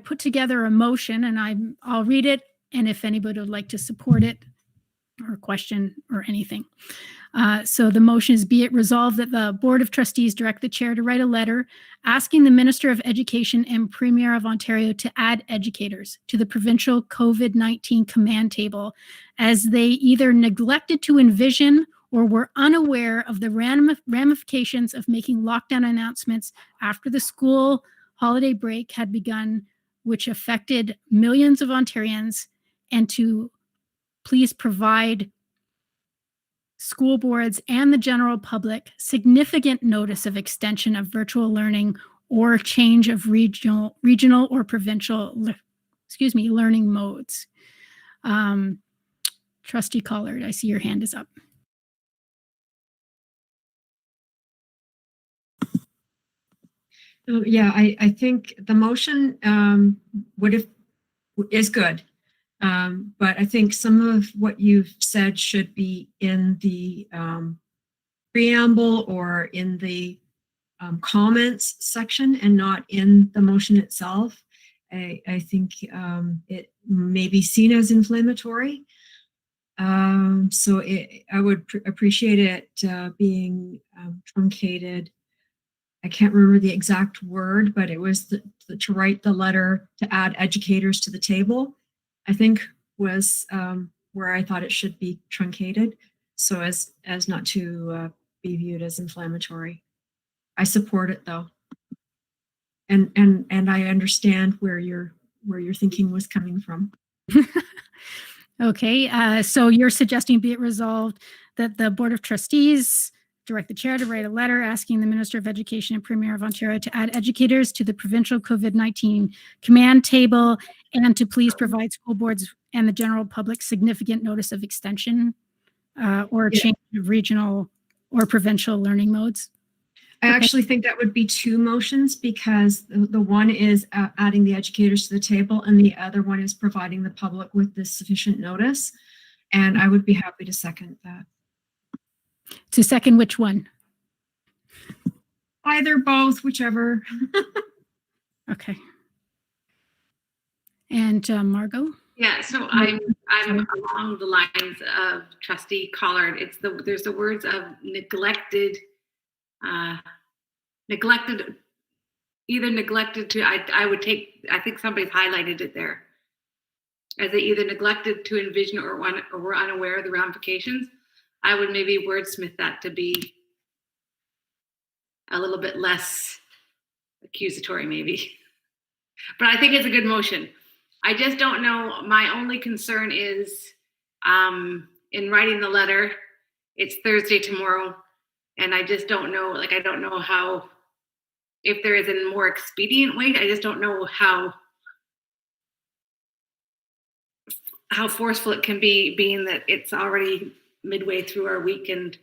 put together a motion, and I'll read it, and if anybody would like to support it or question or anything. So the motion is, be it resolved that the Board of Trustees direct the chair to write a letter asking the Minister of Education and Premier of Ontario to add educators to the provincial COVID-19 command table, as they either neglected to envision or were unaware of the ramifications of making lockdown announcements after the school holiday break had begun, which affected millions of Ontarians, and to please provide school boards and the general public significant notice of extension of virtual learning or change of regional or provincial, learning modes. Trustee Collard, I see your hand is up. Yeah, I think the motion is good. But I think some of what you've said should be in the preamble or in the comments section and not in the motion itself. I think it may be seen as inflammatory. So I would appreciate it being truncated. I can't remember the exact word, but it was to write the letter to add educators to the table, I think was where I thought it should be truncated, so as not to be viewed as inflammatory. I support it though, and I understand where your thinking was coming from. Okay, so you're suggesting, be it resolved that the Board of Trustees direct the chair to write a letter asking the Minister of Education and Premier of Ontario to add educators to the provincial COVID-19 command table, and to please provide school boards and the general public significant notice of extension or change of regional or provincial learning modes. I actually think that would be two motions, because the one is adding the educators to the table, and the other one is providing the public with this sufficient notice. And I would be happy to second that. To second which one? Either, both, whichever. Okay. And Margot? Yeah, so I'm along the lines of Trustee Collard. There's the words of neglected either neglected to, I think somebody's highlighted it there, as they either neglected to envision or were unaware of the ramifications. I would maybe wordsmith that to be a little bit less accusatory maybe. But I think it's a good motion. I just don't know, my only concern is in writing the letter, it's Thursday tomorrow, and I just don't know, I don't know how, if there is a more expedient way. I just don't know how forceful it can be, being that it's already midway through our week and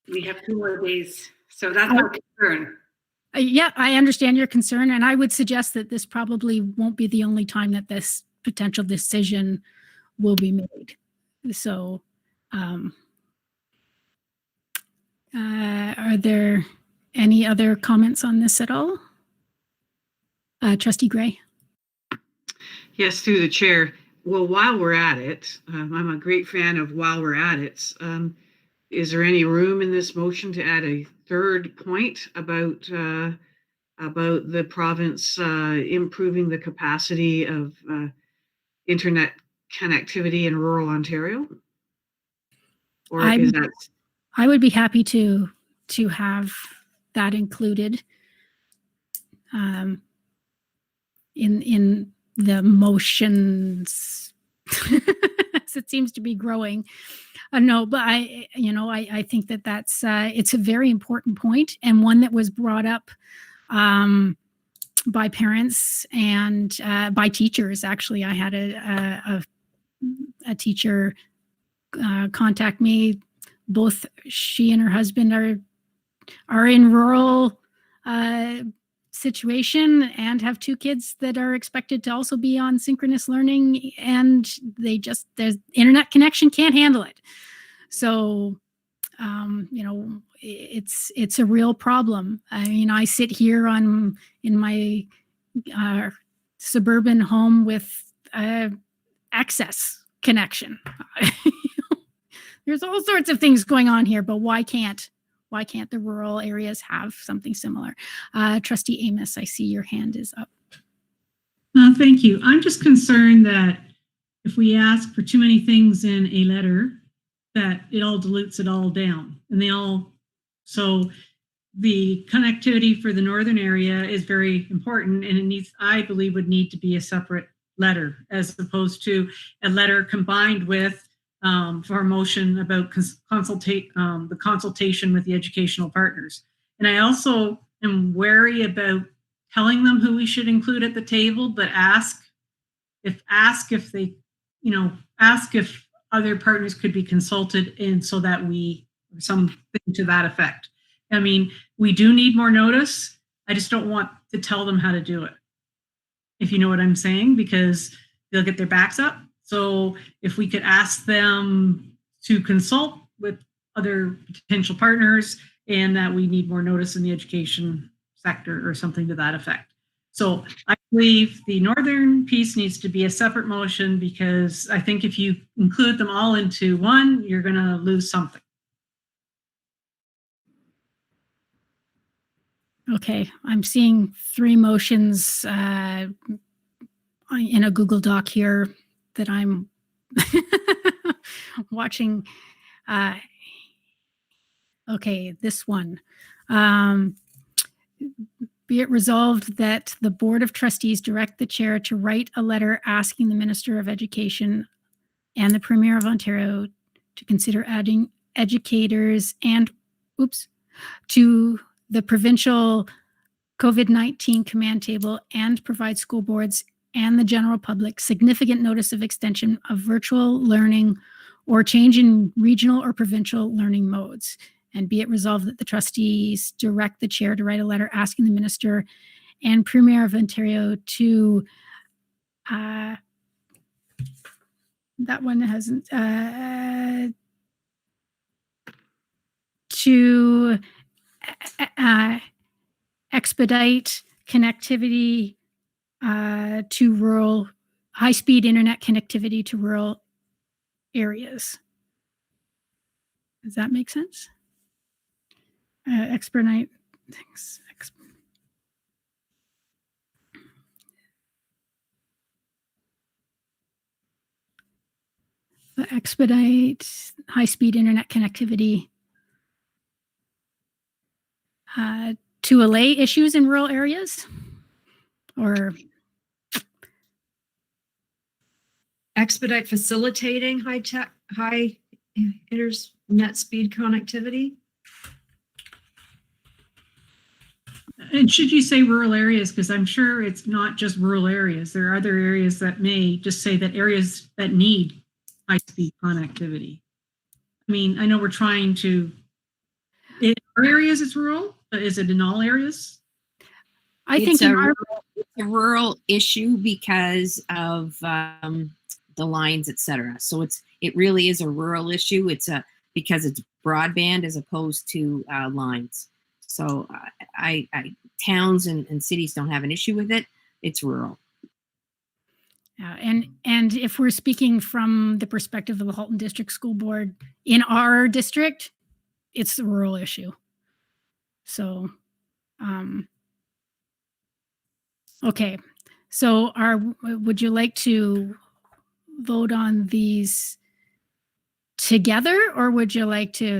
we have 2 more days. So that's my concern. Yeah, I understand your concern, and I would suggest that this probably won't be the only time that this potential decision will be made. So, are there any other comments on this at all? Trustee Gray? Yes, through the chair. Well, while we're at it, I'm a great fan of while we're at it. Is there any room in this motion to add a third point about the province improving the capacity of internet connectivity in rural Ontario? Or is that? I would be happy to have that included in the motions. As it seems to be growing. No, but I think that that's it's a very important point, and one that was brought up by parents and by teachers. Actually, I had a teacher contact me. Both she and her husband are in rural situation and have 2 kids that are expected to also be on synchronous learning, and their internet connection can't handle it. So it's a real problem. I mean, I sit here in my suburban home with access connection. There's all sorts of things going on here, but why can't the rural areas have something similar? Trustee Amos, I see your hand is up. Thank you. I'm just concerned that if we ask for too many things in a letter, that it all dilutes it all down. And so the connectivity for the northern area is very important, and it needs, I believe, would need to be a separate letter as opposed to a letter combined with for a motion about the consultation with the educational partners. And I also am wary about telling them who we should include at the table, but ask if they, ask if other partners could be consulted, and so that something to that effect. I mean, we do need more notice. I just don't want to tell them how to do it, if you know what I'm saying, because they'll get their backs up. So if we could ask them to consult with other potential partners, and that we need more notice in the education sector or something to that effect. So I believe the northern piece needs to be a separate motion, because I think if you include them all into one, you're going to lose something. Okay, I'm seeing 3 motions in a Google Doc here that I'm watching. Okay, this one. Be it resolved that the Board of Trustees direct the chair to write a letter asking the Minister of Education and the Premier of Ontario to consider adding educators to the provincial COVID-19 command table, and provide school boards and the general public significant notice of extension of virtual learning or change in regional or provincial learning modes. And be it resolved that the trustees direct the chair to write a letter asking the Minister and Premier of Ontario to, that one hasn't, to expedite connectivity to rural, high-speed internet connectivity to rural areas. Does that make sense? Expedite things. Expedite high-speed internet connectivity to allay issues in rural areas, or Expedite facilitating high internet speed connectivity. And should you say rural areas? Because I'm sure it's not just rural areas. There are other areas that may just say that areas that need high-speed connectivity. I mean, I know we're trying to, in our areas it's rural, but is it in all areas? I think it's a rural issue because of the lines, etc. So it really is a rural issue. It's because it's broadband as opposed to lines. So towns and cities don't have an issue with it. It's rural. And if we're speaking from the perspective of the Halton District School Board, in our district, it's a rural issue. So, okay. So would you like to vote on these together, or would you like to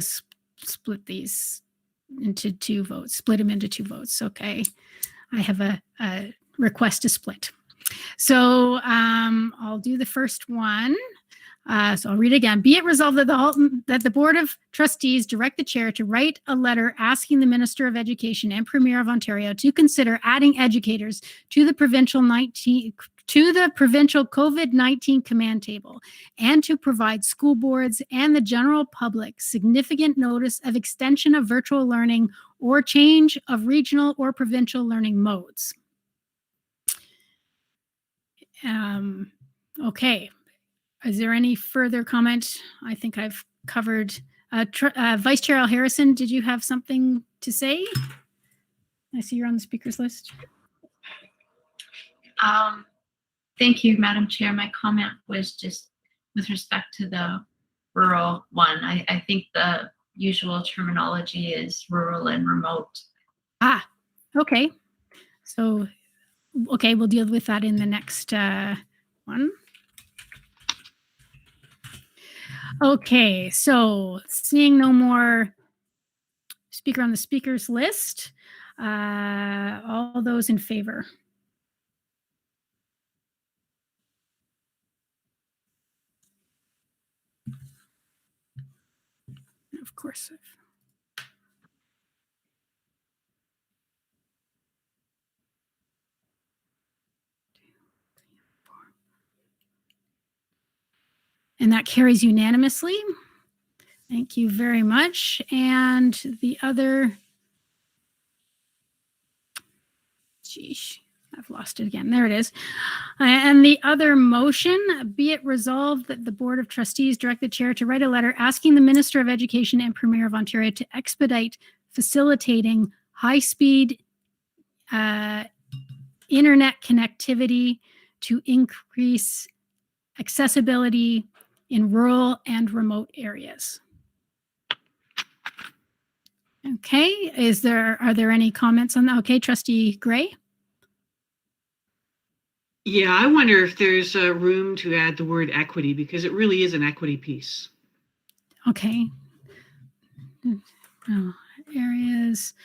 split these into 2 votes, split them into 2 votes? Okay. I have a request to split. So I'll do the first one. So I'll read it again. Be it resolved that the Board of Trustees direct the chair to write a letter asking the Minister of Education and Premier of Ontario to consider adding educators to the provincial COVID-19 command table, and to provide school boards and the general public significant notice of extension of virtual learning or change of regional or provincial learning modes. Okay. Is there any further comment? I think I've covered Vice Chair Al Harrison, did you have something to say? I see you're on the speakers list. Thank you, Madam Chair. My comment was just with respect to the rural one. I think the usual terminology is rural and remote. Ah, okay. So, okay, we'll deal with that in the next one. Okay, so seeing no more speaker on the speakers list, all those in favor? Of course. And that carries unanimously. Thank you very much. And the other, geez, I've lost it again. There it is. And the other motion, be it resolved that the Board of Trustees direct the chair to write a letter asking the Minister of Education and Premier of Ontario to expedite facilitating high-speed internet connectivity to increase accessibility in rural and remote areas. Okay, are there any comments on that? Okay, Trustee Gray? Yeah, I wonder if there's room to add the word equity, because it really is an equity piece. Okay. Areas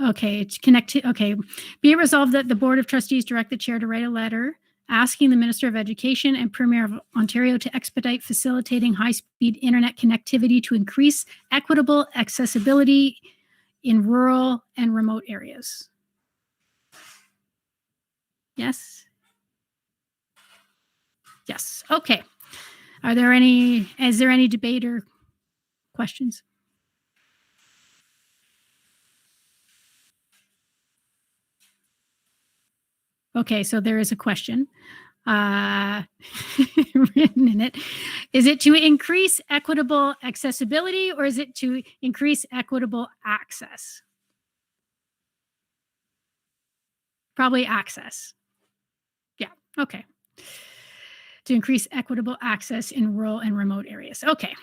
okay, to connect to, okay. Be it resolved that the Board of Trustees direct the chair to write a letter asking the Minister of Education and Premier of Ontario to expedite facilitating high-speed internet connectivity to increase equitable accessibility in rural and remote areas. Yes? Yes, okay. Is there any debate or questions? Okay, so there is a question written in it. Is it to increase equitable accessibility or is it to increase equitable access? Probably access. Yeah, okay. To increase equitable access in rural and remote areas. Okay.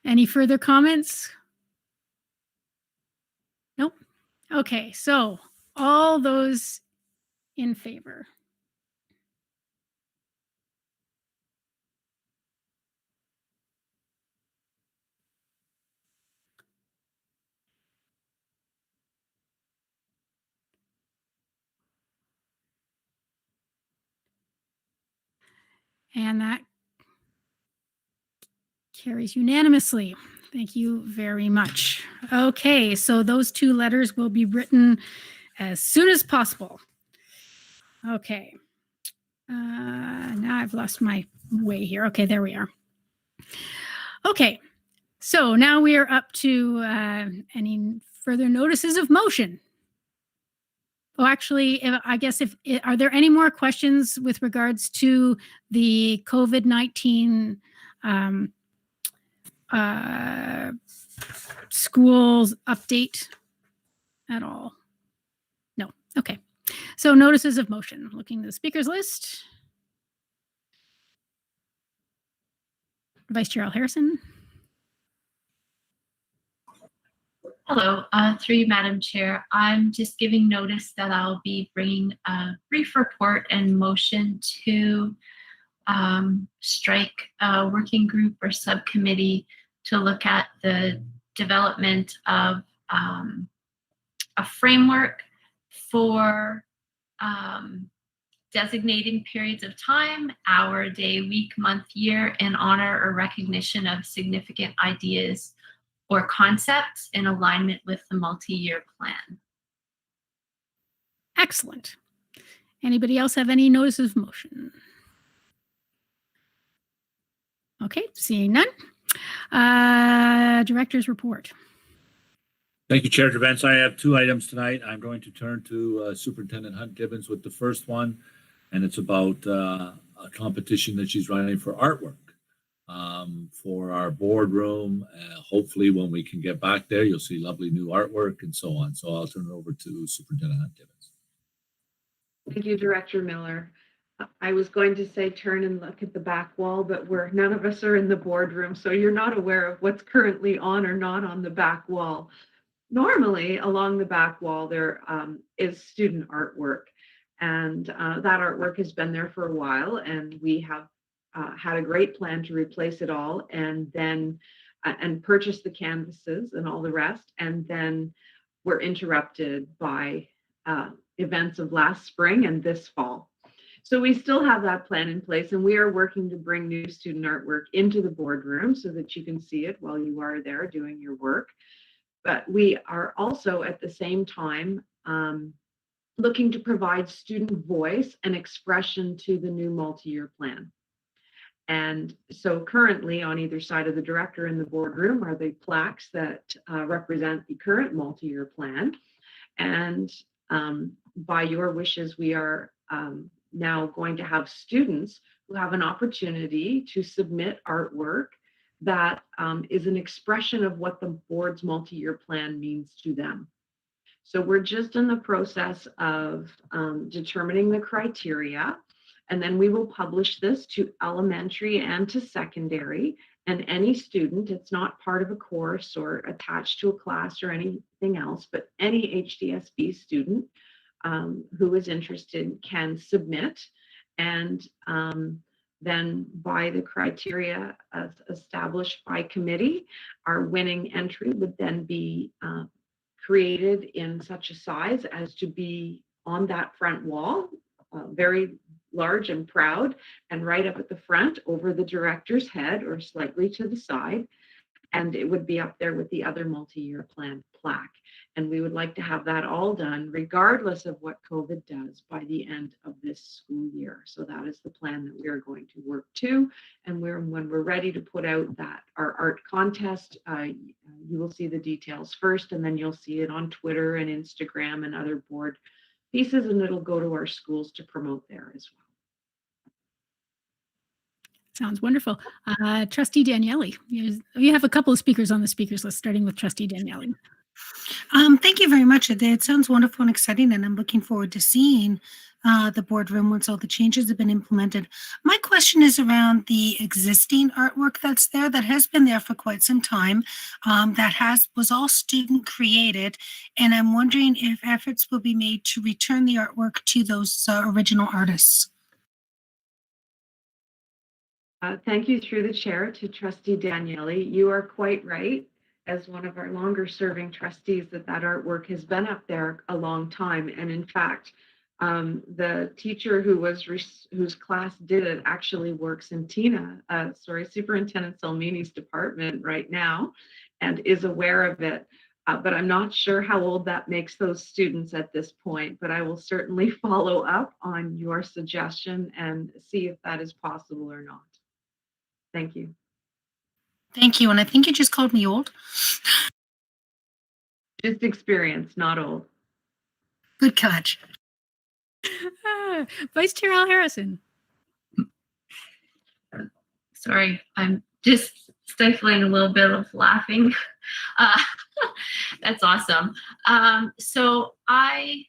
Any further comments? Nope. Okay, so all those in favor? And that carries unanimously. Thank you very much. Okay, so those two letters will be written as soon as possible. Okay. Now I've lost my way here. Okay, there we are. Okay, so now we are up to any further notices of motion. Oh, actually, are there any more questions with regards to the COVID-19 schools update at all? No. Okay. So notices of motion. Looking at the speakers list. Vice Chair Al Harrison. Hello, through you, Madam Chair. I'm just giving notice that I'll be bringing a brief report and motion to strike a working group or subcommittee to look at the development of a framework for designating periods of time, hour, day, week, month, year, in honor or recognition of significant ideas or concepts in alignment with the multi-year plan. Excellent. Anybody else have any notices of motion? Okay, seeing none. Director's report. Thank you, Chair Gibbons. I have two items tonight. I'm going to turn to Superintendent Hunt Gibbons with the first one, and it's about a competition that she's running for artwork for our boardroom. Hopefully, when we can get back there, you'll see lovely new artwork and so on. So I'll turn it over to Superintendent Gibbons. Thank you, Director Miller. I was going to say turn and look at the back wall, but none of us are in the boardroom, so you're not aware of what's currently on or not on the back wall. Normally, along the back wall, there is student artwork, and that artwork has been there for a while, and we have had a great plan to replace it all, and then and purchase the canvases and all the rest, and then we're interrupted by events of last spring and this fall. So we still have that plan in place, and we are working to bring new student artwork into the boardroom so that you can see it while you are there doing your work. But we are also at the same time looking to provide student voice and expression to the new multi-year plan. And so currently on either side of the director in the boardroom are the plaques that represent the current multi-year plan. And by your wishes, we are now going to have students who have an opportunity to submit artwork that is an expression of what the board's multi-year plan means to them. So we're just in the process of determining the criteria, and then we will publish this to elementary and to secondary. And any student, it's not part of a course or attached to a class or anything else, but any HDSB student who is interested can submit, and then by the criteria as established by committee, our winning entry would then be created in such a size as to be on that front wall, very large and proud, and right up at the front over the director's head or slightly to the side. And it would be up there with the other multi-year plan plaque. And we would like to have that all done regardless of what COVID does by the end of this school year. So that is the plan that we are going to work to. And when we're ready to put out our art contest, you will see the details first, and then you'll see it on Twitter and Instagram and other board pieces, and it'll go to our schools to promote there as well. Sounds wonderful. Trustee Daniele, you have a couple of speakers on the speakers list, starting with Trustee Daniele. Thank you very much. It sounds wonderful and exciting, and I'm looking forward to seeing the boardroom once all the changes have been implemented. My question is around the existing artwork that's there, that has been there for quite some time, was all student created, and I'm wondering if efforts will be made to return the artwork to those original artists. Thank you through the chair to Trustee Daniele. You are quite right. As one of our longer serving trustees, that artwork has been up there a long time. And in fact, the teacher whose class did it actually works in Superintendent Salmini's department right now and is aware of it. But I'm not sure how old that makes those students at this point, but I will certainly follow up on your suggestion and see if that is possible or not. Thank you. Thank you. And I think you just called me old. Just experience, not old. Good catch. Vice Chair Al Harrison. Sorry, I'm just stifling a little bit of laughing. That's awesome. So I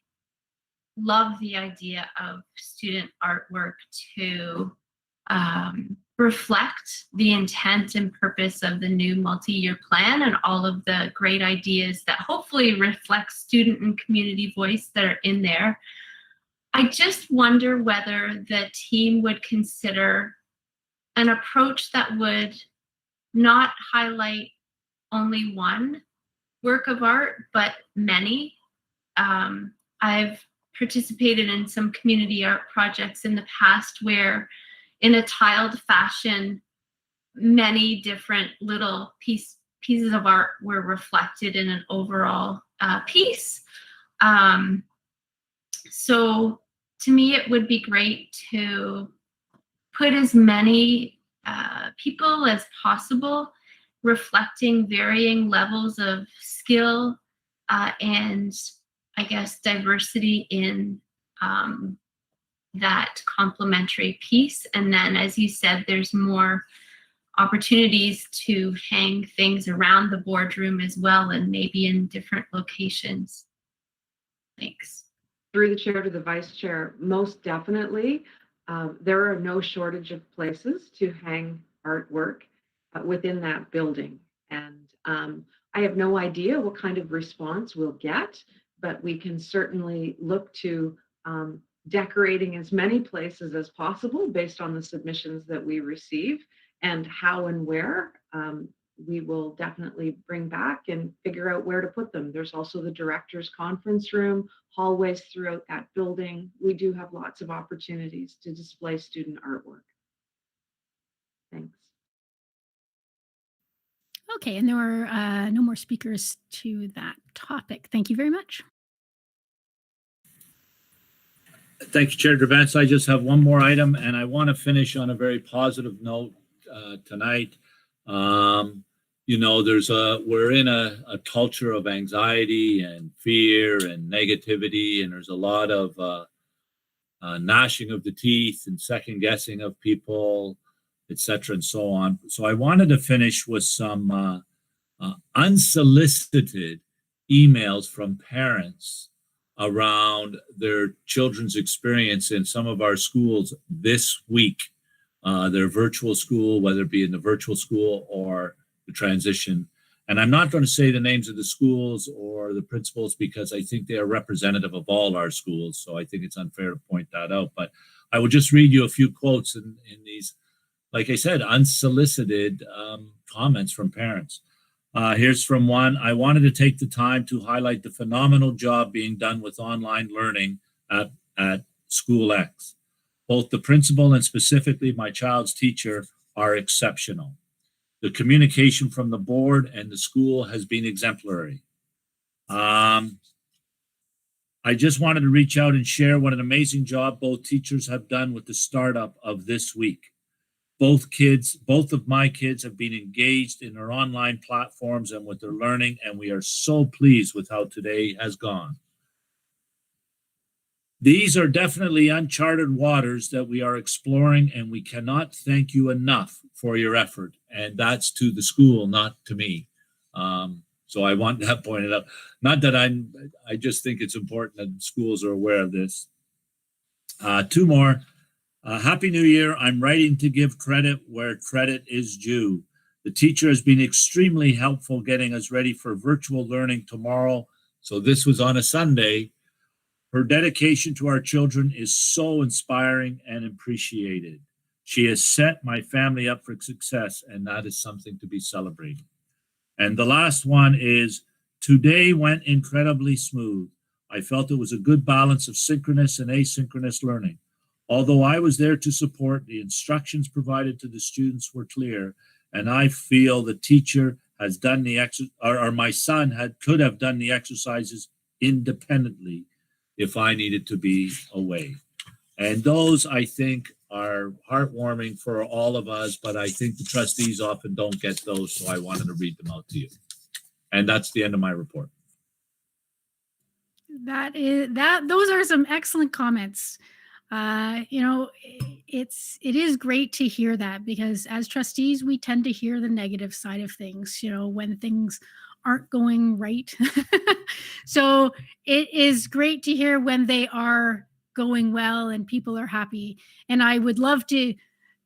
love the idea of student artwork to reflect the intent and purpose of the new multi-year plan and all of the great ideas that hopefully reflect student and community voice that are in there. I just wonder whether the team would consider an approach that would not highlight only one work of art, but many. I've participated in some community art projects in the past where in a tiled fashion, many different little pieces of art were reflected in an overall piece. So to me, it would be great to put as many people as possible reflecting varying levels of skill and I guess diversity in that complementary piece. And then, as you said, there's more opportunities to hang things around the boardroom as well, and maybe in different locations. Thanks. Through the chair to the vice chair, most definitely, there are no shortage of places to hang artwork within that building. And I have no idea what kind of response we'll get, but we can certainly look to decorating as many places as possible based on the submissions that we receive, and how and where we will definitely bring back and figure out where to put them. There's also the director's conference room, hallways throughout that building. We do have lots of opportunities to display student artwork. Thanks. Okay, and there are no more speakers to that topic. Thank you very much. Thank you, Chair Drevance. I just have one more item, and I want to finish on a very positive note tonight. You know, we're in a culture of anxiety and fear and negativity, and there's a lot of gnashing of the teeth and second guessing of people, etc., and so on. So I wanted to finish with some unsolicited emails from parents around their children's experience in some of our schools this week, their virtual school, whether it be in the virtual school or the transition. And I'm not going to say the names of the schools or the principals because I think they are representative of all our schools. So I think it's unfair to point that out. But I will just read you a few quotes in these, like I said, unsolicited comments from parents. Here's from one. I wanted to take the time to highlight the phenomenal job being done with online learning at School X. Both the principal and specifically my child's teacher are exceptional. The communication from the board and the school has been exemplary. I just wanted to reach out and share what an amazing job both teachers have done with the startup of this week. Both of my kids have been engaged in their online platforms and with their learning, and we are so pleased with how today has gone. These are definitely uncharted waters that we are exploring, and we cannot thank you enough for your effort. And that's to the school, not to me. So I want that pointed out. Not that I just think it's important that schools are aware of this. Two more. Happy New Year. I'm writing to give credit where credit is due. The teacher has been extremely helpful getting us ready for virtual learning tomorrow. So this was on a Sunday. Her dedication to our children is so inspiring and appreciated. She has set my family up for success, and that is something to be celebrated. And the last one is, today went incredibly smooth. I felt it was a good balance of synchronous and asynchronous learning. Although I was there to support, the instructions provided to the students were clear, and I feel the teacher has done the or my son could have done the exercises independently if I needed to be away. And those, I think, are heartwarming for all of us, but I think the trustees often don't get those, so I wanted to read them out to you. And that's the end of my report. Those are some excellent comments. You know, it is great to hear that, because as trustees, we tend to hear the negative side of things, you know, when things aren't going right. So it is great to hear when they are going well and people are happy. And I would love to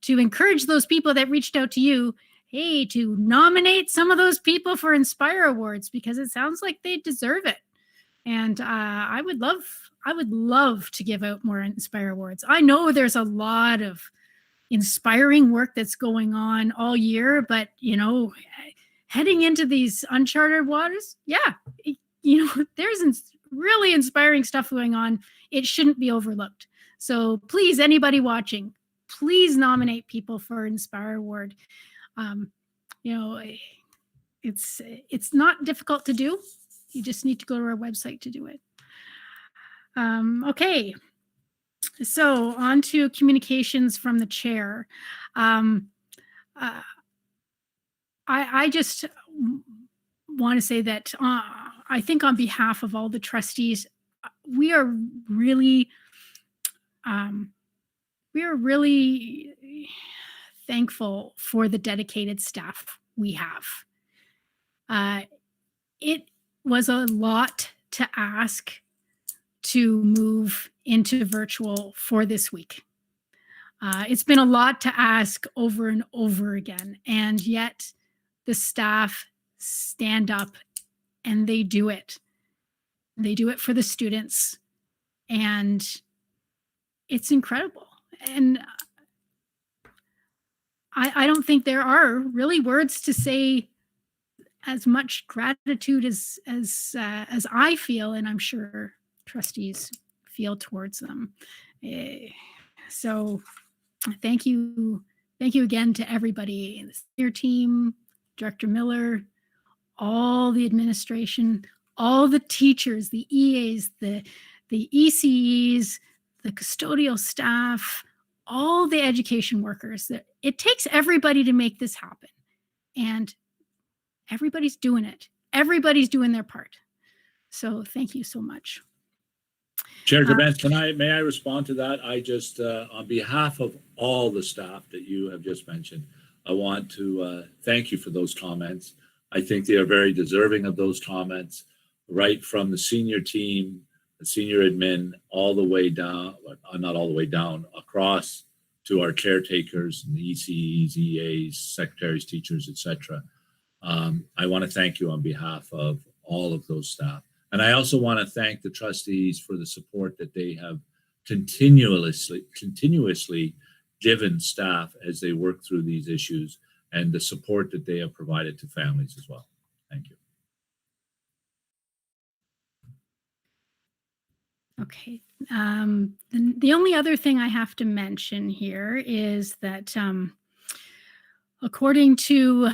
encourage those people that reached out to you, hey, to nominate some of those people for Inspire Awards, because it sounds like they deserve it. And I would love to give out more Inspire Awards. I know there's a lot of inspiring work that's going on all year, but, you know, heading into these uncharted waters, yeah, you know, there's really inspiring stuff going on. It shouldn't be overlooked. So please, anybody watching, please nominate people for Inspire Award. You know, it's not difficult to do. You just need to go to our website to do it. Okay, so on to communications from the chair. I just want to say that I think on behalf of all the trustees, we are really are really thankful for the dedicated staff we have. It was a lot to ask to move into virtual for this week. It's been a lot to ask over and over again, and yet the staff stand up and they do it. They do it for the students, and it's incredible. And I don't think there are really words to say as much gratitude as I feel, and I'm sure trustees feel towards them. So thank you again to everybody, your team, Director Miller, all the administration, all the teachers, the EAs, the ECEs, the custodial staff, all the education workers. It takes everybody to make this happen, and everybody's doing it. Everybody's doing their part. So thank you so much. Chair Gerbens, may I respond to that? I just, on behalf of all the staff that you have just mentioned, I want to thank you for those comments. I think they are very deserving of those comments, right from the senior team, the senior admin, all the way down, not all the way down, across to our caretakers and the ECEs, EAs, secretaries, teachers, etc. I want to thank you on behalf of all of those staff. And I also want to thank the trustees for the support that they have continuously given staff as they work through these issues, and the support that they have provided to families as well. Thank you. Okay. The only other thing I have to mention here is that according to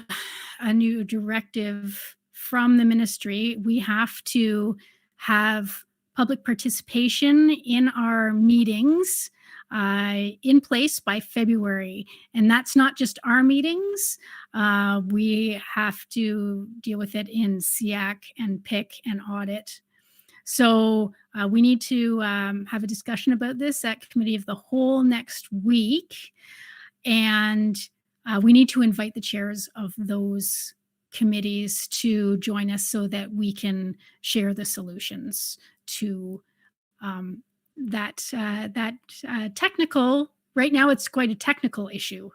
a new directive from the ministry, we have to have public participation in our meetings in place by February. And that's not just our meetings. We have to deal with it in SEAC and PIC and audit. So we need to have a discussion about this at Committee of the Whole next week. And we need to invite the chairs of those committees to join us so that we can share the solutions to that technical. Right now, it's quite a technical issue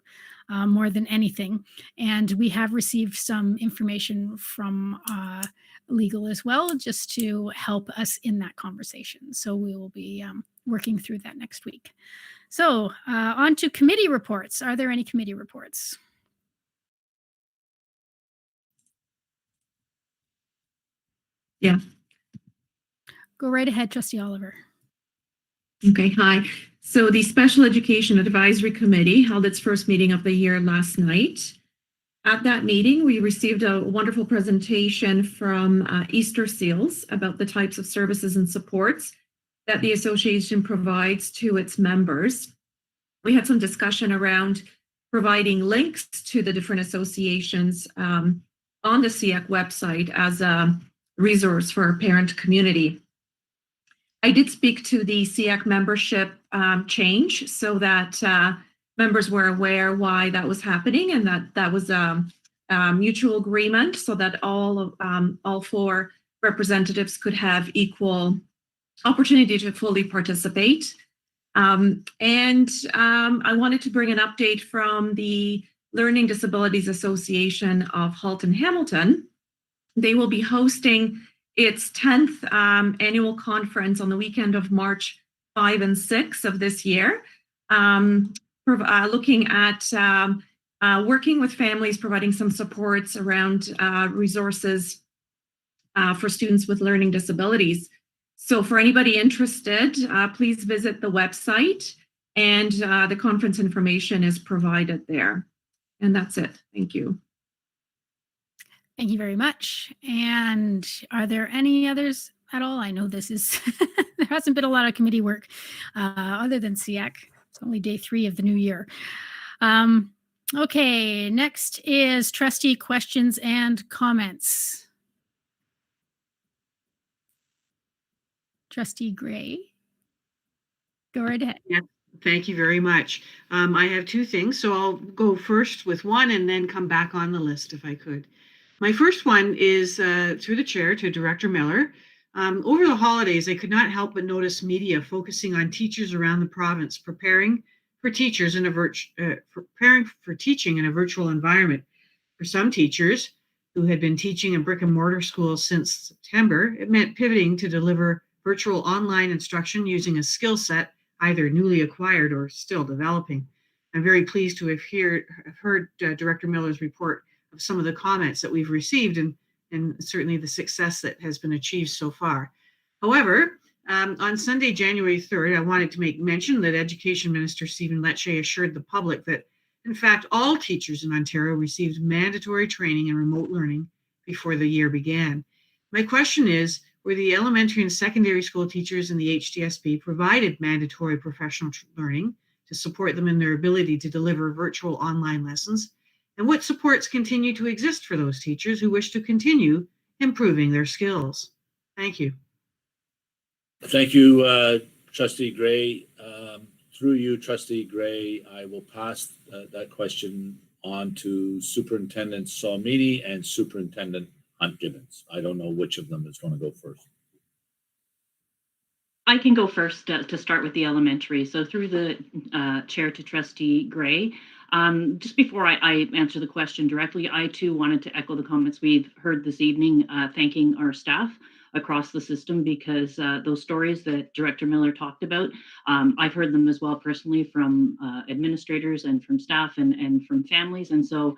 more than anything. And we have received some information from legal as well, just to help us in that conversation. So we will be working through that next week. So on to committee reports. Are there any committee reports? Yeah. Go right ahead, Trustee Oliver. Okay, hi. So the Special Education Advisory Committee held its first meeting of the year last night. At that meeting, we received a wonderful presentation from Easter Seals about the types of services and supports that the association provides to its members. We had some discussion around providing links to the different associations on the SEAC website as a resource for our parent community. I did speak to the SEAC membership change so that members were aware why that was happening, and that was a mutual agreement so that all four representatives could have equal opportunity to fully participate. I wanted to bring an update from the Learning Disabilities Association of Halton Hamilton. They will be hosting its 10th annual conference on the weekend of March 5 and 6 of this year, looking at working with families, providing some supports around resources for students with learning disabilities. So for anybody interested, please visit the website, and the conference information is provided there. And that's it. Thank you. Thank you very much. And are there any others at all? I know this is, there hasn't been a lot of committee work other than SEAC. It's only day 3 of the new year. Okay, next is trustee questions and comments. Trustee Gray, go right ahead. Yes. Thank you very much. I have two things, so I'll go first with one and then come back on the list if I could. My first one is through the chair to Director Miller. Over the holidays, I could not help but notice media focusing on teachers around the province preparing for teaching in a virtual environment. For some teachers who had been teaching in brick and mortar schools since September, it meant pivoting to deliver virtual online instruction using a skill set either newly acquired or still developing. I'm very pleased to have heard Director Miller's report of some of the comments that we've received and certainly the success that has been achieved so far. However, on Sunday, January 3rd, I wanted to make mention that Education Minister Stephen Lecce assured the public that, in fact, all teachers in Ontario received mandatory training in remote learning before the year began. My question is, were the elementary and secondary school teachers in the HDSP provided mandatory professional learning to support them in their ability to deliver virtual online lessons? And what supports continue to exist for those teachers who wish to continue improving their skills? Thank you. Thank you, Trustee Gray. Through you, Trustee Gray, I will pass that question on to Superintendent Solmini and Superintendent Hunt-Gibbons. I don't know which of them is going to go first. I can go first to start with the elementary. So through the chair to Trustee Gray, just before I answer the question directly, I too wanted to echo the comments we've heard this evening, thanking our staff across the system, because those stories that Director Miller talked about, I've heard them as well personally from administrators and from staff and from families. And so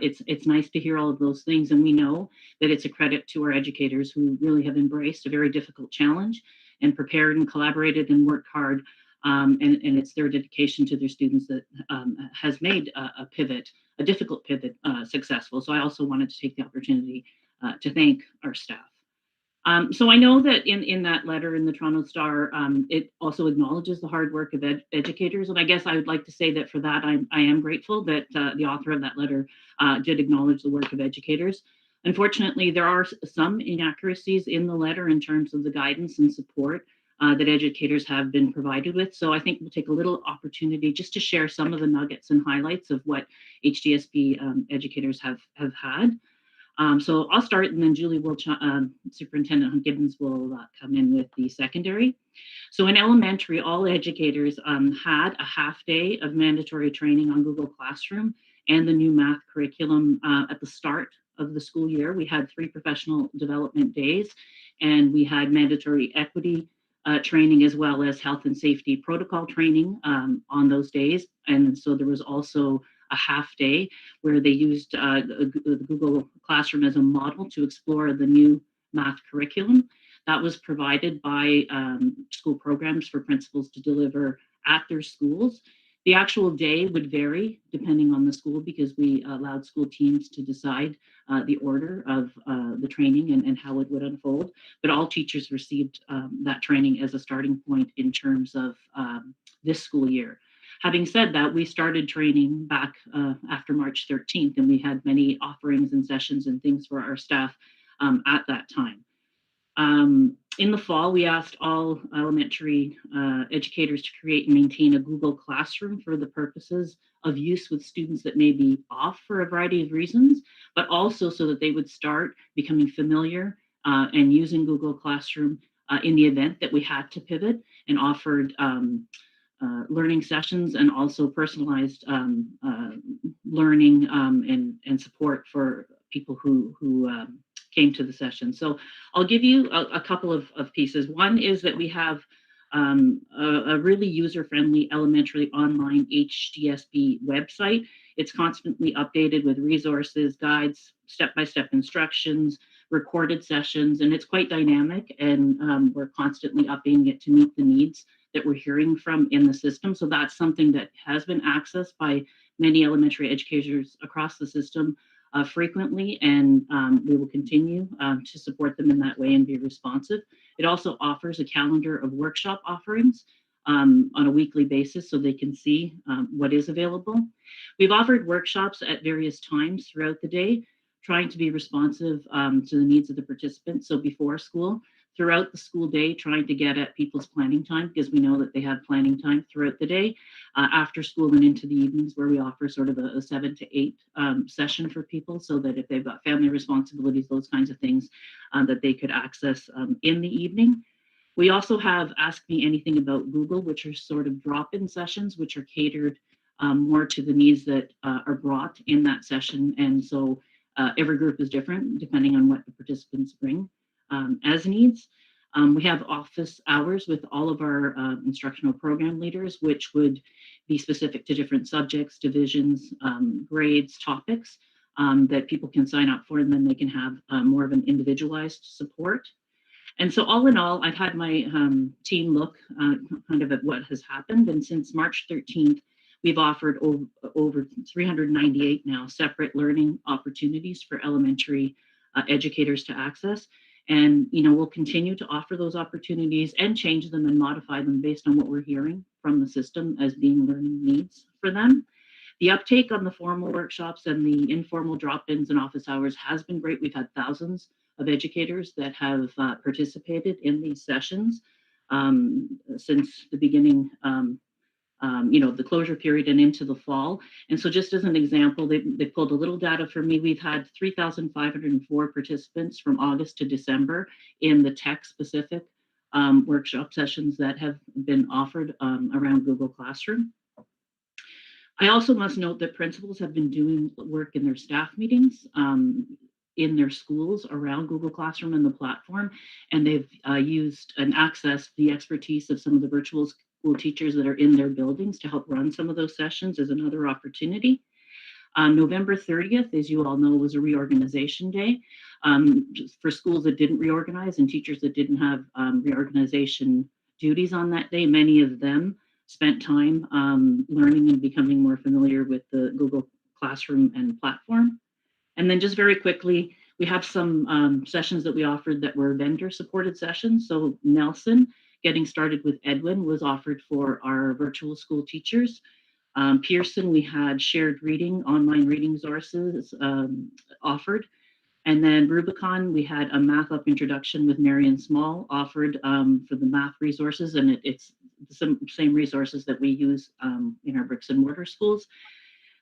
it's nice to hear all of those things. And we know that it's a credit to our educators who really have embraced a very difficult challenge and prepared and collaborated and worked hard. And it's their dedication to their students that has made a pivot, a difficult pivot, successful. So I also wanted to take the opportunity to thank our staff. So I know that in that letter in the Toronto Star, it also acknowledges the hard work of educators. And I guess I would like to say that for that, I am grateful that the author of that letter did acknowledge the work of educators. Unfortunately, there are some inaccuracies in the letter in terms of the guidance and support that educators have been provided with. So I think we'll take a little opportunity just to share some of the nuggets and highlights of what HDSP educators have had. So I'll start, and then Julie will, Superintendent Hunt-Gibbons will come in with the secondary. So in elementary, all educators had a half day of mandatory training on Google Classroom and the new math curriculum at the start of the school year. We had 3 professional development days, and we had mandatory equity training as well as health and safety protocol training on those days. And so there was also a half day where they used the Google Classroom as a model to explore the new math curriculum. That was provided by school programs for principals to deliver at their schools. The actual day would vary depending on the school, because we allowed school teams to decide the order of the training and how it would unfold. But all teachers received that training as a starting point in terms of this school year. Having said that, we started training back after March 13th, and we had many offerings and sessions and things for our staff at that time. In the fall, we asked all elementary educators to create and maintain a Google Classroom for the purposes of use with students that may be off for a variety of reasons, but also so that they would start becoming familiar and using Google Classroom in the event that we had to pivot, and offered learning sessions and also personalized learning and support for people who came to the session. So I'll give you a couple of pieces. One is that we have a really user-friendly elementary online HDSP website. It's constantly updated with resources, guides, step-by-step instructions, recorded sessions, and it's quite dynamic, and we're constantly updating it to meet the needs that we're hearing from in the system. So that's something that has been accessed by many elementary educators across the system frequently, and we will continue to support them in that way and be responsive. It also offers a calendar of workshop offerings on a weekly basis so they can see what is available. We've offered workshops at various times throughout the day, trying to be responsive to the needs of the participants. So before school, throughout the school day, trying to get at people's planning time, because we know that they have planning time throughout the day, after school and into the evenings, where we offer sort of a 7 to 8 session for people, so that if they've got family responsibilities, those kinds of things, that they could access in the evening. We also have Ask Me Anything About Google, which are sort of drop-in sessions, which are catered more to the needs that are brought in that session. And so every group is different depending on what the participants bring as needs. We have office hours with all of our instructional program leaders, which would be specific to different subjects, divisions, grades, topics that people can sign up for, and then they can have more of an individualized support. And so all in all, I've had my team look kind of at what has happened. And since March 13th, we've offered over 398 now separate learning opportunities for elementary educators to access. And, you know, we'll continue to offer those opportunities and change them and modify them based on what we're hearing from the system as being learning needs for them. The uptake on the formal workshops and the informal drop-ins and office hours has been great. We've had thousands of educators that have participated in these sessions since the beginning, you know, the closure period and into the fall. And so just as an example, they pulled a little data for me. We've had 3,504 participants from August to December in the tech-specific workshop sessions that have been offered around Google Classroom. I also must note that principals have been doing work in their staff meetings in their schools around Google Classroom and the platform, and they've used and accessed the expertise of some of the virtual school teachers that are in their buildings to help run some of those sessions as another opportunity. November 30th, as you all know, was a reorganization day for schools that didn't reorganize and teachers that didn't have reorganization duties on that day. Many of them spent time learning and becoming more familiar with the Google Classroom and platform. And then just very quickly, we have some sessions that we offered that were vendor-supported sessions. So Nelson, Getting Started with Edwin, was offered for our virtual school teachers. Pearson, we had shared reading, online reading sources offered. And then Rubicon, we had a Math Up Introduction with Marion Small offered for the math resources, and it's the same resources that we use in our bricks and mortar schools.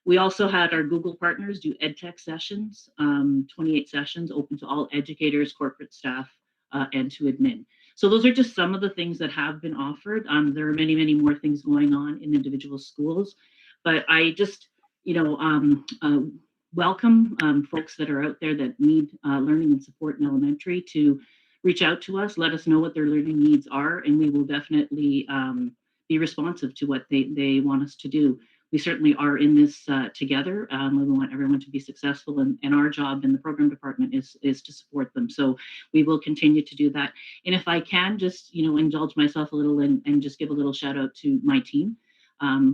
We also had our Google partners do EdTech sessions, 28 sessions open to all educators, corporate staff, and to admin. So those are just some of the things that have been offered. There are many, many more things going on in individual schools, but I just, you know, welcome folks that are out there that need learning and support in elementary to reach out to us, let us know what their learning needs are, and we will definitely be responsive to what they want us to do. We certainly are in this together. We want everyone to be successful, and our job in the program department is to support them. So we will continue to do that. And if I can just, you know, indulge myself a little and just give a little shout out to my team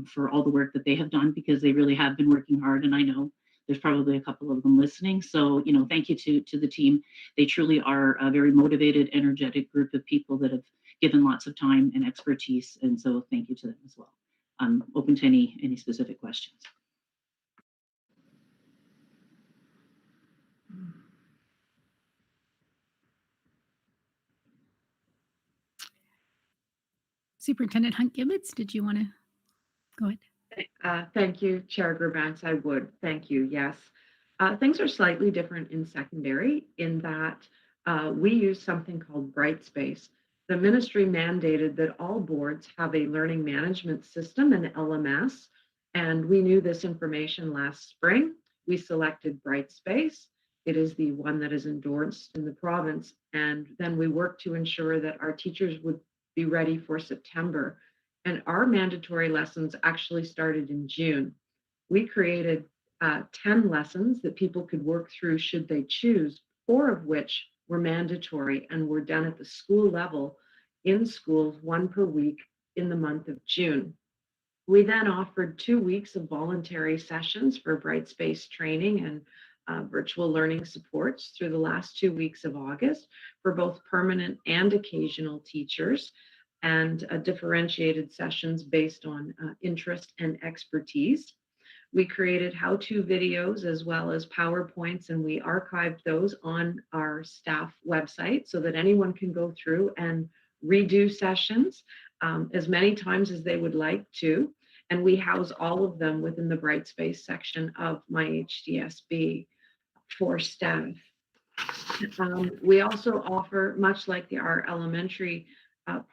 for all the work that they have done, because they really have been working hard, and I know there's probably a couple of them listening. So, you know, thank you to the team. They truly are a very motivated, energetic group of people that have given lots of time and expertise. And so thank you to them as well. I'm open to any specific questions. Superintendent Hunt-Gibbons, did you want to go ahead? Thank you, Chair Gerbants. I would. Thank you. Yes. Things are slightly different in secondary in that we use something called Brightspace. The ministry mandated that all boards have a learning management system, an LMS, and we knew this information last spring. We selected Brightspace. It is the one that is endorsed in the province, and then we worked to ensure that our teachers would be ready for September. And our mandatory lessons actually started in June. We created 10 lessons that people could work through should they choose, 4 of which were mandatory and were done at the school level in schools, 1 per week in the month of June. We then offered 2 weeks of voluntary sessions for Brightspace training and virtual learning supports through the last 2 weeks of August for both permanent and occasional teachers, and differentiated sessions based on interest and expertise. We created how-to videos as well as PowerPoints, and we archived those on our staff website so that anyone can go through and redo sessions as many times as they would like to. And we house all of them within the Brightspace section of my HDSB for staff. We also offer, much like our elementary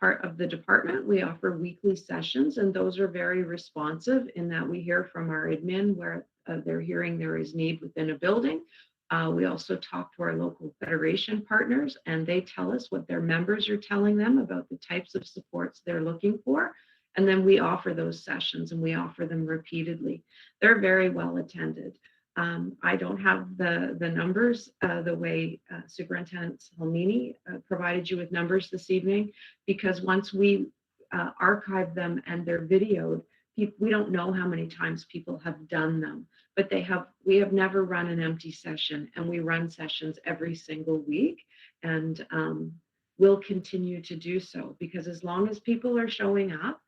part of the department, we offer weekly sessions, and those are very responsive in that we hear from our admin where they're hearing there is need within a building. We also talk to our local federation partners, and they tell us what their members are telling them about the types of supports they're looking for. And then we offer those sessions, and we offer them repeatedly. They're very well attended. I don't have the numbers the way Superintendent Salmini provided you with numbers this evening, because once we archive them and they're videoed, we don't know how many times people have done them, but we have never run an empty session, and we run sessions every single week, and we'll continue to do so, because as long as people are showing up,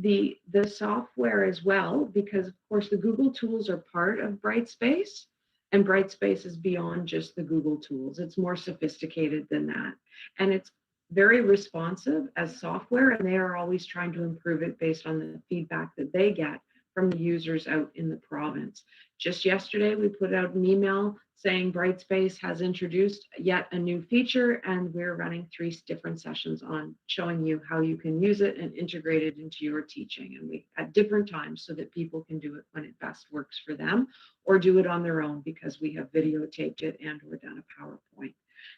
the software as well, because of course the Google tools are part of Brightspace, and Brightspace is beyond just the Google tools. It's more sophisticated than that. And it's very responsive as software, and they are always trying to improve it based on the feedback that they get from the users out in the province. Just yesterday, we put out an email saying Brightspace has introduced yet a new feature, and we're running 3 different sessions on showing you how you can use it and integrate it into your teaching, and we at different times so that people can do it when it best works for them, or do it on their own because we have videotaped it and or done a PowerPoint.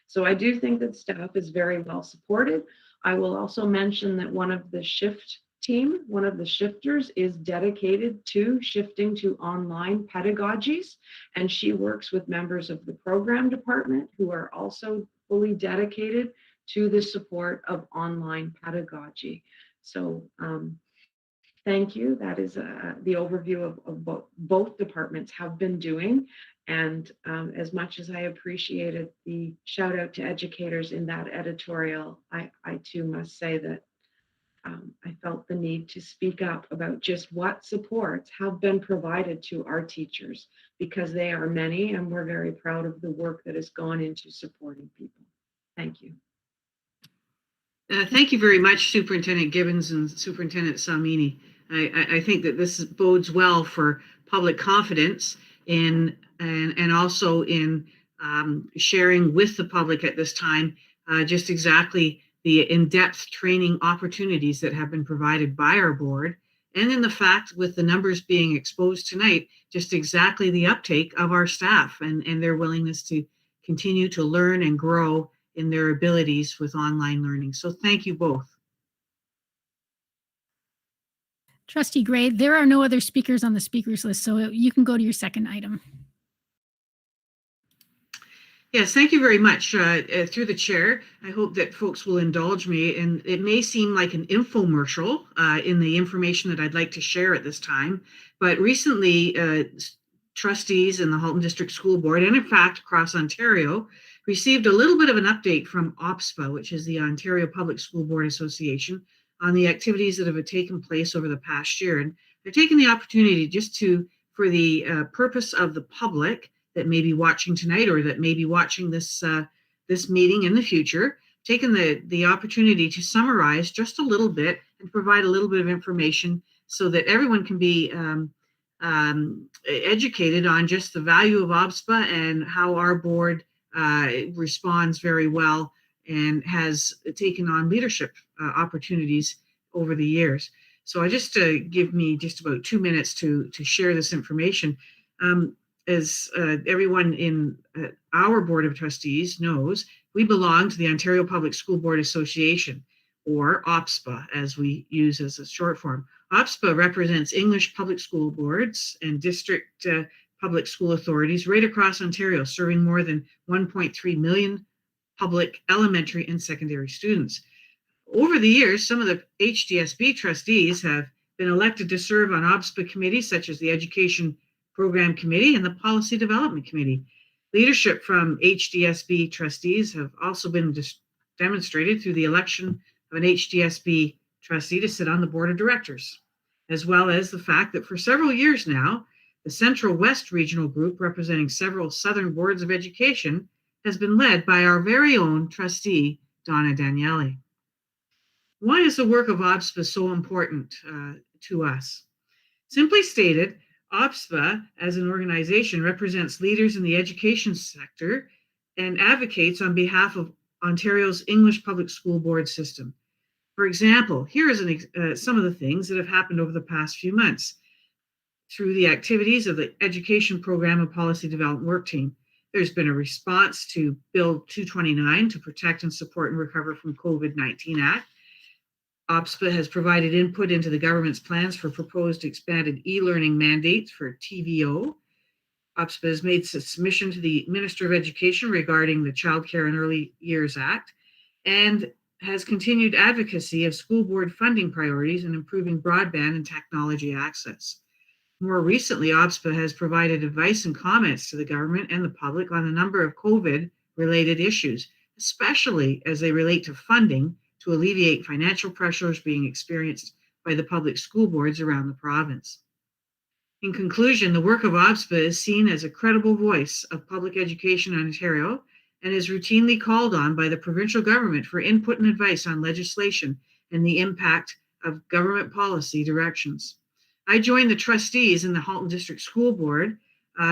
So I do think that staff is very well supported. I will also mention that one of the shifters is dedicated to shifting to online pedagogies, and she works with members of the program department who are also fully dedicated to the support of online pedagogy. So thank you. That is the overview of what both departments have been doing. And as much as I appreciated the shout out to educators in that editorial, I too must say that I felt the need to speak up about just what supports have been provided to our teachers, because they are many, and we're very proud of the work that has gone into supporting people. Thank you. Thank you very much, Superintendent Gibbons and Superintendent Salmini. I think that this bodes well for public confidence in and also in sharing with the public at this time just exactly the in-depth training opportunities that have been provided by our board, and in the fact with the numbers being exposed tonight, just exactly the uptake of our staff and their willingness to continue to learn and grow in their abilities with online learning. So thank you both. Trustee Gray, there are no other speakers on the speakers list, so you can go to your second item. Yes, thank you very much. Through the chair, I hope that folks will indulge me, and it may seem like an infomercial in the information that I'd like to share at this time, but recently trustees in the Halton District School Board, and in fact across Ontario, received a little bit of an update from OPSPA, which is the Ontario Public School Board Association, on the activities that have taken place over the past year. And they're taking the opportunity just to, for the purpose of the public that may be watching tonight or that may be watching this this meeting in the future, taking the opportunity to summarize just a little bit and provide a little bit of information so that everyone can be educated on just the value of OPSPA and how our board responds very well and has taken on leadership opportunities over the years. So I just give me just about 2 minutes to share this information. As everyone in our Board of Trustees knows, we belong to the Ontario Public School Board Association, or OPSPA, as we use as a short form. OPSPA represents English public school boards and district public school authorities right across Ontario, serving more than 1.3 million public elementary and secondary students. Over the years, some of the HDSB trustees have been elected to serve on OPSPA committees such as the Education Program Committee and the Policy Development Committee. Leadership from HDSB trustees have also been demonstrated through the election of an HDSB trustee to sit on the board of directors, as well as the fact that for several years now, The Central West Regional Group, representing several Southern Boards of Education, has been led by our very own trustee, Donna Daniele. Why is the work of OBSPA so important to us? Simply stated, OBSPA as an organization represents leaders in the education sector and advocates on behalf of Ontario's English Public School Board system. For example, here is some of the things that have happened over the past few months through the activities of the Education Program and Policy Development Work Team. There's been a response to Bill 229 to protect and support and recover from COVID-19 Act. OBSPA has provided input into the government's plans for proposed expanded e-learning mandates for TVO. OBSPA has made a submission to the Minister of Education regarding the Child Care and Early Years Act and has continued advocacy of school board funding priorities and improving broadband and technology access. More recently, OBSPA has provided advice and comments to the government and the public on a number of COVID-related issues, especially as they relate to funding to alleviate financial pressures being experienced by the public school boards around the province. In conclusion, the work of OBSPA is seen as a credible voice of public education in Ontario and is routinely called on by the provincial government for input and advice on legislation and the impact of government policy directions. I joined the trustees in the Halton District School Board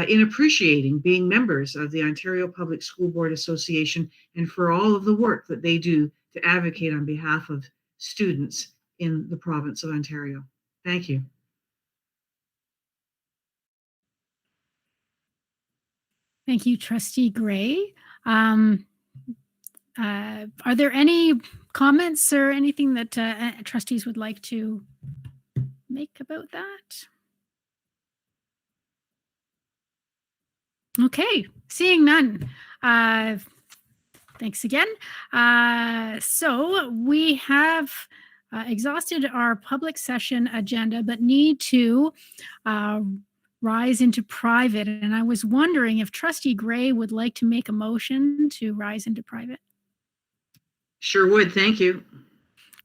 in appreciating being members of the Ontario Public School Board Association and for all of the work that they do to advocate on behalf of students in the province of Ontario. Thank you. Thank you, Trustee Gray. Are there any comments or anything that trustees would like to make about that? Okay, seeing none. Thanks again. So we have exhausted our public session agenda, but need to rise into private. And I was wondering if Trustee Gray would like to make a motion to rise into private. Sure would, thank you.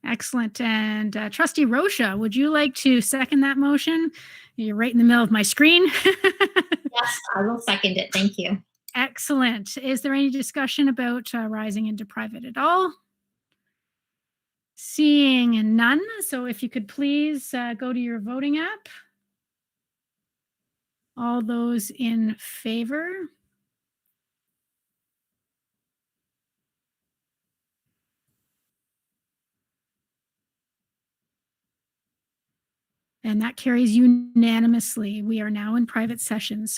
Excellent. And Trustee Rocha, would you like to second that motion? You're right in the middle of my screen. Yes, I will second it. Thank you. Excellent. Is there any discussion about rising into private at all? Seeing none. So if you could please go to your voting app. All those in favor? And that carries unanimously. We are now in private session. So